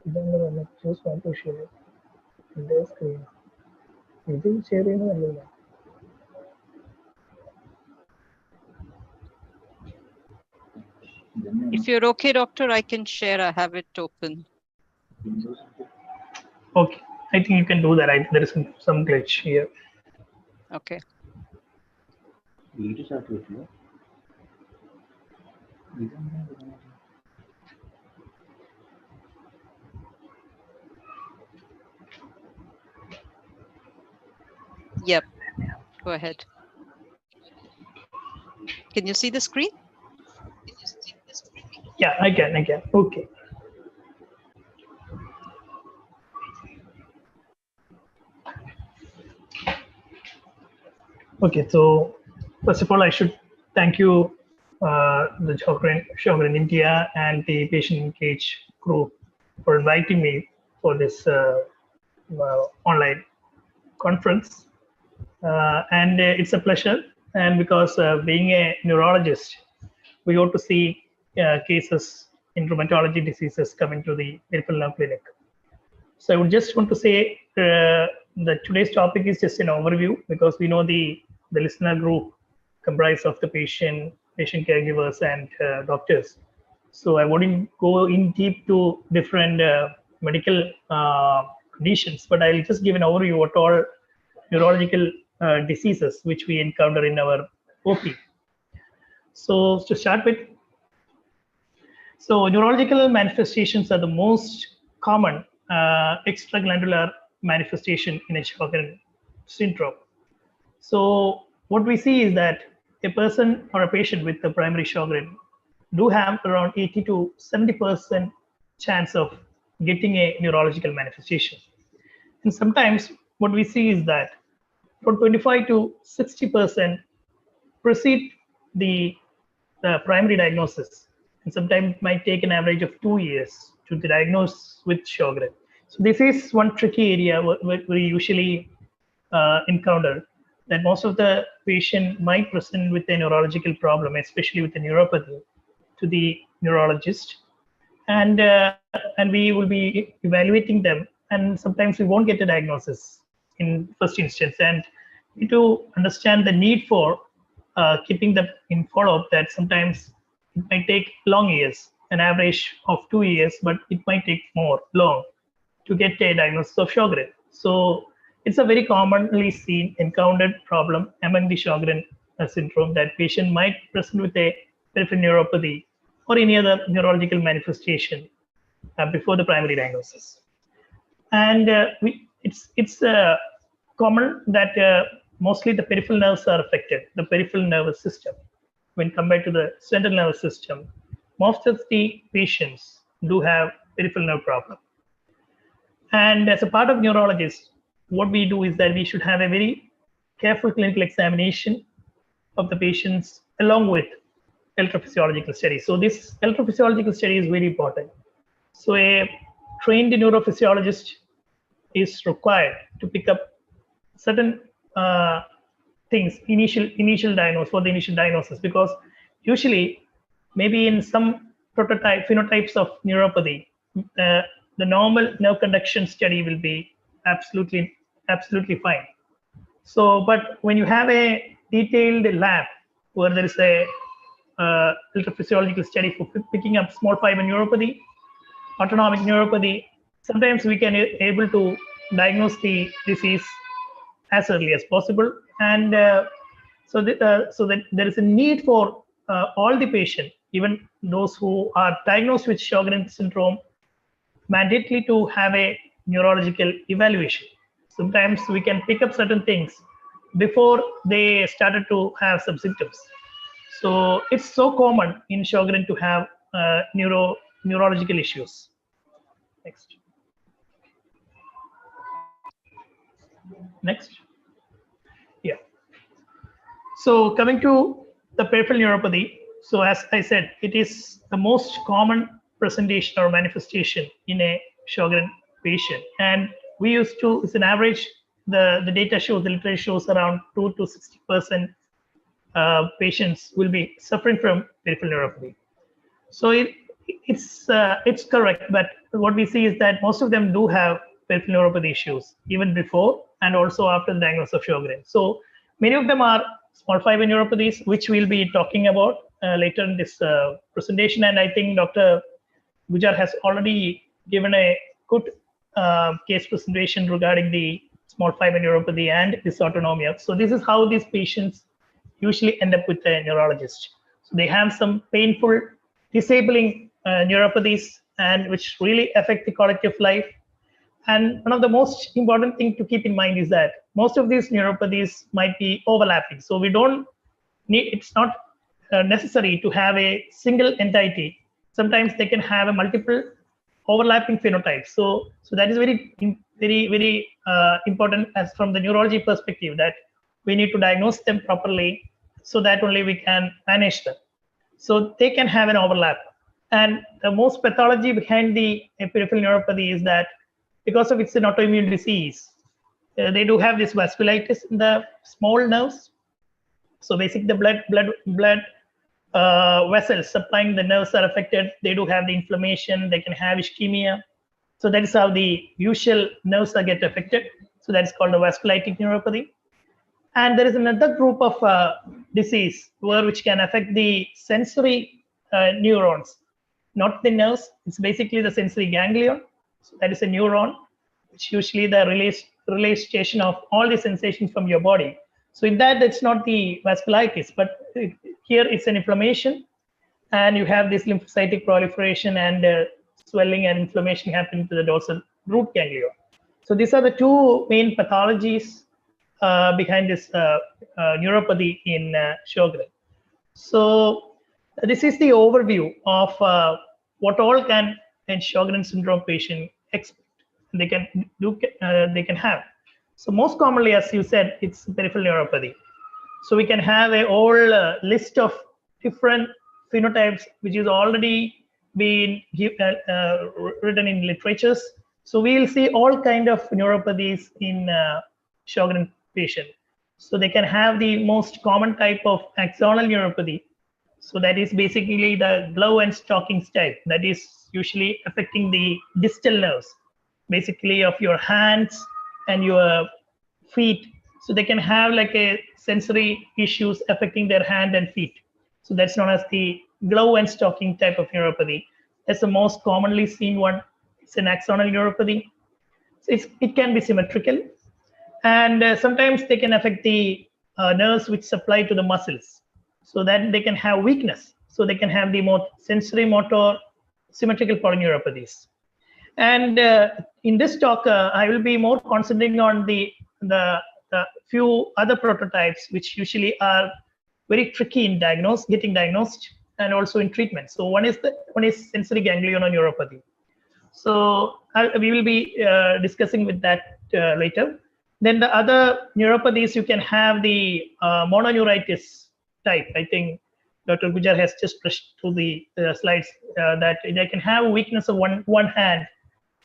I just want to share their screen. Is it sharing? If you're okay, doctor, I can share. I have it open. Okay, I think you can do that. There is some glitch here. Okay. Yep. Go ahead. Can you see the screen? Yeah, I can. Okay. Okay, so first of all, I should thank you, the Sjogren India and the Patient Engage group for inviting me for this online conference. And it's a pleasure. And because being a neurologist, we ought to see cases in rheumatology diseases coming to the peripheral nerve clinic. So I would just want to say that today's topic is just an overview, because we know the listener group comprised of the patient caregivers and doctors. So I wouldn't go in deep to different medical conditions, but I'll just give an overview what all neurological diseases which we encounter in our OP. So to start with, so neurological manifestations are the most common extraglandular manifestation in a Sjogren syndrome. So what we see is that a person or a patient with the primary Sjogren do have around 80 to 70% chance of getting a neurological manifestation. And sometimes what we see is that from 25 to 60% precede the primary diagnosis, and sometimes it might take an average of 2 years to diagnose with Sjogren. So this is one tricky area we usually encounter, that most of the patient might present with a neurological problem, especially with a neuropathy, to the neurologist, and we will be evaluating them, and sometimes we won't get a diagnosis in first instance, and we need to understand the need for keeping them in follow-up, that sometimes it might take long years, an average of 2 years, but it might take more long to get a diagnosis of Sjogren. So it's a very commonly seen encountered problem among the Sjogren syndrome, that patient might present with a peripheral neuropathy or any other neurological manifestation before the primary diagnosis. And it's common that mostly the peripheral nerves are affected, the peripheral nervous system, when compared to the central nervous system. Most of the patients do have peripheral nerve problem. And as a part of neurologist, what we do is that we should have a very careful clinical examination of the patients along with electrophysiological studies. So this electrophysiological study is very important. So a trained neurophysiologist is required to pick up certain things, initial diagnosis, for the initial diagnosis, because usually maybe in some phenotypes of neuropathy, the normal nerve conduction study will be absolutely fine. So, but when you have a detailed lab where there is a electrophysiological study for picking up small fiber neuropathy, autonomic neuropathy, sometimes we can able to diagnose the disease as early as possible. And so that there is a need for all the patients, even those who are diagnosed with Sjogren syndrome, mandatory to have a neurological evaluation. Sometimes we can pick up certain things before they started to have some symptoms. So it's so common in Sjogren to have neurological issues. Next. Next. Yeah. So coming to the peripheral neuropathy. So as I said, it is the most common presentation or manifestation in a Sjogren patient. And we used to, it's an average, the data shows, the literature shows around 2 to 60% patients will be suffering from peripheral neuropathy. So It's correct, but what we see is that most of them do have peripheral neuropathy issues even before and also after the diagnosis of Sjogren. So many of them are small fiber neuropathies, which we'll be talking about later in this presentation. And I think Dr. Gujar has already given a good case presentation regarding the small fiber neuropathy and dysautonomia. So this is how these patients usually end up with a neurologist. So they have some painful, disabling neuropathies, and which really affect the quality of life. And one of the most important thing to keep in mind is that most of these neuropathies might be overlapping. So we don't need, it's not necessary to have a single entity. Sometimes they can have a multiple overlapping phenotypes. So that is very important as from the neurology perspective, that we need to diagnose them properly so that only we can manage them. So they can have an overlap. And the most pathology behind the peripheral neuropathy is that because of it's an autoimmune disease, they do have this vasculitis in the small nerves. So basically the blood vessels supplying the nerves are affected. They do have the inflammation. They can have ischemia. So that is how the usual nerves get affected. So that is called the vasculitic neuropathy. And there is another group of disease which can affect the sensory neurons, not the nerves. It's basically the sensory ganglion. So that is a neuron, which usually the relay station of all the sensations from your body. So in that, it's not the vasculitis, but here it's an inflammation, and you have this lymphocytic proliferation and swelling and inflammation happening to the dorsal root ganglion. So these are the two main pathologies behind this neuropathy in Sjogren. So this is the overview of what all can a Sjogren syndrome patient expect. They can have. So most commonly, as you said, it's peripheral neuropathy. So we can have a whole list of different phenotypes, which is already been written in literatures. So we will see all kind of neuropathies in Sjogren patient. So they can have the most common type of axonal neuropathy. So that is basically the glove and stockings type. That is usually affecting the distal nerves, basically of your hands and your feet. So they can have like a sensory issues affecting their hand and feet. So that's known as the glove and stocking type of neuropathy. That's the most commonly seen one. It's an axonal neuropathy. So it can be symmetrical. And sometimes they can affect the nerves which supply to the muscles. So that they can have weakness. So they can have the more sensory motor symmetrical polyneuropathies. And in this talk, I will be more concentrating on the few other prototypes, which usually are very tricky in getting diagnosed, and also in treatment. So one is sensory ganglional neuropathy. So we will be discussing with that later. Then the other neuropathies, you can have the mononeuritis type. I think Dr. Gujar has just brushed through the slides that they can have weakness of one hand.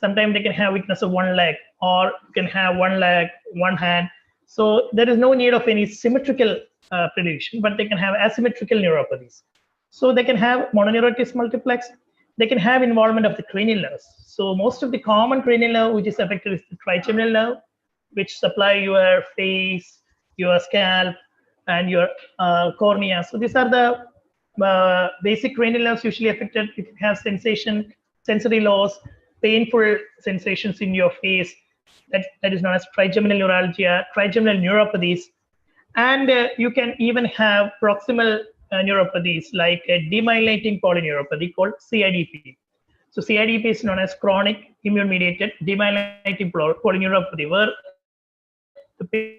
Sometimes they can have weakness of one leg, or you can have one leg, one hand. So there is no need of any symmetrical prediction, but they can have asymmetrical neuropathies. So they can have mononeuritis multiplex. They can have involvement of the cranial nerves. So most of the common cranial nerve which is affected is the trigeminal nerve, which supply your face, your scalp, and your cornea. So these are the basic cranial nerves usually affected. If you have sensory loss, painful sensations in your face, that is known as trigeminal neuralgia, trigeminal neuropathies. And you can even have proximal neuropathies like a demyelinating polyneuropathy called CIDP. So CIDP is known as chronic immune-mediated demyelinating polyneuropathy, where the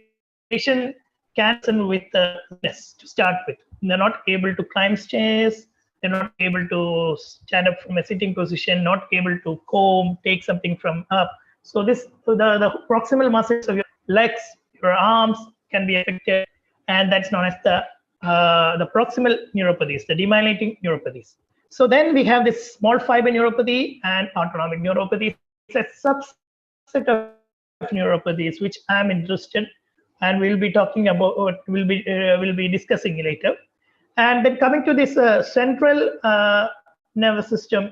patient can with weakness to start with. They're not able to climb stairs. They're not able to stand up from a sitting position, not able to comb, take something from up. So the proximal muscles of your legs, your arms can be affected, and that's known as the proximal neuropathies, the demyelinating neuropathies. So then we have this small fiber neuropathy and autonomic neuropathy. It's a subset of neuropathies which I'm interested, and we'll be talking about. We'll be discussing later. And then coming to this central nervous system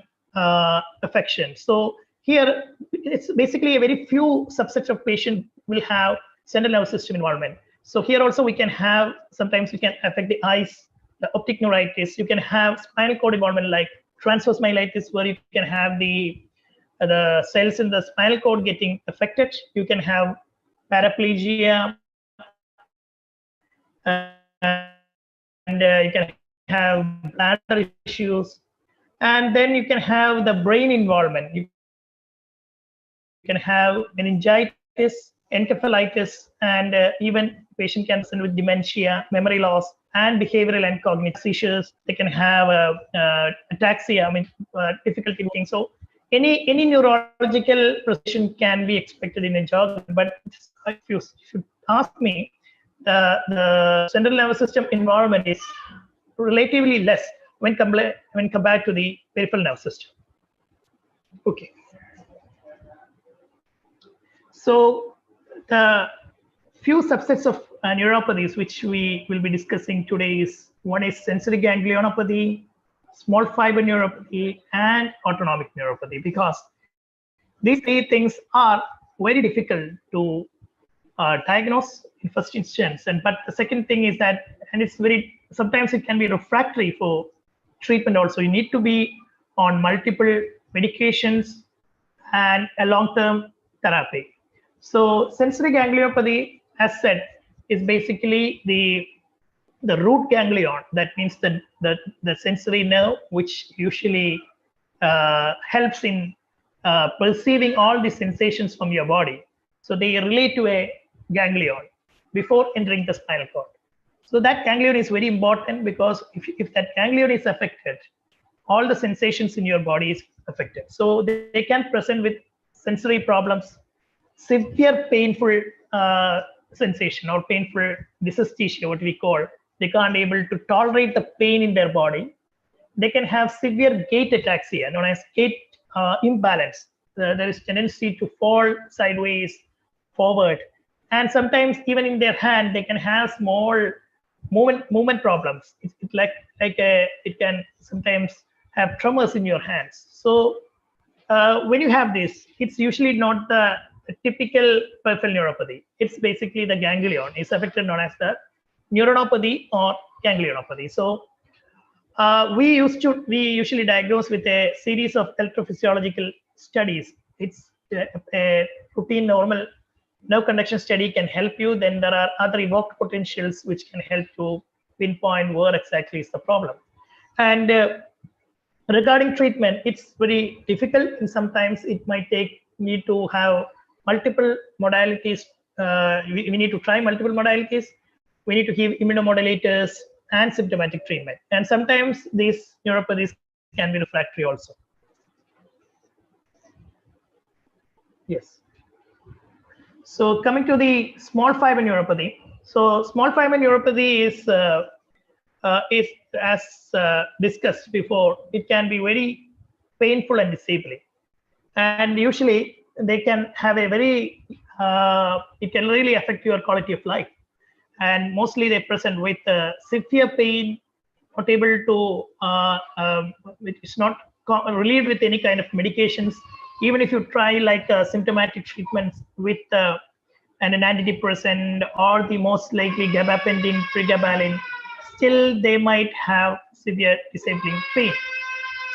affection. So here, it's basically a very few subsets of patients will have central nervous system involvement. So here also we can have, sometimes we can affect the eyes, the optic neuritis. You can have spinal cord involvement like transverse myelitis, where you can have the cells in the spinal cord getting affected. You can have paraplegia, and you can have bladder issues, and then you can have the brain involvement. You can have meningitis, encephalitis, and even patient can present with dementia, memory loss, and behavioral and cognitive seizures. They can have ataxia, difficulty walking. So any neurological presentation can be expected in a Sjogren, but if you should ask me, the central nervous system involvement is relatively less when compared to the peripheral nervous system. Okay. So the few subsets of neuropathies which we will be discussing today is, one is sensory ganglionopathy, small fiber neuropathy, and autonomic neuropathy, because these three things are very difficult to diagnose in first instance. But the second thing is that, and it's sometimes it can be refractory for treatment also. You need to be on multiple medications and a long-term therapy. So sensory ganglionopathy, as said, is basically the root ganglion. That means the sensory nerve, which usually helps in perceiving all the sensations from your body. So they relate to a ganglion before entering the spinal cord. So that ganglion is very important, because if that ganglion is affected, all the sensations in your body is affected. So they can present with sensory problems, severe painful sensation or painful dysesthesia, what we call. They can't able to tolerate the pain in their body. They can have severe gait ataxia, known as gait imbalance. There is tendency to fall sideways, forward, and sometimes even in their hand they can have small movement problems. It's like it can sometimes have tremors in your hands. So when you have this, it's usually not the typical peripheral neuropathy. It's basically the ganglion is affected, known as the neuronopathy or ganglionopathy. So we usually diagnose with a series of electrophysiological studies. It's a routine normal nerve conduction study can help you. Then there are other evoked potentials which can help to pinpoint where exactly is the problem. And regarding treatment, it's very difficult, and sometimes it might need to have multiple modalities. We need to try multiple modalities. We need to give immunomodulators and symptomatic treatment. And sometimes these neuropathies can be refractory also. Yes. So coming to the small fiber neuropathy. So small fiber neuropathy is as discussed before, it can be very painful and disabling. And usually they can have a very, it can really affect your quality of life. And mostly they present with severe pain, not able to, it's not relieved with any kind of medications. Even if you try like symptomatic treatments with an antidepressant or the most likely gabapentin, pregabalin, still they might have severe disabling pain.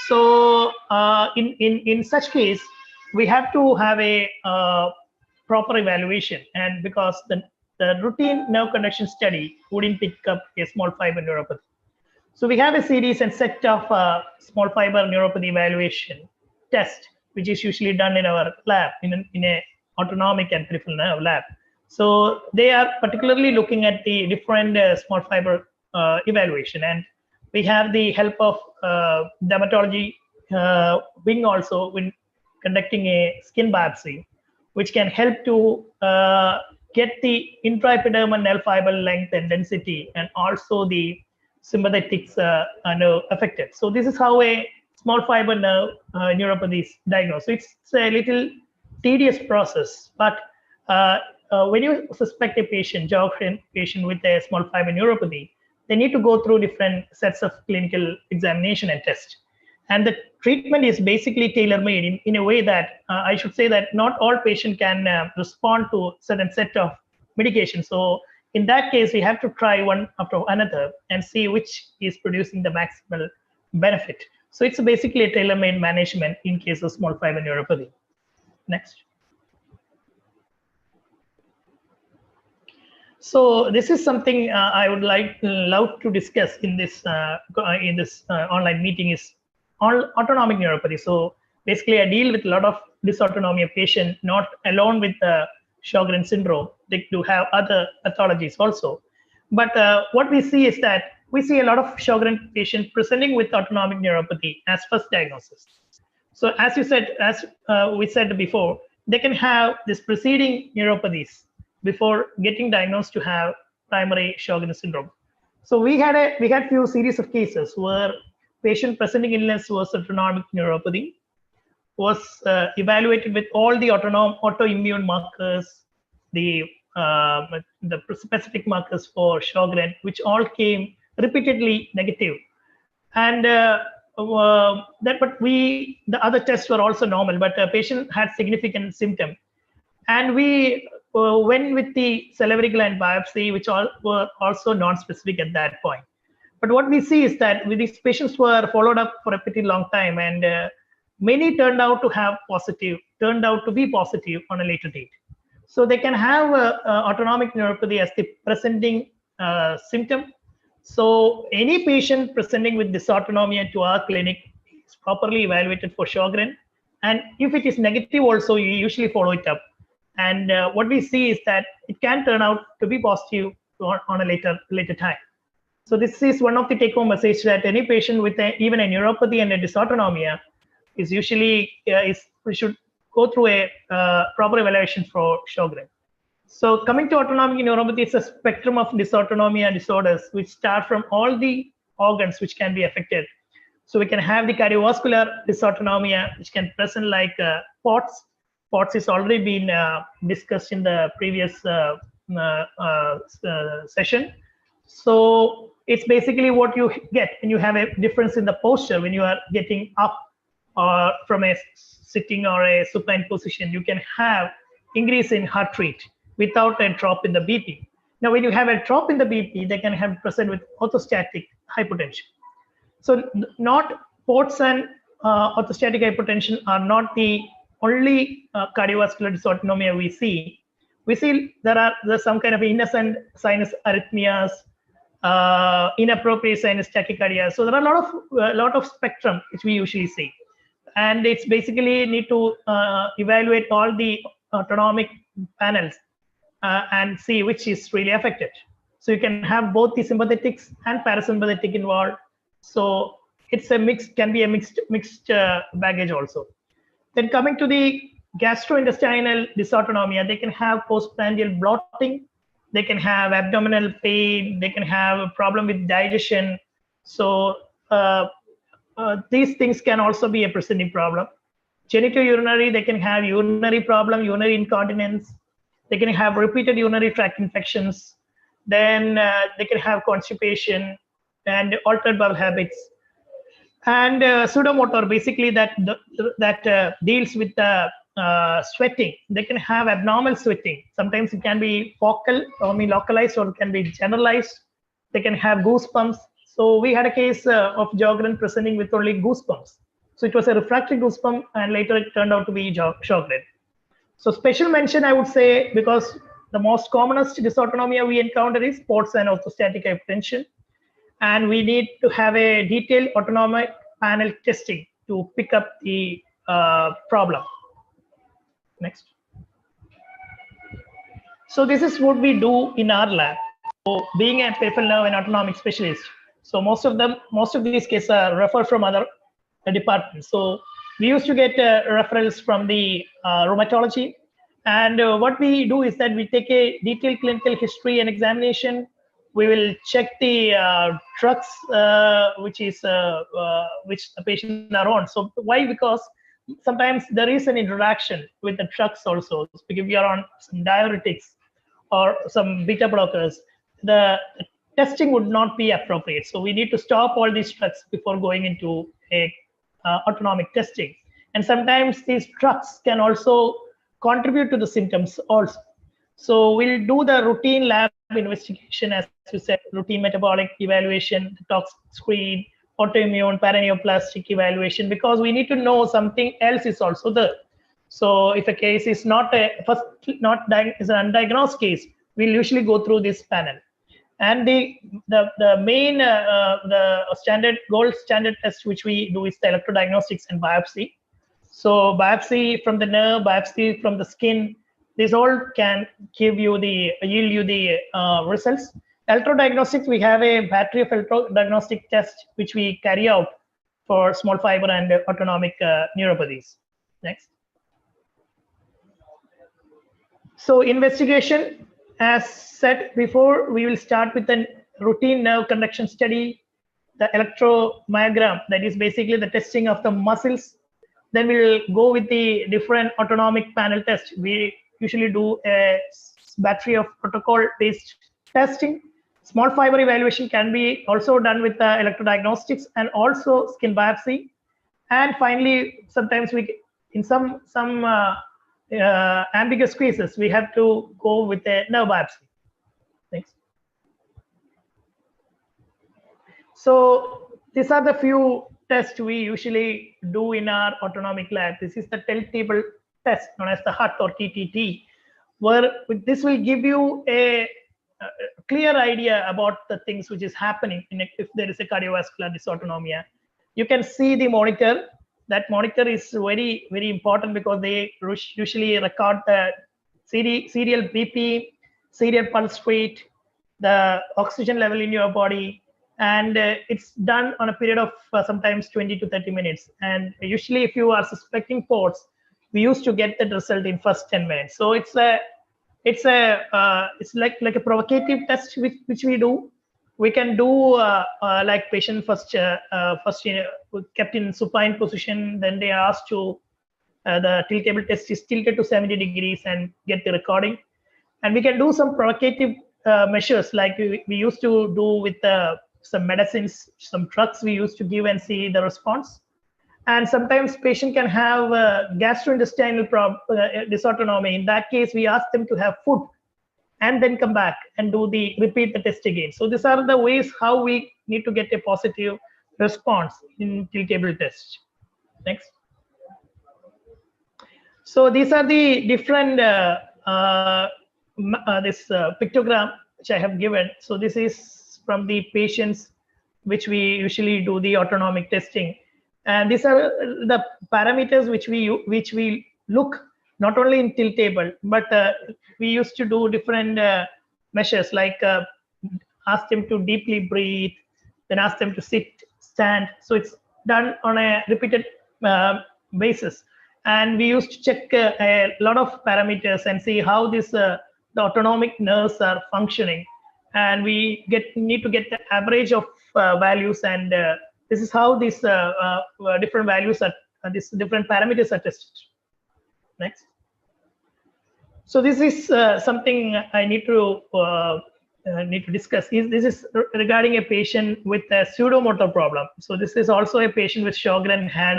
So in such case, we have to have a proper evaluation, and because the routine nerve conduction study wouldn't pick up a small fiber neuropathy. So we have a series and set of small fiber neuropathy evaluation test, which is usually done in our lab, in a autonomic and peripheral nerve lab. So they are particularly looking at the different small fiber evaluation, and we have the help of dermatology wing also when conducting a skin biopsy, which can help to get the intraepidermal nerve fiber length and density, and also the sympathetics nerve affected. So this is how a small fiber nerve neuropathy is diagnosed. So it's a little tedious process, but when you suspect a patient, Sjogren patient with a small fiber neuropathy, they need to go through different sets of clinical examination and test. And the treatment is basically tailor-made in a way that I should say that not all patients can respond to certain set of medication. So in that case, we have to try one after another and see which is producing the maximal benefit. So it's basically a tailor-made management in case of small fiber neuropathy. Next. So this is something I would love to discuss in this online meeting is autonomic neuropathy. So basically, I deal with a lot of dysautonomia patients, not alone with Sjogren syndrome. They do have other pathologies also. But what we see is that we see a lot of Sjogren patients presenting with autonomic neuropathy as first diagnosis. So as you said, as we said before, they can have this preceding neuropathies before getting diagnosed to have primary Sjogren syndrome. So we had few series of cases where patient presenting illness was autonomic neuropathy, was evaluated with all the autoimmune markers, the specific markers for Sjogren, which all came repeatedly negative. And but the other tests were also normal, but the patient had significant symptom. And we went with the salivary gland biopsy, which all were also non-specific at that point. But what we see is that these patients were followed up for a pretty long time, and many turned out to be positive on a later date. So they can have autonomic neuropathy as the presenting symptom. So any patient presenting with dysautonomia to our clinic is properly evaluated for Sjogren. And if it is negative also, you usually follow it up. And what we see is that it can turn out to be positive on a later time. So this is one of the take-home message that any patient with even a neuropathy and a dysautonomia is usually we should go through a proper evaluation for Sjogren. So coming to autonomic neuropathy, it's a spectrum of dysautonomia disorders which start from all the organs which can be affected. So we can have the cardiovascular dysautonomia, which can present like POTS. POTS has already been discussed in the previous session. So it's basically what you get when you have a difference in the posture when you are getting up or from a sitting or a supine position. You can have increase in heart rate without a drop in the BP. Now, when you have a drop in the BP, they can have present with orthostatic hypotension. So not POTS and orthostatic hypotension are not the only cardiovascular dysautonomia we see. We see there's some kind of innocent sinus arrhythmias, inappropriate sinus tachycardia. So there are a lot of spectrum which we usually see, and it's basically need to evaluate all the autonomic panels and see which is really affected. So you can have both the sympathetics and parasympathetic involved. So it's can be a mixed baggage also. Then coming to the gastrointestinal dysautonomia, they can have postprandial bloating, they can have abdominal pain, they can have a problem with digestion. So these things can also be a presenting problem. Genitourinary, they can have urinary problem, urinary incontinence. They can have repeated urinary tract infections. Then they can have constipation and altered bowel habits. And pseudomotor, basically that deals with sweating. They can have abnormal sweating. Sometimes it can be focal, localized, or it can be generalized. They can have goosebumps. So we had a case of Sjogren presenting with only goosebumps. So it was a refractory goosebump, and later it turned out to be Sjogren. So special mention, I would say, because the most commonest dysautonomia we encounter is POTS and orthostatic hypotension. And we need to have a detailed autonomic panel testing to pick up the problem. Next. So this is what we do in our lab. So being a peripheral nerve and autonomic specialist, so most of these cases are referred from other departments. So we used to get referrals from the rheumatology. And what we do is that we take a detailed clinical history and examination. We will check the drugs which the patient are on. So why? Because sometimes there is an interaction with the drugs also. If you are on some diuretics or some beta blockers, the testing would not be appropriate. So we need to stop all these drugs before going into a autonomic testing. And sometimes these drugs can also contribute to the symptoms also. So we'll do the routine lab investigation, as you said, routine metabolic evaluation, the tox screen, autoimmune, paraneoplastic evaluation, because we need to know something else is also there. So if a case is not is an undiagnosed case, we'll usually go through this panel. And the main the gold standard test which we do is the electrodiagnostics and biopsy. So biopsy from the nerve, biopsy from the skin, these all can yield you the results. Electrodiagnostics, we have a battery of electrodiagnostic tests which we carry out for small fiber and autonomic neuropathies. Next. So investigation, as said before, we will start with a routine nerve conduction study, the electromyogram, that is basically the testing of the muscles. Then we will go with the different autonomic panel test. We usually do a battery of protocol-based testing. Small fiber evaluation can be also done with electrodiagnostics and also skin biopsy. And finally, sometimes we, in some ambiguous cases, we have to go with a nerve biopsy. Thanks. So these are the few tests we usually do in our autonomic lab. This is the tell-table test known as the HUT or TTT, where this will give you a clear idea about the things which is happening if there is a cardiovascular dysautonomia. You can see the monitor. That monitor is very, very important because they usually record the serial BP, serial pulse rate, the oxygen level in your body, and it's done on a period of sometimes 20 to 30 minutes. And usually if you are suspecting POTS, we used to get that result in first 10 minutes. So it's like a provocative test which we do. We can do like patient first kept in supine position, then they are asked to the tilt table test is tilted to 70 degrees and get the recording. And we can do some provocative measures like we used to do with some medicines, some drugs we used to give and see the response. And sometimes patient can have gastrointestinal dysautonomy. In that case, we ask them to have food and then come back and repeat the test again. So these are the ways how we need to get a positive response in tilt table test. Next. So these are the different pictogram which I have given. So this is from the patients which we usually do the autonomic testing. And these are the parameters which we look not only in tilt table, but we used to do different measures like ask them to deeply breathe, then ask them to sit, stand. So it's done on a repeated basis. And we used to check a lot of parameters and see how the autonomic nerves are functioning. And we need to get the average of values, and this is how these different values are, these different parameters are tested. Next. So this is something I need to discuss. This is regarding a patient with a pseudomotor problem. So this is also a patient with Sjogren had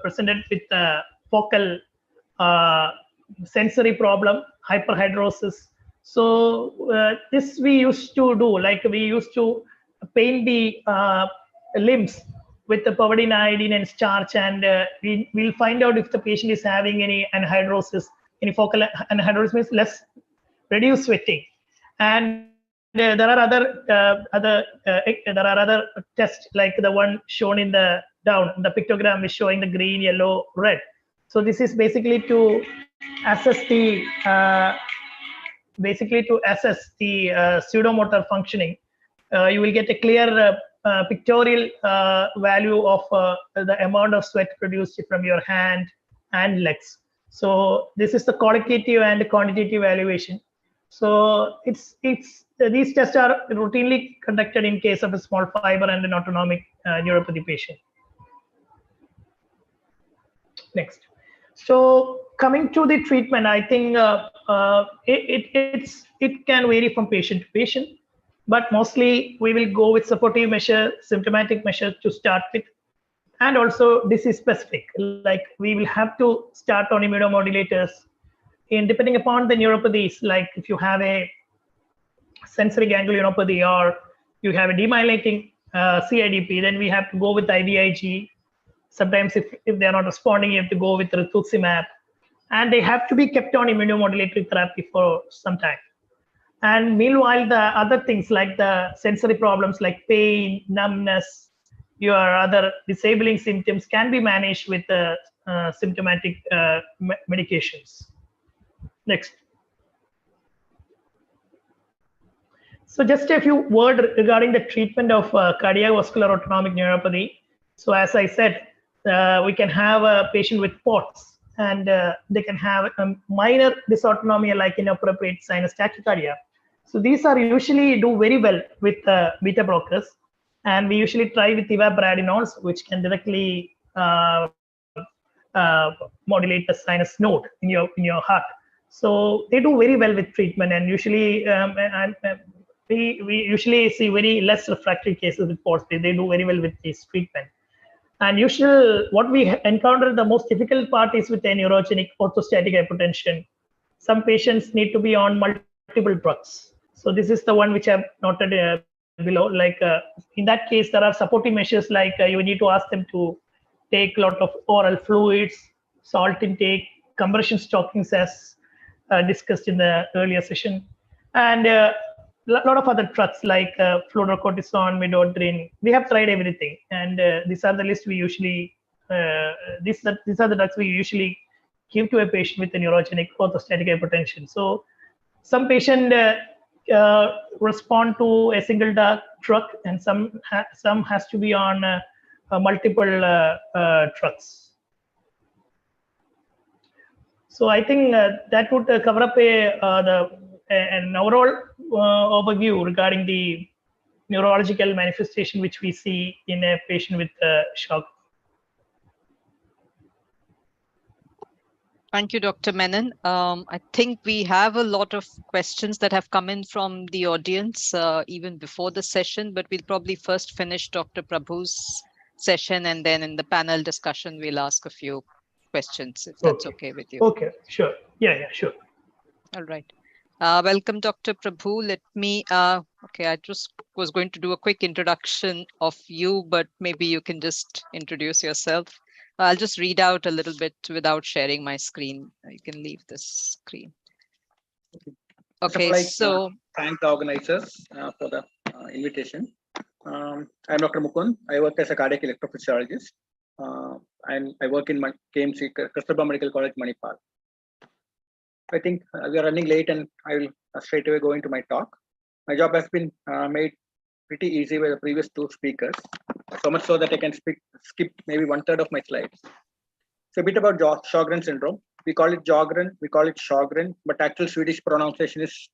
presented with a focal sensory problem, hyperhidrosis. So this we used to do, like we used to paint the limbs with the povidone, iodine, and starch, and we'll find out if the patient is having any anhydrosis. Any focal anhydrosis means less reduced sweating. And there are other tests like the one shown in the down. The pictogram is showing the green, yellow, red. So this is basically to assess the pseudomotor functioning. You will get a clear pictorial value of the amount of sweat produced from your hand and legs. So this is the qualitative and quantitative evaluation. So these tests are routinely conducted in case of a small fiber and an autonomic neuropathy patient. Next. So coming to the treatment, I think it can vary from patient to patient. But mostly we will go with supportive measure, symptomatic measure to start with, and also disease specific. Like we will have to start on immunomodulators in depending upon the neuropathies. Like if you have a sensory ganglionopathy or you have a demyelinating CIDP, then we have to go with IVIG. Sometimes if they are not responding, you have to go with rituximab. And they have to be kept on immunomodulatory therapy for some time. And meanwhile, the other things like the sensory problems like pain, numbness, your other disabling symptoms can be managed with symptomatic medications. Next. So just a few words regarding the treatment of cardiovascular autonomic neuropathy. So as I said, we can have a patient with POTS, and they can have a minor dysautonomia like inappropriate sinus tachycardia. So these are usually do very well with beta blockers, and we usually try with ivabradinols, which can directly modulate the sinus node in your heart. So they do very well with treatment, and usually we usually see very less refractory cases with POTS. They do very well with this treatment. And usually what we encounter the most difficult part is with a neurogenic orthostatic hypotension. Some patients need to be on multiple drugs. So this is the one which I've noted below. Like in that case, there are supportive measures like you need to ask them to take a lot of oral fluids, salt intake, compression stockings as discussed in the earlier session, and a lot of other drugs like fluorocortisone, midodrine. We have tried everything, and these are the list we usually, these are the drugs we usually give to a patient with a neurogenic orthostatic hypotension. So some patient respond to a single drug, and some has to be on multiple drugs. So I think that would cover up an overall overview regarding the neurological manifestation which we see in a patient with Sjogren. Thank you, Dr. Menon. I think we have a lot of questions that have come in from the audience even before the session, but we'll probably first finish Dr. Prabhu's session, and then in the panel discussion, we'll ask a few questions, if that's okay with you. Okay, sure. Yeah, sure. All right. Welcome, Dr. Prabhu. Let me, okay, I just was going to do a quick introduction of you, but maybe you can just introduce yourself. I'll just read out a little bit without sharing my screen. You can leave this screen. Okay, so thank the organizers for the invitation. I'm Dr. Mukund. I work as a cardiac electrophysiologist, and I work in KMC, Kasturba Medical College, Manipal. I think we are running late, and I will straight away go into my talk. My job has been made pretty easy by the previous two speakers, so much so that I can skip maybe 1/3 of my slides. So a bit about Sjogren syndrome. We call it Sjogren, we call it Sjogren, but actual Swedish pronunciation is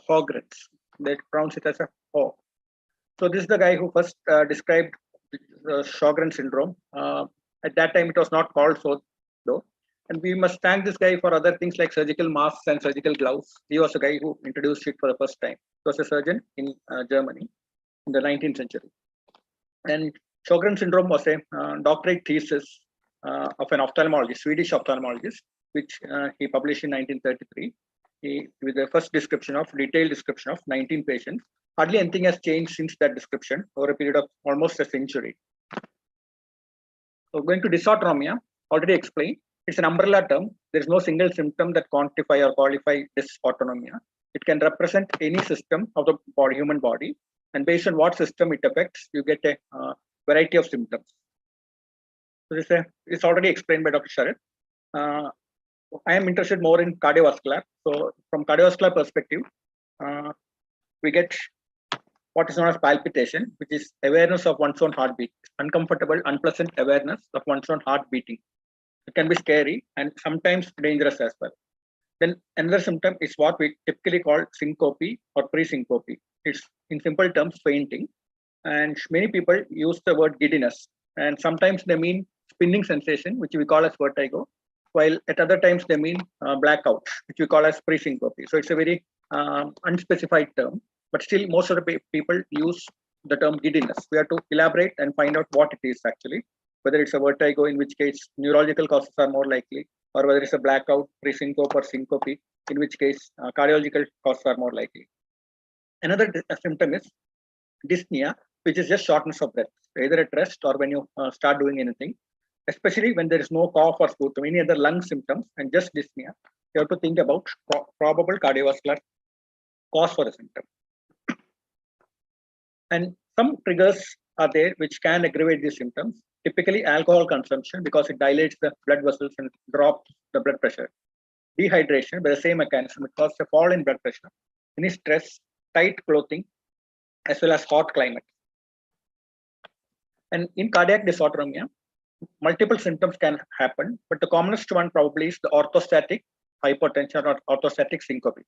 Sjögrens. They pronounce it as a Ho. So this is the guy who first described Sjogren syndrome. At that time, it was not called so, though. And we must thank this guy for other things like surgical masks and surgical gloves. He was the guy who introduced it for the first time. He was a surgeon in Germany in the 19th century. And Sjogren syndrome was a doctorate thesis of an ophthalmologist, Swedish ophthalmologist, which he published in 1933. With the first detailed description of 19 patients. Hardly anything has changed since that description over a period of almost a century. So going to dysautonomia, already explained. It's an umbrella term. There is no single symptom that quantify or qualify dysautonomia. It can represent any system of the human body, and based on what system it affects, you get a variety of symptoms. So it's already explained by Dr. Sarath. I am interested more in cardiovascular. So from cardiovascular perspective, we get what is known as palpitation, which is awareness of one's own heartbeat, uncomfortable, unpleasant awareness of one's own heart beating. It can be scary and sometimes dangerous as well. Then another symptom is what we typically call syncope or pre-syncope. It's in simple terms fainting, and many people use the word giddiness, and sometimes they mean spinning sensation, which we call as vertigo, while at other times they mean blackout, which we call as pre-syncope. So it's a very unspecified term, but still most of the people use the term giddiness. We have to elaborate and find out what it is actually, whether it's a vertigo, in which case neurological causes are more likely, or whether it's a blackout, pre-syncope or syncope, in which case cardiological causes are more likely. Another symptom is dyspnea, which is just shortness of breath, either at rest or when you start doing anything, especially when there is no cough or sputum, any other lung symptoms, and just dyspnea. You have to think about probable cardiovascular cause for the symptom. And some triggers are there which can aggravate these symptoms. Typically, alcohol consumption, because it dilates the blood vessels and drops the blood pressure. Dehydration, by the same mechanism, it causes a fall in blood pressure. Any stress, tight clothing, as well as hot climate. And in cardiac dysautonomia, multiple symptoms can happen, but the commonest one probably is the orthostatic hypotension or orthostatic syncope.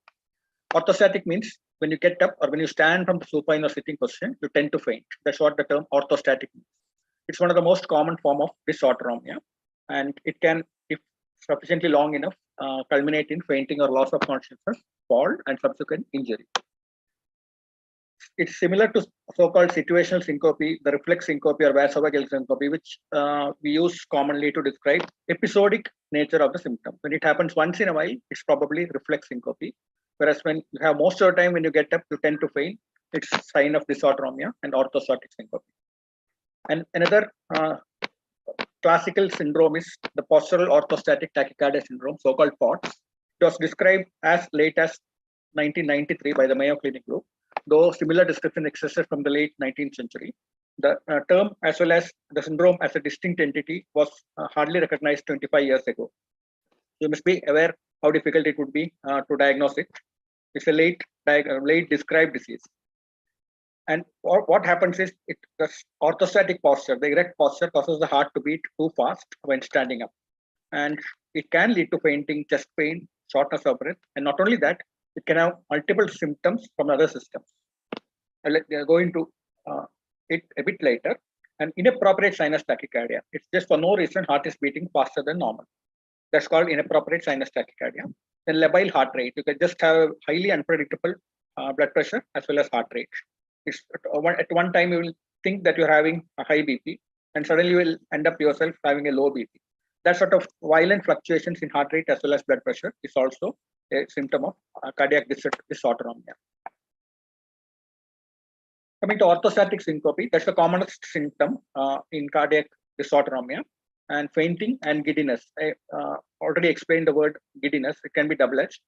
Orthostatic means when you get up or when you stand from the supine or sitting position, you tend to faint. That's what the term orthostatic means. It's one of the most common form of dysautonomia, and it can, if sufficiently long enough, culminate in fainting or loss of consciousness, fall, and subsequent injury. It's similar to so-called situational syncope, the reflex syncope or vasovagal syncope, which we use commonly to describe episodic nature of the symptom. When it happens once in a while, it's probably reflex syncope. Whereas when you have most of the time when you get up, you tend to faint, it's a sign of dysautonomia and orthostatic syncope. And another classical syndrome is the postural orthostatic tachycardia syndrome, so-called POTS. It was described as late as 1993 by the Mayo Clinic group, though similar description existed from the late 19th century. The term as well as the syndrome as a distinct entity was hardly recognized 25 years ago. You must be aware how difficult it would be to diagnose it. It's a late described disease. And what happens is the orthostatic posture, the erect posture, causes the heart to beat too fast when standing up. And it can lead to fainting, chest pain, shortness of breath. And not only that, it can have multiple symptoms from other systems. I'll go into it a bit later. And inappropriate sinus tachycardia. It's just for no reason, heart is beating faster than normal. That's called inappropriate sinus tachycardia. Then labile heart rate. You can just have a highly unpredictable blood pressure as well as heart rate. It's at one time you will think that you're having a high BP, and suddenly you will end up yourself having a low BP. That sort of violent fluctuations in heart rate as well as blood pressure is also a symptom of cardiac dysautonomia. Coming to orthostatic syncope, that's the commonest symptom in cardiac dysautonomia. And fainting and giddiness. I already explained the word giddiness. It can be double-edged.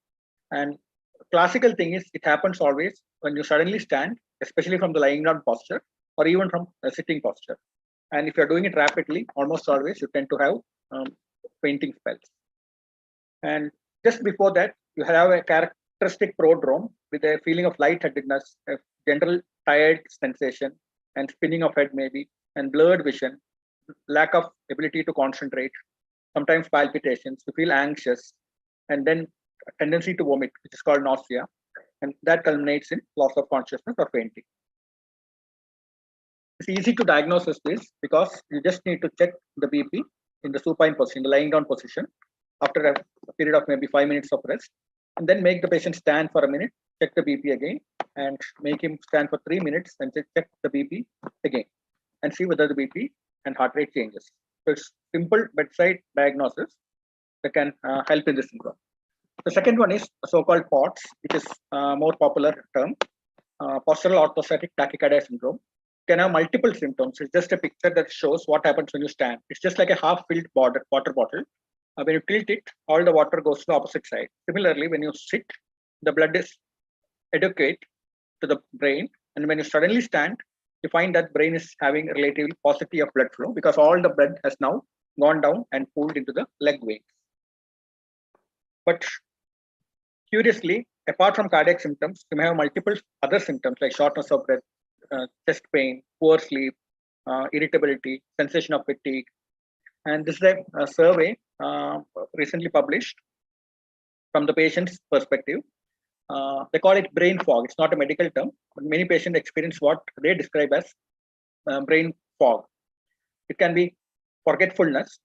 And classical thing is it happens always when you suddenly stand, especially from the lying down posture or even from a sitting posture. And if you're doing it rapidly, almost always you tend to have fainting spells. And just before that, you have a characteristic prodrome with a feeling of lightheadedness, a general tired sensation, and spinning of head maybe, and blurred vision, lack of ability to concentrate, sometimes palpitations, you feel anxious, and then a tendency to vomit, which is called nausea, and that culminates in loss of consciousness or fainting. It's easy to diagnose this because you just need to check the BP in the supine position, the lying down position, after a period of maybe 5 minutes of rest, and then make the patient stand for a minute, check the BP again, and make him stand for 3 minutes and check the BP again, and see whether the BP and heart rate changes. So it's simple bedside diagnosis that can help in this syndrome. The second one is so-called POTS, which is a more popular term, postural orthostatic tachycardia syndrome. Can have multiple symptoms. It's just a picture that shows what happens when you stand. It's just like a half-filled water bottle. When you tilt it, all the water goes to the opposite side. Similarly, when you sit, the blood is adequate to the brain, and when you suddenly stand, you find that brain is having a relatively paucity of blood flow because all the blood has now gone down and pooled into the leg veins. But curiously, apart from cardiac symptoms, you may have multiple other symptoms like shortness of breath, chest pain, poor sleep, irritability, sensation of fatigue. And this is a survey recently published from the patient's perspective. They call it brain fog. It's not a medical term, but many patients experience what they describe as brain fog. It can be forgetfulness.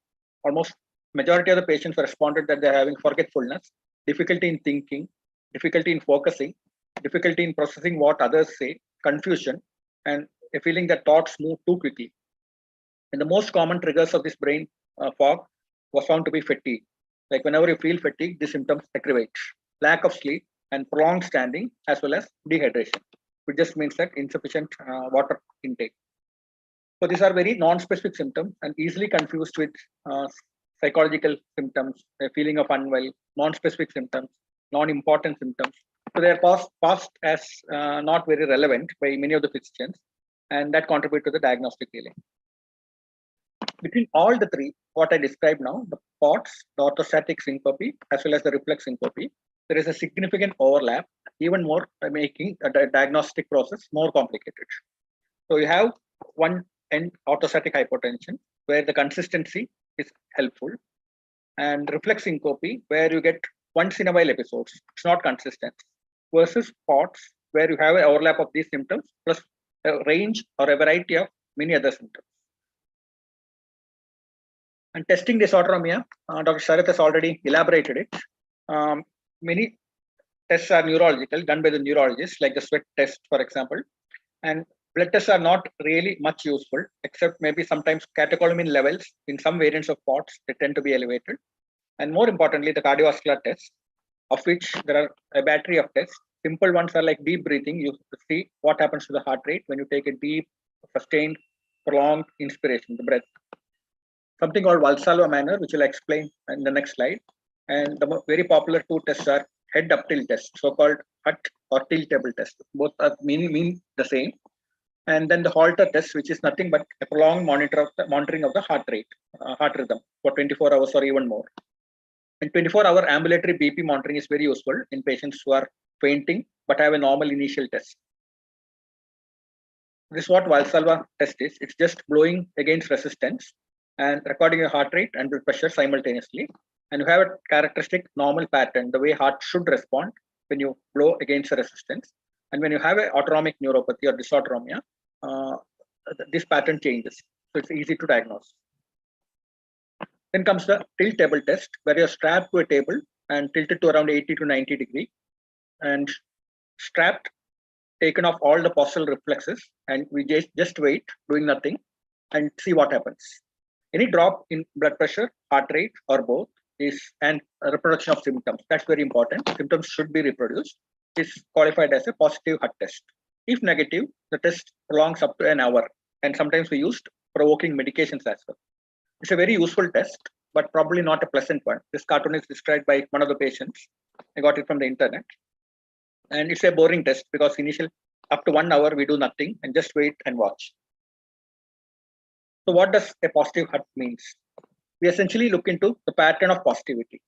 Almost majority of the patients responded that they're having forgetfulness, difficulty in thinking, difficulty in focusing, difficulty in processing what others say, confusion, and a feeling that thoughts move too quickly. And the most common triggers of this brain fog was found to be fatigue. Like whenever you feel fatigue, these symptoms aggravate. Lack of sleep and prolonged standing, as well as dehydration, which just means that insufficient water intake. So these are very non-specific symptoms and easily confused with psychological symptoms, a feeling of unwell, non-specific symptoms, non-important symptoms. So they are passed as not very relevant by many of the physicians, and that contribute to the diagnostic delay. Between all the three, what I described now, the POTS, the orthostatic syncope, as well as the reflex syncope, there is a significant overlap, even more making a diagnostic process more complicated. So you have one end orthostatic hypotension, where the consistency is helpful, and reflex syncope, where you get once in a while episodes, it's not consistent, versus POTS, where you have an overlap of these symptoms plus a range or a variety of many other symptoms. And testing dysautonomia, Dr. Sarath has already elaborated it. Many tests are neurological, done by the neurologist, like the sweat test, for example. And blood tests are not really much useful, except maybe sometimes catecholamine levels in some variants of POTS, they tend to be elevated. And more importantly, the cardiovascular tests, of which there are a battery of tests. Simple ones are like deep breathing. You see what happens to the heart rate when you take a deep, sustained, prolonged inspiration, the breath. Something called Valsalva manner, which I'll explain in the next slide. And the very popular two tests are head up tilt test, so-called hut or tilt table test. Both are mean the same. And then the Holter test, which is nothing but a prolonged monitoring of the heart rate, heart rhythm for 24 hours or even more. And 24-hour ambulatory BP monitoring is very useful in patients who are fainting but have a normal initial test. This is what Valsalva test is. It's just blowing against resistance and recording your heart rate and blood pressure simultaneously. And you have a characteristic normal pattern, the way heart should respond when you blow against the resistance. And when you have an autonomic neuropathy or dysautonomia, this pattern changes. So it's easy to diagnose. Then comes the tilt table test, where you're strapped to a table and tilted to around 80 to 90 degrees, and strapped, taken off all the postural reflexes, and we just wait, doing nothing, and see what happens. Any drop in blood pressure, heart rate, or both is a reproduction of symptoms. That's very important. Symptoms should be reproduced. It's qualified as a positive hut test. If negative, the test prolongs up to an hour, and sometimes we used provoking medications as well. It's a very useful test, but probably not a pleasant one. This cartoon is described by one of the patients. I got it from the internet. And it's a boring test because initial up to 1 hour, we do nothing and just wait and watch. So what does a positive hut means? We essentially look into the pattern of positivity.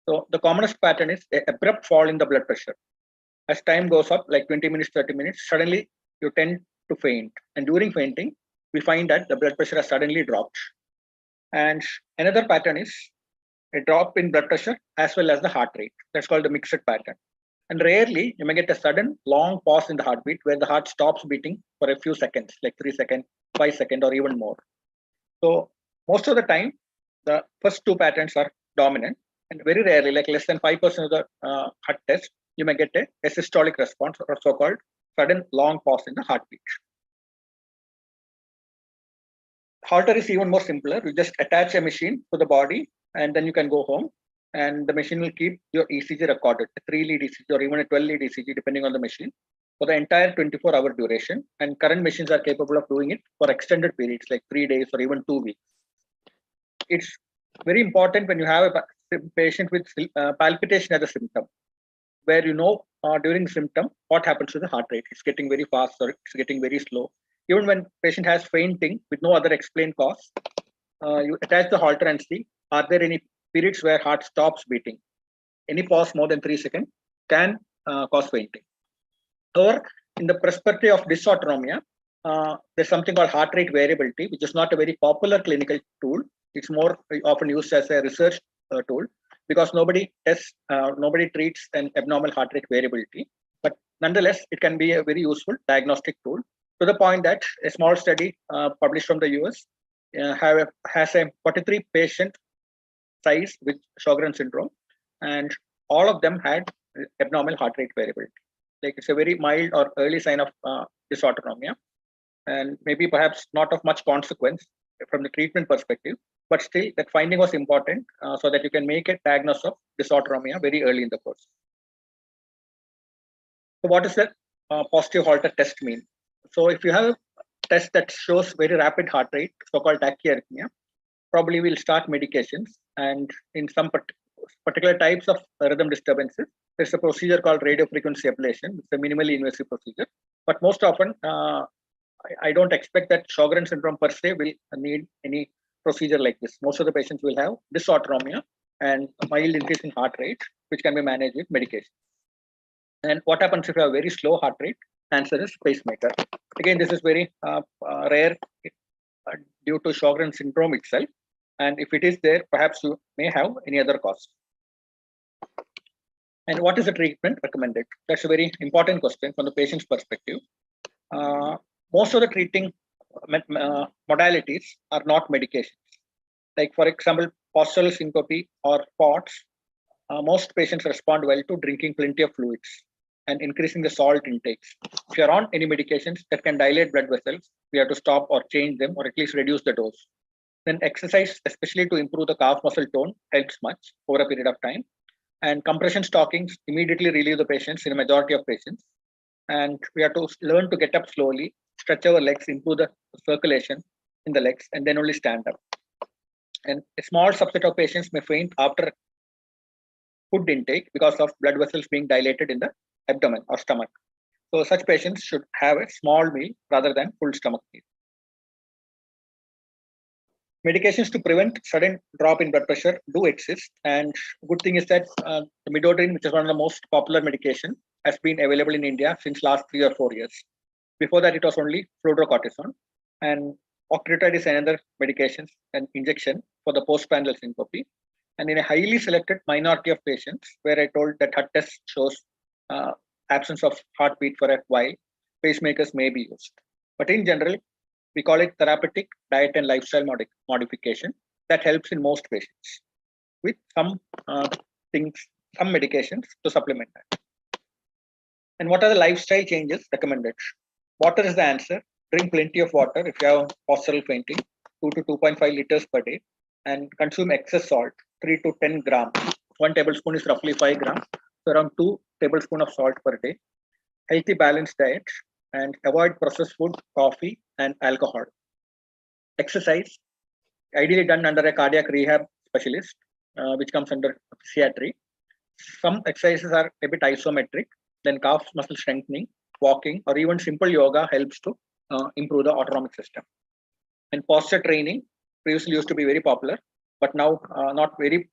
So the commonest pattern is an abrupt fall in the blood pressure. As time goes up, like 20 minutes, 30 minutes, suddenly you tend to faint. And during fainting, we find that the blood pressure has suddenly dropped. And another pattern is a drop in blood pressure as well as the heart rate. That's called the mixed pattern. And rarely you may get a sudden long pause in the heartbeat where the heart stops beating for a few seconds, like 3 seconds, 5 seconds, or even more. So most of the time, the first two patterns are dominant, and very rarely, like less than 5% of the heart test, you may get a systolic response or so-called sudden long pause in the heartbeat. Holter is even more simpler. You just attach a machine to the body and then you can go home, and the machine will keep your ECG recorded, a 3-lead ECG or even a 12-lead ECG, depending on the machine, for the entire 24-hour duration. And current machines are capable of doing it for extended periods, like 3 days or even 2 weeks. It's very important when you have a patient with palpitation as a symptom, where you know during symptom what happens to the heart rate. It's getting very fast or it's getting very slow. Even when patient has fainting with no other explained cause, you attach the Holter and see, are there any periods where heart stops beating? Any pause more than 3 seconds can cause fainting. Or in the perspective of dysautonomia, there's something called heart rate variability, which is not a very popular clinical tool. It's more often used as a research tool because nobody treats an abnormal heart rate variability. But nonetheless, it can be a very useful diagnostic tool, to the point that a small study published from the US has a 43 patient size with Sjogren syndrome, and all of them had abnormal heart rate variability. like it's a very mild or early sign of dysautonomia, and maybe perhaps not of much consequence from the treatment perspective, but still that finding was important so that you can make a diagnosis of dysautonomia very early in the course. So what does the positive Holter test mean? So if you have a test that shows very rapid heart rate, so-called tachyarrhythmia, probably we'll start medications. And in some particular types of rhythm disturbances, there's a procedure called radiofrequency ablation. It's a minimally invasive procedure. But most often, I don't expect that Sjogren syndrome per se will need any procedure like this. Most of the patients will have dysautonomia and a mild increase in heart rate, which can be managed with medication. And what happens if you have very slow heart rate? Answer is pacemaker. Again, this is very rare due to Sjogren syndrome itself. And if it is there, perhaps you may have any other cause. And what is the treatment recommended? That's a very important question from the patient's perspective. Most of the treating modalities are not medications. Like, for example, postural syncope or POTS, most patients respond well to drinking plenty of fluids and increasing the salt intakes. If you're on any medications that can dilate blood vessels, we have to stop or change them, or at least reduce the dose. Then exercise, especially to improve the calf muscle tone, helps much over a period of time. And compression stockings immediately relieve the patients in a majority of patients. And we have to learn to get up slowly, stretch our legs, improve the circulation in the legs, and then only stand up. And a small subset of patients may faint after food intake because of blood vessels being dilated in the abdomen or stomach. So such patients should have a small meal rather than full stomach meal. Medications to prevent sudden drop in blood pressure do exist, and good thing is that the midodrine, which is one of the most popular medication, has been available in India since last 3 or 4 years. Before that, it was only fludrocortisone, and octreotide is another medication and injection for the postprandial syncope. And in a highly selected minority of patients, where I told that heart test shows absence of heartbeat for a while, pacemakers may be used. But in general, we call it therapeutic diet and lifestyle modification that helps in most patients with some some medications to supplement that. And what are the lifestyle changes recommended? Water is the answer. Drink plenty of water if you have postural fainting, 2 to 2.5 liters per day, and consume excess salt, 3 to 10 grams. 1 tablespoon is roughly 5 grams, so around 2 tablespoons of salt per day. Healthy balanced diet, and avoid processed food, coffee, and alcohol. Exercise, ideally done under a cardiac rehab specialist, which comes under psychiatry. Some exercises are a bit isometric, then calf muscle strengthening, walking, or even simple yoga helps to improve the autonomic system. And posture training previously used to be very popular, but now not very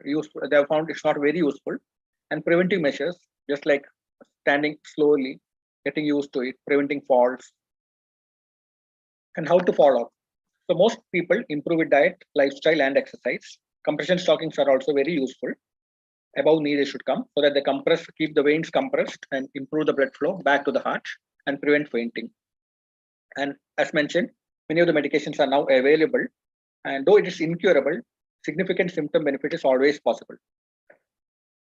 useful. They have found it's not very useful. And preventive measures, just like standing slowly, getting used to it, preventing falls, and how to follow up. So most people improve with diet, lifestyle, and exercise. Compression stockings are also very useful. Above knee they should come so that they compress, keep the veins compressed and improve the blood flow back to the heart and prevent fainting. And as mentioned, many of the medications are now available, and though it is incurable, significant symptom benefit is always possible.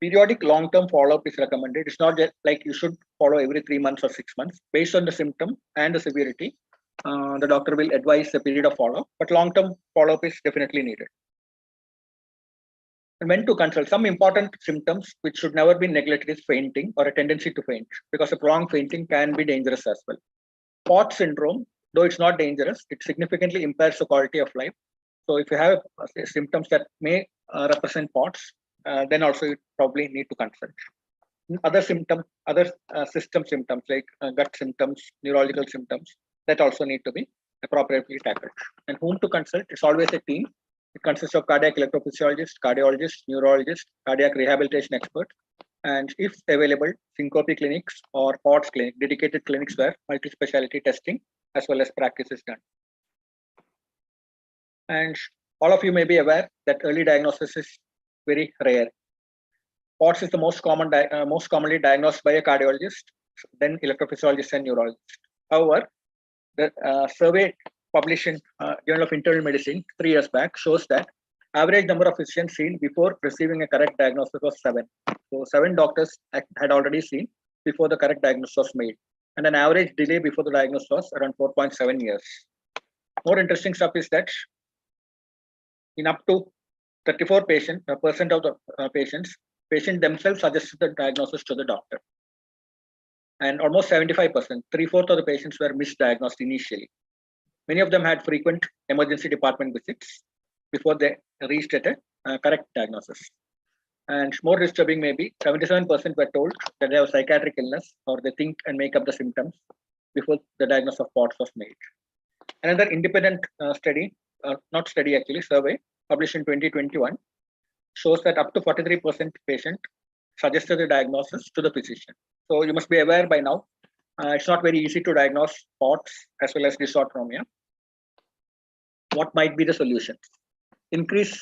Periodic long-term follow-up is recommended. It's not just like you should follow every 3 months or 6 months. Based on the symptom and the severity, the doctor will advise a period of follow-up, but long-term follow-up is definitely needed. And when to consult, some important symptoms which should never be neglected is fainting or a tendency to faint, because a prolonged fainting can be dangerous as well. POTS syndrome, though it's not dangerous, it significantly impairs the quality of life. So if you have symptoms that may represent POTS, then also you probably need to consult. Other symptoms, system symptoms like gut symptoms, neurological symptoms, that also need to be appropriately tackled. And whom to consult? It's always a team. It consists of cardiac electrophysiologist, cardiologist, neurologist, cardiac rehabilitation expert, and if available, syncope clinics or POTS clinic, dedicated clinics where multi-speciality testing as well as practice is done. And all of you may be aware that early diagnosis is very rare. POTS is the most commonly diagnosed by a cardiologist, then electrophysiologist and neurologist. However, the survey published in Journal of Internal Medicine 3 years back shows that average number of physicians seen before receiving a correct diagnosis was 7. So 7 doctors had already seen before the correct diagnosis was made, and an average delay before the diagnosis was around 4.7 years. More interesting stuff is that in up to 34% of the patients themselves suggested the diagnosis to the doctor. And almost 75%, 3/4 of the patients were misdiagnosed initially. Many of them had frequent emergency department visits before they reached at a correct diagnosis. And more disturbing may be 77% were told that they have psychiatric illness or they think and make up the symptoms before the diagnosis of POTS was made. Another independent survey published in 2021 shows that up to 43% patient suggested the diagnosis to the physician. So you must be aware by now, it's not very easy to diagnose POTS as well as dysautonomia. What might be the solutions? Increase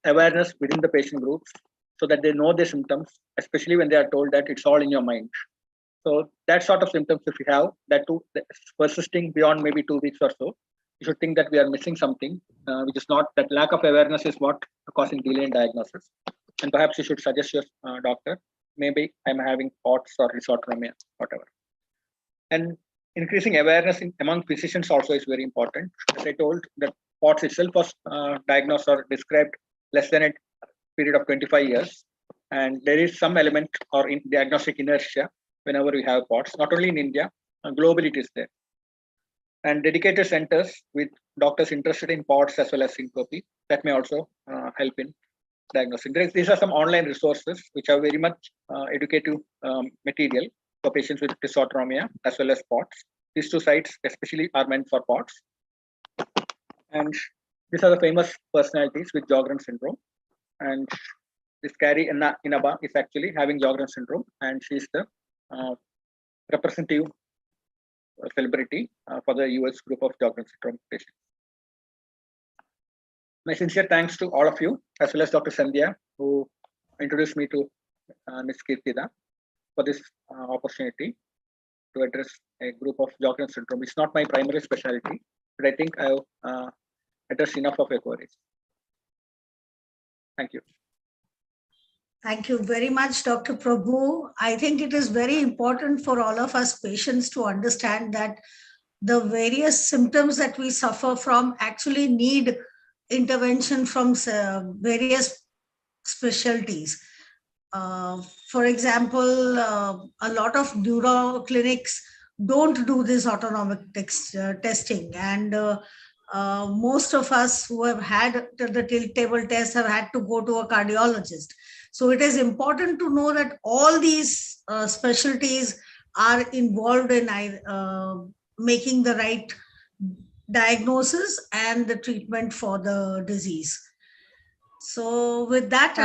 awareness within the patient groups so that they know their symptoms, especially when they are told that it's all in your mind. So that sort of symptoms, if you have that too persisting beyond maybe 2 weeks or so, you should think that we are missing something, which is not that lack of awareness is what causing delay in diagnosis. And perhaps you should suggest your doctor, maybe I'm having POTS or dysautonomia, whatever. And increasing awareness among physicians also is very important. As I told, that POTS itself was diagnosed or described less than a period of 25 years. And there is some element or in diagnostic inertia whenever we have POTS, not only in India, globally it is there. And dedicated centers with doctors interested in POTS as well as syncope, that may also help in diagnosing. These are some online resources which are very much educative material for patients with dysautonomia as well as POTS. These two sites especially are meant for POTS. And these are the famous personalities with Sjogren syndrome. And this Carrie Inaba is actually having Sjogren syndrome, and she's the representative celebrity for the US group of Sjogren syndrome patients. My sincere thanks to all of you, as well as Dr. Sandhya, who introduced me to Ms. Kirtida for this opportunity to address a group of Sjogren syndrome. It's not my primary specialty, but I think I've addressed enough of your queries. Thank you. Thank you very much, Dr. Prabhu. I think it is very important for all of us patients to understand that the various symptoms that we suffer from actually need intervention from various specialties. For example, a lot of neuro clinics don't do this autonomic testing, and most of us who have had the tilt table test have had to go to a cardiologist. So it is important to know that all these specialties are involved in making the right diagnosis and the treatment for the disease. So with that,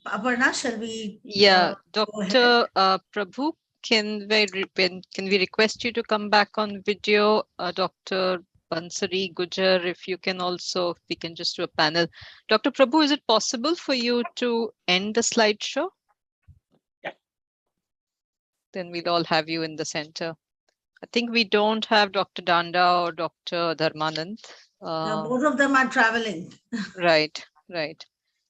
Aparna, shall we? Yeah, Dr. Prabhu, can we request you to come back on video? Dr. Bansari, Gujar, if you can also, we can just do a panel. Dr. Prabhu, is it possible for you to end the slideshow? Yeah. Then we'll all have you in the center. I think we don't have Dr. Danda or Dr. Dharmanand. Both of them are traveling. Right.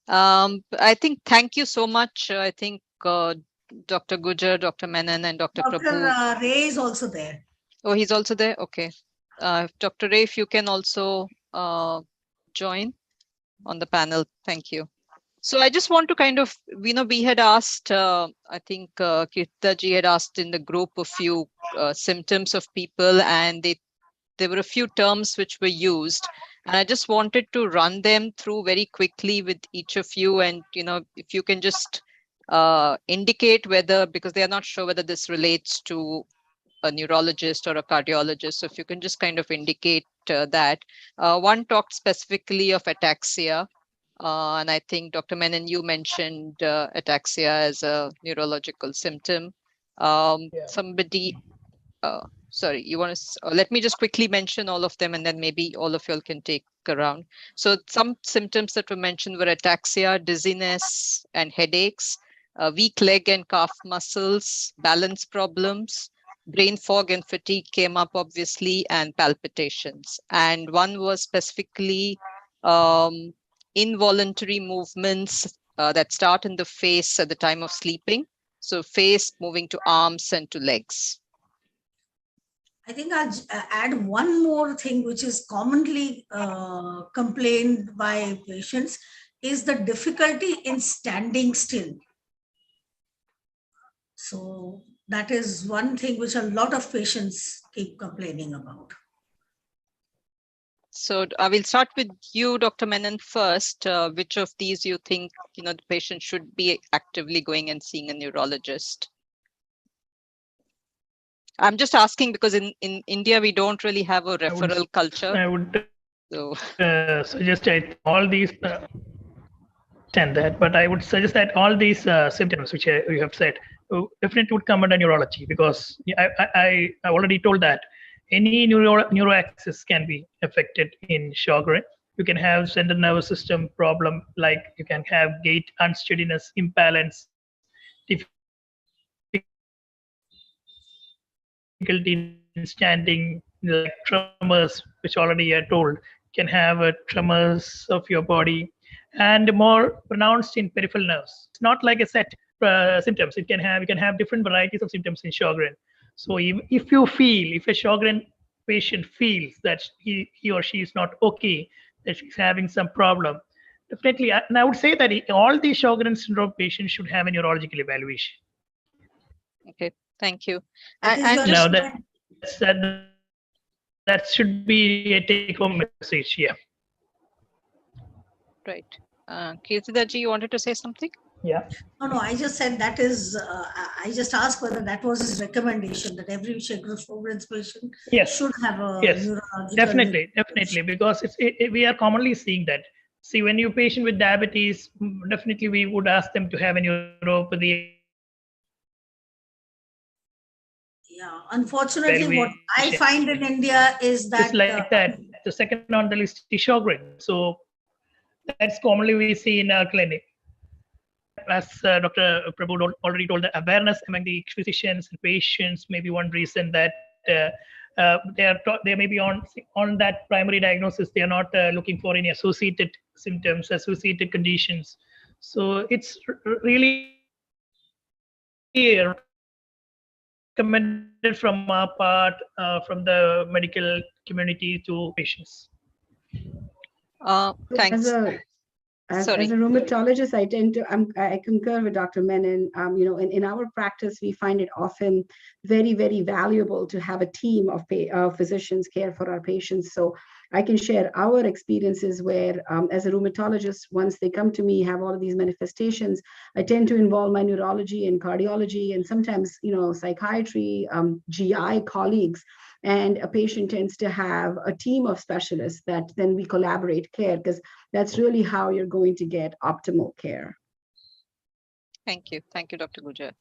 I think, thank you so much. I think Dr. Gujar, Dr. Menon, and Dr. Prabhu. Dr. Ray is also there. Oh, he's also there? Okay. Dr. Ray, if you can also join on the panel. Thank you. So I just want to kind of, we had asked, I think Kirta ji had asked in the group a few symptoms of people, and there were a few terms which were used. And I just wanted to run them through very quickly with each of you. And, if you can just indicate whether, because they are not sure whether this relates to a neurologist or a cardiologist. So if you can just kind of indicate that. One talked specifically of ataxia. And I think Dr. Menon, you mentioned ataxia as a neurological symptom. Somebody, sorry, you want to, let me just quickly mention all of them, and then maybe all of you all can take around. So some symptoms that were mentioned were ataxia, dizziness and headaches, weak leg and calf muscles, balance problems, brain fog and fatigue came up obviously, and palpitations. And one was specifically involuntary movements that start in the face at the time of sleeping. So face moving to arms and to legs. I think I'll add one more thing which is commonly complained by patients is the difficulty in standing still. So that is one thing which a lot of patients keep complaining about. So I will start with you, Dr. Menon, first. Which of these you think the patient should be actively going and seeing a neurologist? I'm just asking because in India we don't really have a referral culture. I would So suggest that all these but I would suggest that all these symptoms which you have said definitely would come under neurology, because I already told that any neuroaxis can be affected in Sjogren. You can have central nervous system problem, like you can have gait unsteadiness, imbalance, difficulty in standing, like tremors, which already I told, can have tremors of your body, and more pronounced in peripheral nerves. It's not like a set symptoms. You can have different varieties of symptoms in Sjogren. So if a Sjogren patient feels that he or she is not okay, that she's having some problem, definitely, and I would say that all these Sjogren syndrome patients should have a neurological evaluation. okay, thank you. And now that should be a take-home message. Yeah. Right. Kirtidaji, you wanted to say something? Yeah. No, I just said that is, I just asked whether that was his recommendation, that every Sjogren's patient should have a neurological. Definitely, because we are commonly seeing that. See, when you patient with diabetes, definitely we would ask them to have a neuropathy. Yeah, unfortunately, what I find in India is that... Just like that, the second on the list is Sjogren. So that's commonly we see in our clinic. As Dr. Prabhu already told, the awareness among the physicians and patients may be one reason that they may be on that primary diagnosis. They are not looking for any associated symptoms, associated conditions. So it's really recommended from our part, from the medical community to patients. Thanks. As a rheumatologist, I concur with Dr. Menon. In our practice, we find it often very, very valuable to have a team of physicians care for our patients. So I can share our experiences where, as a rheumatologist, once they come to me, have all of these manifestations, I tend to involve my neurology and cardiology and sometimes, psychiatry, GI colleagues. And a patient tends to have a team of specialists that then we collaborate care, because that's really how you're going to get optimal care. Thank you, Dr. Gujar.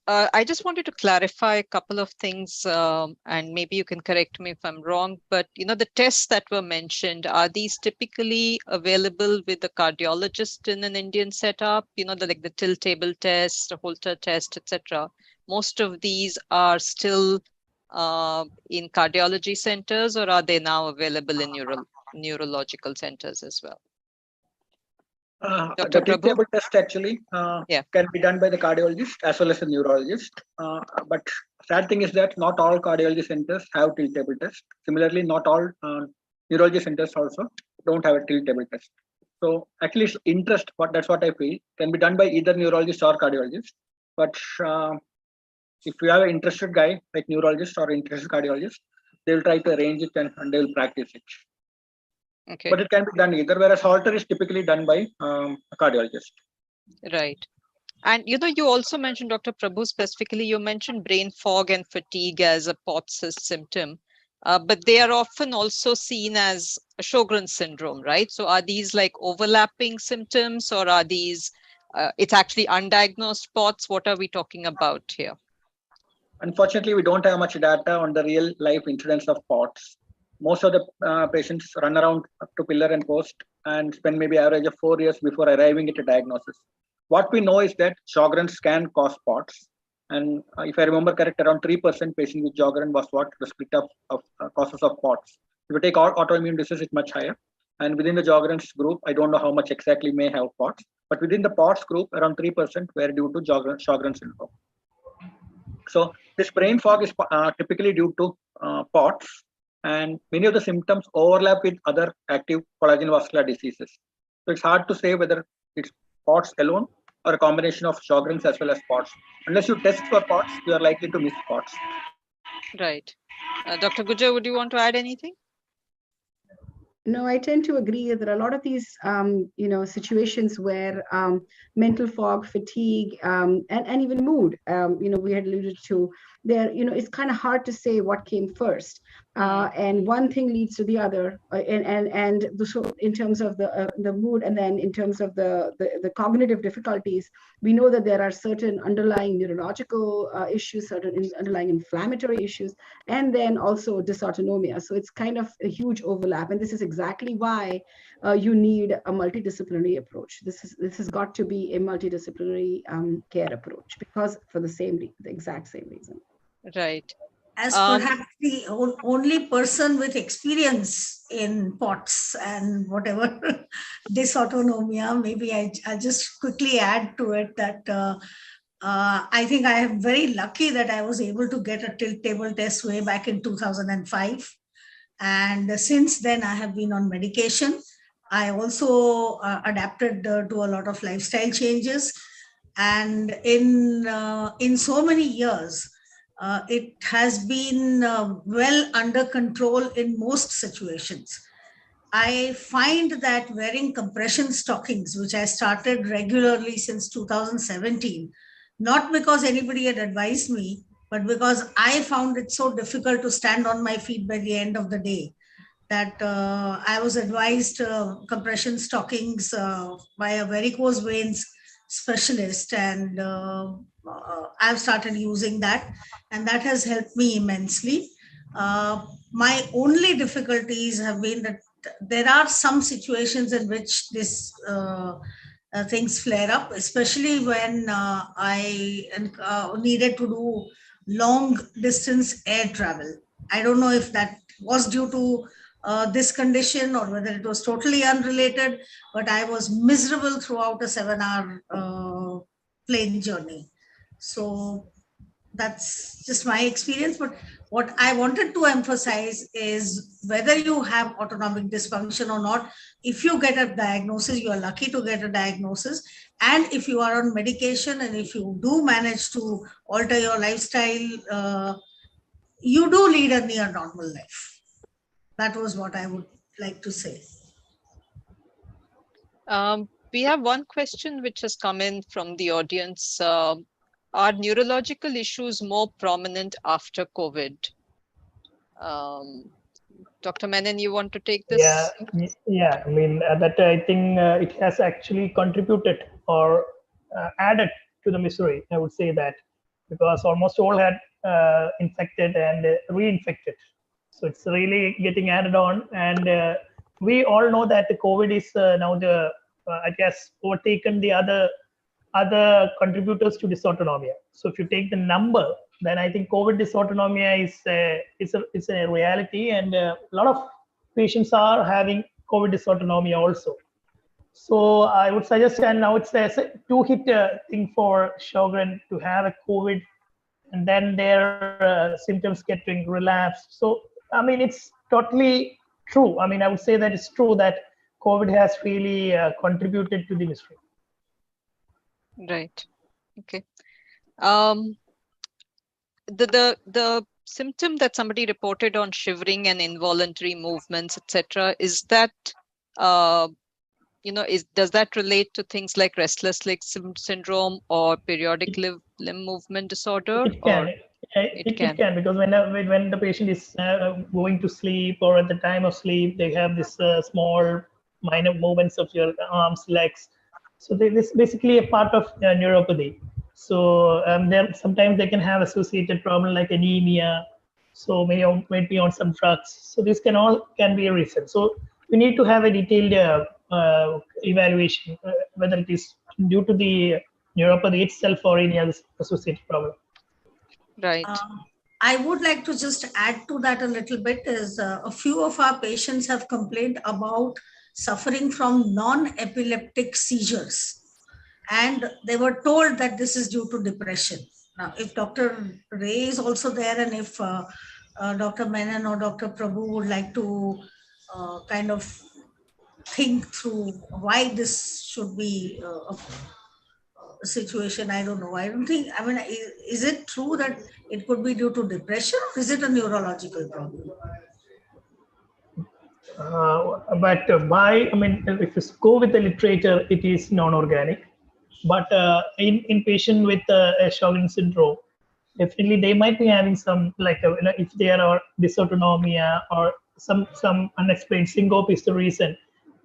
I just wanted to clarify a couple of things, and maybe you can correct me if I'm wrong, but the tests that were mentioned, are these typically available with the cardiologist in an Indian setup? Like the tilt table test, the Holter test, etc. Most of these are still in cardiology centers, or are they now available in neurological centers as well? The tilt table test actually can be done by the cardiologist as well as the neurologist. But sad thing is that not all cardiology centers have tilt table test. Similarly, not all neurology centers also don't have a tilt table test. So actually, interest, that's what I feel, can be done by either neurologist or cardiologist. But if you have an interested guy like neurologist or interested cardiologist, they will try to arrange it and they will practice it. Okay. But it can be done either, whereas Holter is typically done by a cardiologist. Right. And you also mentioned, Dr. Prabhu, specifically, you mentioned brain fog and fatigue as a POTS symptom, but they are often also seen as a Sjogren syndrome, right? So are these like overlapping symptoms, or are these, it's actually undiagnosed POTS? What are we talking about here? Unfortunately, we don't have much data on the real life incidence of POTS. Most of the patients run around up to pillar and post and spend maybe average of 4 years before arriving at a diagnosis. What we know is that Sjogren's can cause POTS. And if I remember correct, around 3% patients with Sjogren was what the split up of causes of POTS. If you take all autoimmune disease, it's much higher. And within the Sjogren's group, I don't know how much exactly may have POTS. But within the POTS group, around 3% were due to Sjogren syndrome. So this brain fog is typically due to POTS, and many of the symptoms overlap with other active collagen vascular diseases. So it's hard to say whether it's POTS alone or a combination of Sjogren's as well as POTS. Unless you test for POTS, you are likely to miss POTS. Right. Dr. Gujar, would you want to add anything? No, I tend to agree that there are a lot of these, situations where mental fog, fatigue, and even mood, we had alluded to there, it's kind of hard to say what came first. And one thing leads to the other, so in terms of the mood, and then in terms of the cognitive difficulties, we know that there are certain underlying neurological issues, certain underlying inflammatory issues, and then also dysautonomia. So it's kind of a huge overlap, and this is exactly why you need a multidisciplinary approach. This has got to be a multidisciplinary care approach, because for the exact same reason. Right. As perhaps the only person with experience in POTS and whatever dysautonomia, maybe I'll just quickly add to it that I think I am very lucky that I was able to get a tilt table test way back in 2005. And since then, I have been on medication. I also adapted to a lot of lifestyle changes. And in so many years, it has been well under control in most situations. I find that wearing compression stockings, which I started regularly since 2017, not because anybody had advised me, but because I found it so difficult to stand on my feet by the end of the day, that I was advised compression stockings by a varicose veins specialist, and I've started using that, and that has helped me immensely. My only difficulties have been that there are some situations in which this things flare up, especially when I needed to do long distance air travel. I don't know if that was due to this condition or whether it was totally unrelated, but I was miserable throughout a 7-hour plane journey. So that's just my experience. But what I wanted to emphasize is whether you have autonomic dysfunction or not, if you get a diagnosis, you are lucky to get a diagnosis. And if you are on medication and if you do manage to alter your lifestyle, you do lead a near normal life. That was what I would like to say. We have one question which has come in from the audience. Are neurological issues more prominent after COVID? Dr. Menon, you want to take this? Yeah. I mean, that I think it has actually contributed or added to the misery, I would say that, because almost all had infected and reinfected. So it's really getting added on. And we all know that the COVID is now I guess, overtaken the other contributors to dysautonomia. So if you take the number, then I think COVID dysautonomia is a reality, and a lot of patients are having COVID dysautonomia also. So I would suggest, and now it's a two-hit thing for Sjogren to have a COVID, and then their symptoms getting relapsed. So I mean, it's totally true. I mean, I would say that it's true that COVID has really contributed to the misery. Right. Okay. The symptom that somebody reported on shivering and involuntary movements, etc., is that does that relate to things like restless leg syndrome or periodic limb movement disorder? It can. It can, because when the patient is going to sleep or at the time of sleep, they have this small minor movements of your arms, legs. So this is basically a part of neuropathy. So sometimes they can have associated problem like anemia. So may be on some drugs. So this can be a reason. So we need to have a detailed evaluation, whether it is due to the neuropathy itself or any other associated problem. Right. I would like to just add to that a little bit. Is a few of our patients have complained about suffering from non-epileptic seizures. and they were told that this is due to depression. Now, if Dr. Ray is also there, and if Dr. Menon or Dr. Prabhu would like to kind of think through why this should be a situation, I don't know. I don't think, I mean, is it true that it could be due to depression, or is it a neurological problem? I mean, if you go with the literature, it is non-organic. But in patient with Sjogren syndrome, definitely they might be having some, like if there are dysautonomia or some unexplained syncope is the reason,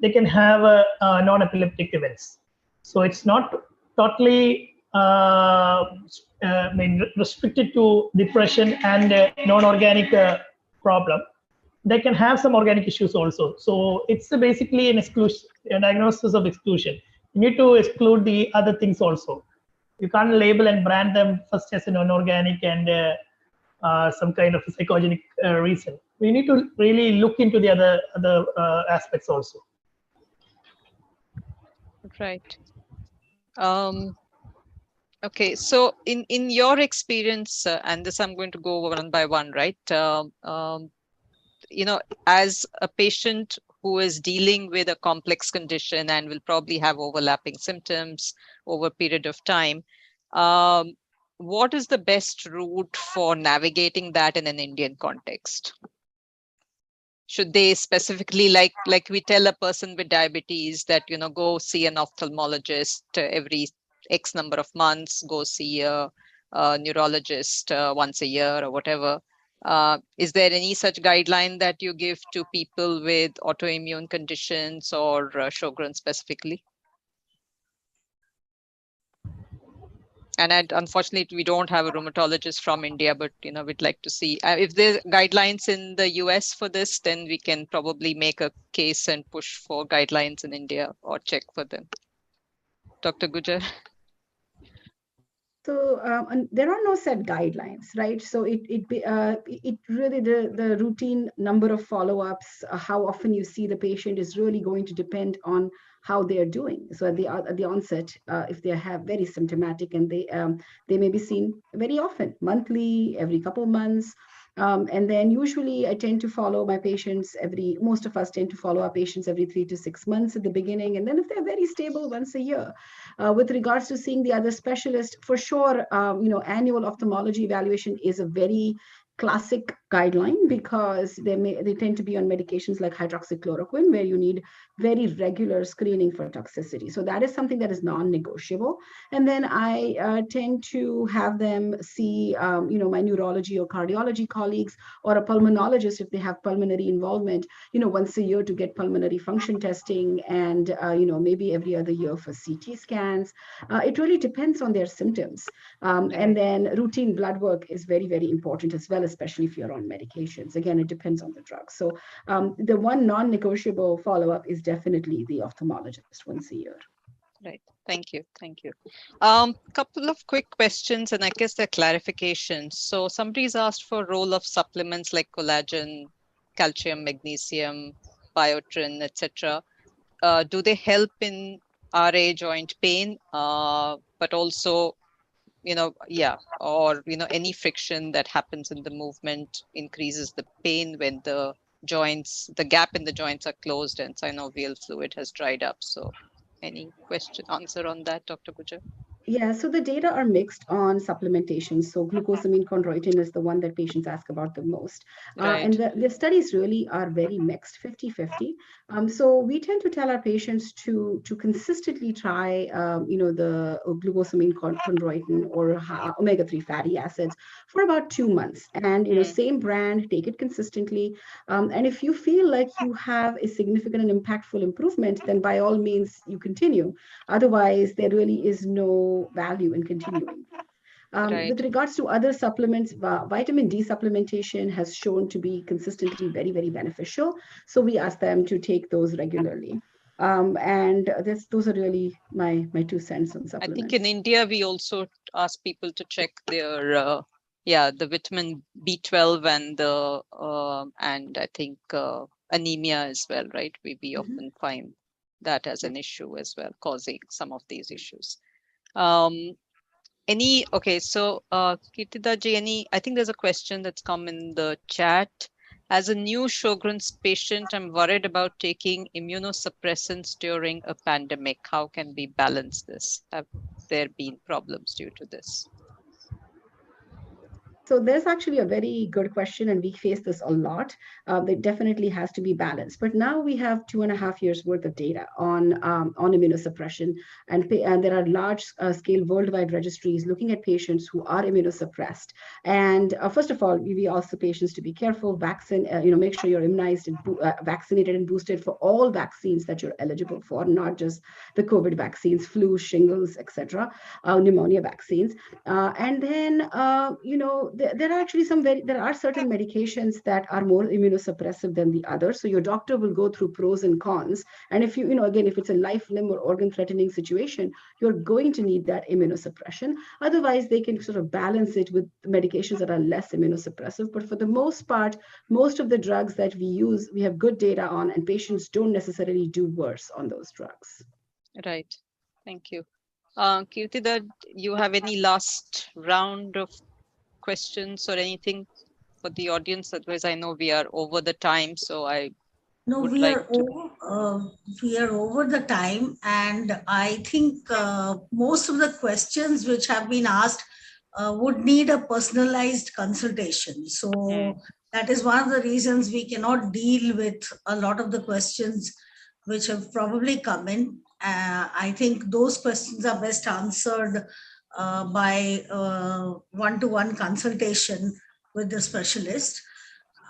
they can have non-epileptic events. So it's not totally restricted to depression and non-organic problem. They can have some organic issues also. So it's basically an exclusion, a diagnosis of exclusion. You need to exclude the other things also. You can't label and brand them first as a non-organic and some kind of a psychogenic reason. We need to really look into the other aspects also. Right. Okay, so in your experience, and this I'm going to go one by one, right? As a patient who is dealing with a complex condition and will probably have overlapping symptoms over a period of time, what is the best route for navigating that in an Indian context? Should they specifically, like we tell a person with diabetes that, go see an ophthalmologist every X number of months, go see a neurologist once a year or whatever. Is there any such guideline that you give to people with autoimmune conditions or Sjogren specifically? And unfortunately, we don't have a rheumatologist from India, but we'd like to see if there's guidelines in the US for this, then we can probably make a case and push for guidelines in India or check for them. Dr. Gujar. So there are no set guidelines, right? So it really, the routine number of follow-ups, how often you see the patient is really going to depend on how they are doing. So at the onset, if they have very symptomatic, and they may be seen very often, monthly, every couple of months. And then usually I tend to follow my patients most of us tend to follow our patients every 3 to 6 months at the beginning. And then if they're very stable, once a year. With regards to seeing the other specialist, for sure, annual ophthalmology evaluation is a very classic guideline, because they tend to be on medications like hydroxychloroquine, where you need very regular screening for toxicity. So that is something that is non-negotiable. And then I tend to have them see, my neurology or cardiology colleagues, or a pulmonologist if they have pulmonary involvement, once a year to get pulmonary function testing, and maybe every other year for CT scans. It really depends on their symptoms. And then routine blood work is very, very important as well, especially if you're on medications. Again, it depends on the drug. So the one non-negotiable follow-up is definitely the ophthalmologist once a year. Right. Thank you. Couple of quick questions, and I guess they're clarifications. So somebody's asked for role of supplements like collagen, calcium, magnesium, biotin, etc. Do they help in RA joint pain? But also, or any friction that happens in the movement increases the pain when the gap in the joints are closed and synovial fluid has dried up. So any answer on that, Dr. Gujar? Yeah, so the data are mixed on supplementation. So glucosamine chondroitin is the one that patients ask about the most. Right. And the studies really are very mixed, 50-50. So we tend to tell our patients to consistently try, the glucosamine chondroitin or omega-3 fatty acids for about 2 months. And, same brand, take it consistently. And if you feel like you have a significant and impactful improvement, then by all means, you continue. Otherwise, there really is no value in continuing. Right. With regards to other supplements, vitamin D supplementation has shown to be consistently very, very beneficial. So we ask them to take those regularly. And those are really my 2 cents on supplements. I think in India, we also ask people to check their, the vitamin B12 and I think anemia as well, right? We often find that as an issue as well, causing some of these issues. Okay, so Kirtidaji, I think there's a question that's come in the chat. As a new Sjogren's patient, I'm worried about taking immunosuppressants during a pandemic. How can we balance this? Have there been problems due to this? So there's actually a very good question, and we face this a lot. There definitely has to be balance. But now we have 2.5 years worth of data on immunosuppression, and there are large scale worldwide registries looking at patients who are immunosuppressed. And first of all, we ask the patients to be careful, make sure you're immunized and vaccinated and boosted for all vaccines that you're eligible for, not just the COVID vaccines, flu, shingles, etc., pneumonia vaccines. And then, there are actually there are certain medications that are more immunosuppressive than the others. So your doctor will go through pros and cons. And if again, if it's a life, limb, or organ threatening situation, you're going to need that immunosuppression. Otherwise, they can sort of balance it with medications that are less immunosuppressive. But for the most part, most of the drugs that we use, we have good data on, and patients don't necessarily do worse on those drugs. Right. Thank you. Kirtida, you have any last round of questions or anything for the audience? Otherwise, I know we are over the time, so we are over the time, and I think most of the questions which have been asked would need a personalized consultation. So that is one of the reasons we cannot deal with a lot of the questions which have probably come in. I think those questions are best answered by one-to-one consultation with the specialist.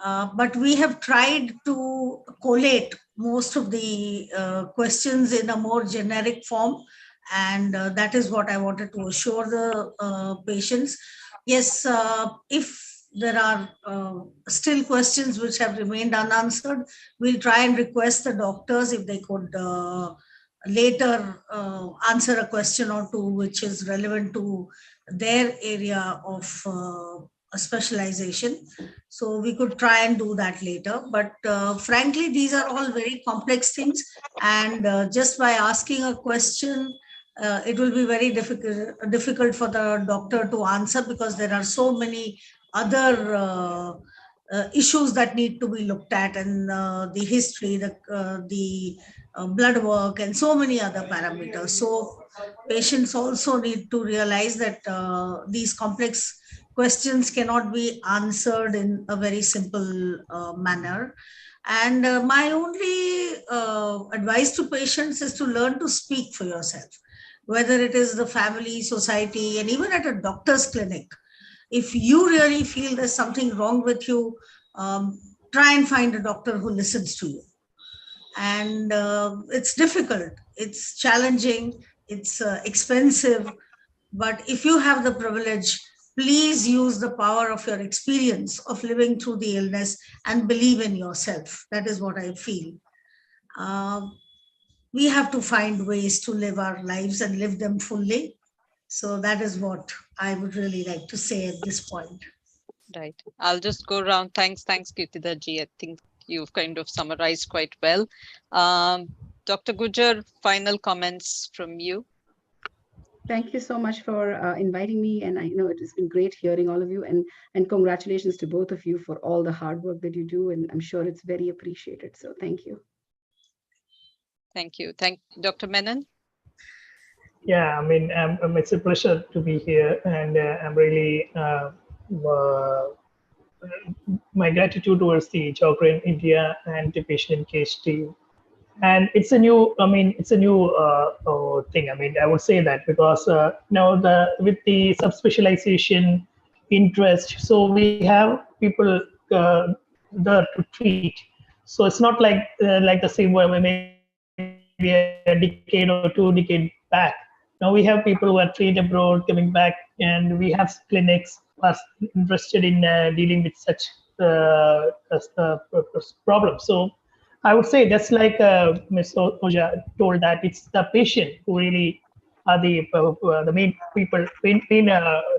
But we have tried to collate most of the questions in a more generic form, and that is what I wanted to assure the patients. Yes, if there are still questions which have remained unanswered, we'll try and request the doctors if they could later answer a question or two which is relevant to their area of specialization. So we could try and do that later. But frankly, these are all very complex things. And just by asking a question, it will be very difficult for the doctor to answer, because there are so many other issues that need to be looked at, and the history, the blood work, and so many other parameters. So patients also need to realize that these complex questions cannot be answered in a very simple manner. And my only advice to patients is to learn to speak for yourself, whether it is the family, society, and even at a doctor's clinic. If you really feel there's something wrong with you, try and find a doctor who listens to you. And it's difficult, it's challenging, it's expensive. But if you have the privilege, please use the power of your experience of living through the illness and believe in yourself. That is what I feel. We have to find ways to live our lives and live them fully. So that is what I would really like to say at this point. Right. I'll just go around. Thanks, Kirtida ji. I think you've kind of summarized quite well. Dr. Gujar, final comments from you. Thank you so much for inviting me. And I know it has been great hearing all of you, and congratulations to both of you for all the hard work that you do. And I'm sure it's very appreciated. So thank you. Thank you. Dr. Menon. Yeah, I mean, it's a pleasure to be here, and I'm really my gratitude towards the Sjogren India and the patient case team. And it's a new, thing. I mean, I would say that because now with the subspecialization interest, so we have people there to treat. So it's not like the same way maybe a decade or 2 decades back. Now we have people who are trained abroad coming back, and we have clinics who are interested in dealing with such problems. So I would say that's like Ms. Oja told, that it's the patient who really are the main people, main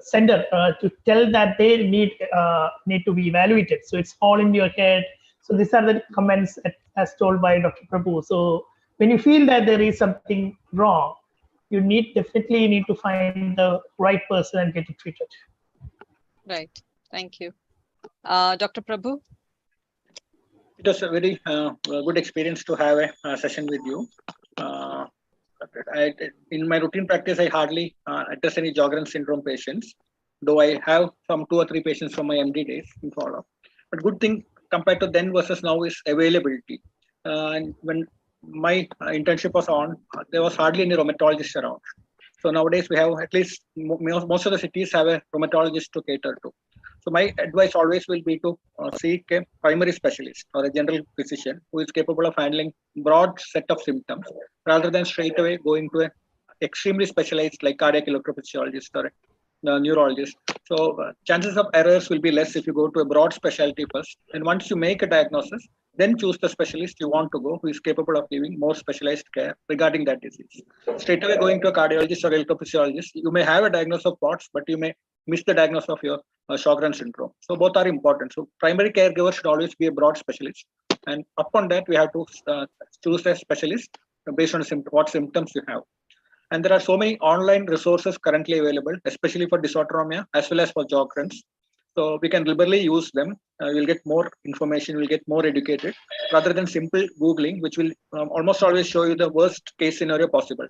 sender to tell that they need to be evaluated. So it's all in your head. So these are the comments as told by Dr. Prabhu. So when you feel that there is something wrong, you definitely need to find the right person and get it treated. Right. Thank you. Dr. Prabhu? It was a very good experience to have a session with you. In my routine practice, I hardly address any Sjogren syndrome patients, though I have some 2 or 3 patients from my MD days in follow-up. But good thing compared to then versus now is availability. And when my internship was on, there was hardly any rheumatologist around. So nowadays we have at least most of the cities have a rheumatologist to cater to. So my advice always will be to seek a primary specialist or a general physician who is capable of handling broad set of symptoms rather than straight away going to an extremely specialized like cardiac electrophysiologist or a neurologist. So chances of errors will be less if you go to a broad specialty first. And once you make a diagnosis, then choose the specialist you want to go who is capable of giving more specialized care regarding that disease. Straight away going to a cardiologist or electrophysiologist, you may have a diagnosis of POTS, but you may miss the diagnosis of your Sjogren syndrome. So both are important. So primary caregiver should always be a broad specialist. And upon that, we have to choose a specialist based on what symptoms you have. And there are so many online resources currently available, especially for dysautonomia as well as for Sjogren's. So we can liberally use them. We'll get more information, we'll get more educated rather than simple Googling, which will almost always show you the worst case scenario possible,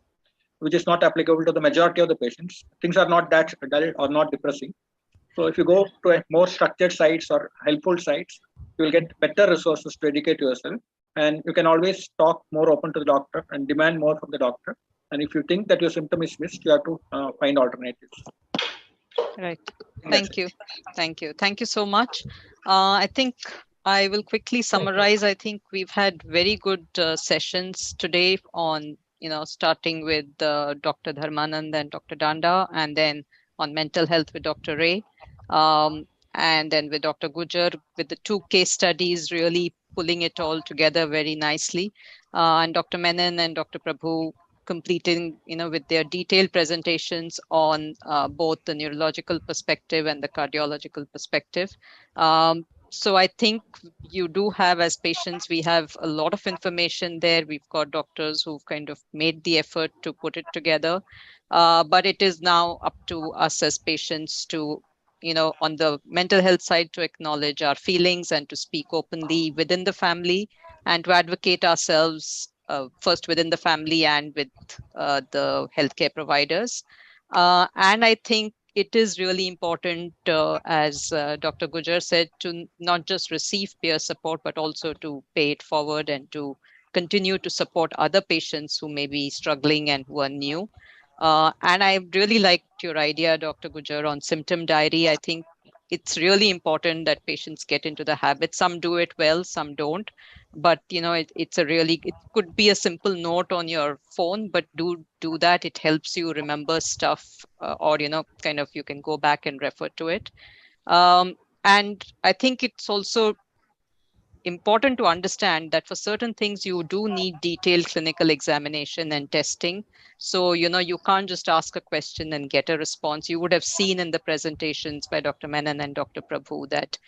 which is not applicable to the majority of the patients. Things are not that dull or not depressing. So if you go to a more structured sites or helpful sites, you will get better resources to educate yourself. And you can always talk more open to the doctor and demand more from the doctor. And if you think that your symptom is missed, you have to find alternatives. Right. Thank you. Thank you. Thank you so much. I think I will quickly summarize. I think we've had very good sessions today on, starting with Dr. Dharmanand and Dr. Danda, and then on mental health with Dr. Ray, and then with Dr. Gujar, with the 2 case studies really pulling it all together very nicely, and Dr. Menon and Dr. Prabhu completing, with their detailed presentations on both the neurological perspective and the cardiological perspective. So I think you do have, as patients, we have a lot of information there. We've got doctors who've kind of made the effort to put it together. But it is now up to us as patients to, on the mental health side, to acknowledge our feelings and to speak openly within the family and to advocate ourselves first within the family and with the healthcare providers. And I think it is really important, as Dr. Gujar said, to not just receive peer support, but also to pay it forward and to continue to support other patients who may be struggling and who are new. And I really liked your idea, Dr. Gujar, on symptom diary. I think it's really important that patients get into the habit. Some do it well, some don't. But, it could be a simple note on your phone, but do that. It helps you remember stuff or, kind of you can go back and refer to it. And I think it's also important to understand that for certain things, you do need detailed clinical examination and testing. So, you can't just ask a question and get a response. You would have seen in the presentations by Dr. Menon and Dr. Prabhu that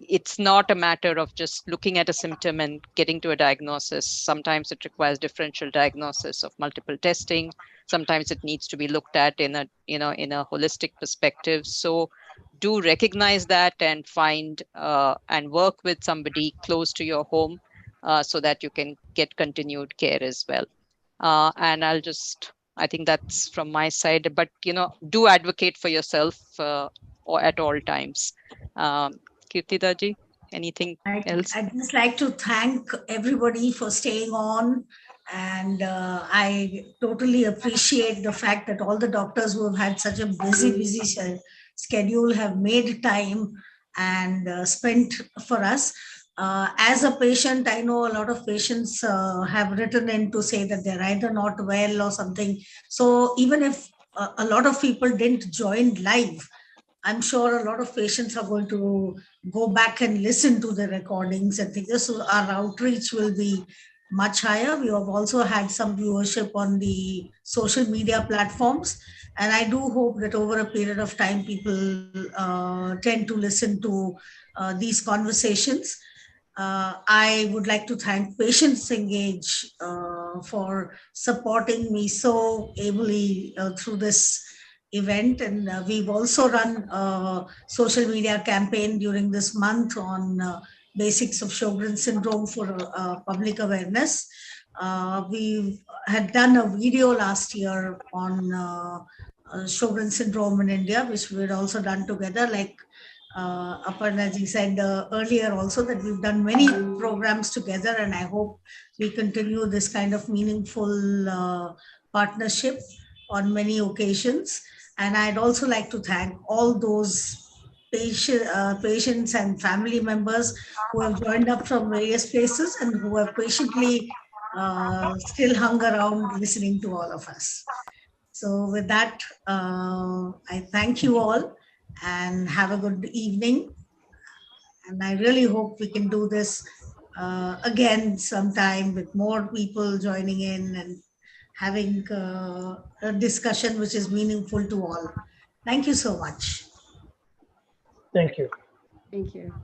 it's not a matter of just looking at a symptom and getting to a diagnosis. Sometimes it requires differential diagnosis of multiple testing. Sometimes it needs to be looked at in a holistic perspective. So do recognize that and find and work with somebody close to your home so that you can get continued care as well. And I think that's from my side, but, do advocate for yourself or at all times. Kirtidaji, anything else? I'd just like to thank everybody for staying on. And I totally appreciate the fact that all the doctors who have had such a busy schedule have made time and spent for us. As a patient, I know a lot of patients have written in to say that they're either not well or something. So even if a lot of people didn't join live, I'm sure a lot of patients are going to go back and listen to the recordings and things. So our outreach will be much higher. We have also had some viewership on the social media platforms. And I do hope that over a period of time, people tend to listen to these conversations. I would like to thank Patients Engage for supporting me so ably through this event. And we've also run a social media campaign during this month on basics of Sjogren syndrome for public awareness. We had done a video last year on Sjogren syndrome in India, which we had also done together, like Aparnaji said earlier also, that we've done many programs together, and I hope we continue this kind of meaningful partnership on many occasions. And I'd also like to thank all those patients and family members who have joined up from various places and who have patiently still hung around listening to all of us. So with that, I thank you all and have a good evening. And I really hope we can do this again sometime with more people joining in and having a discussion which is meaningful to all. Thank you so much. Thank you. Thank you.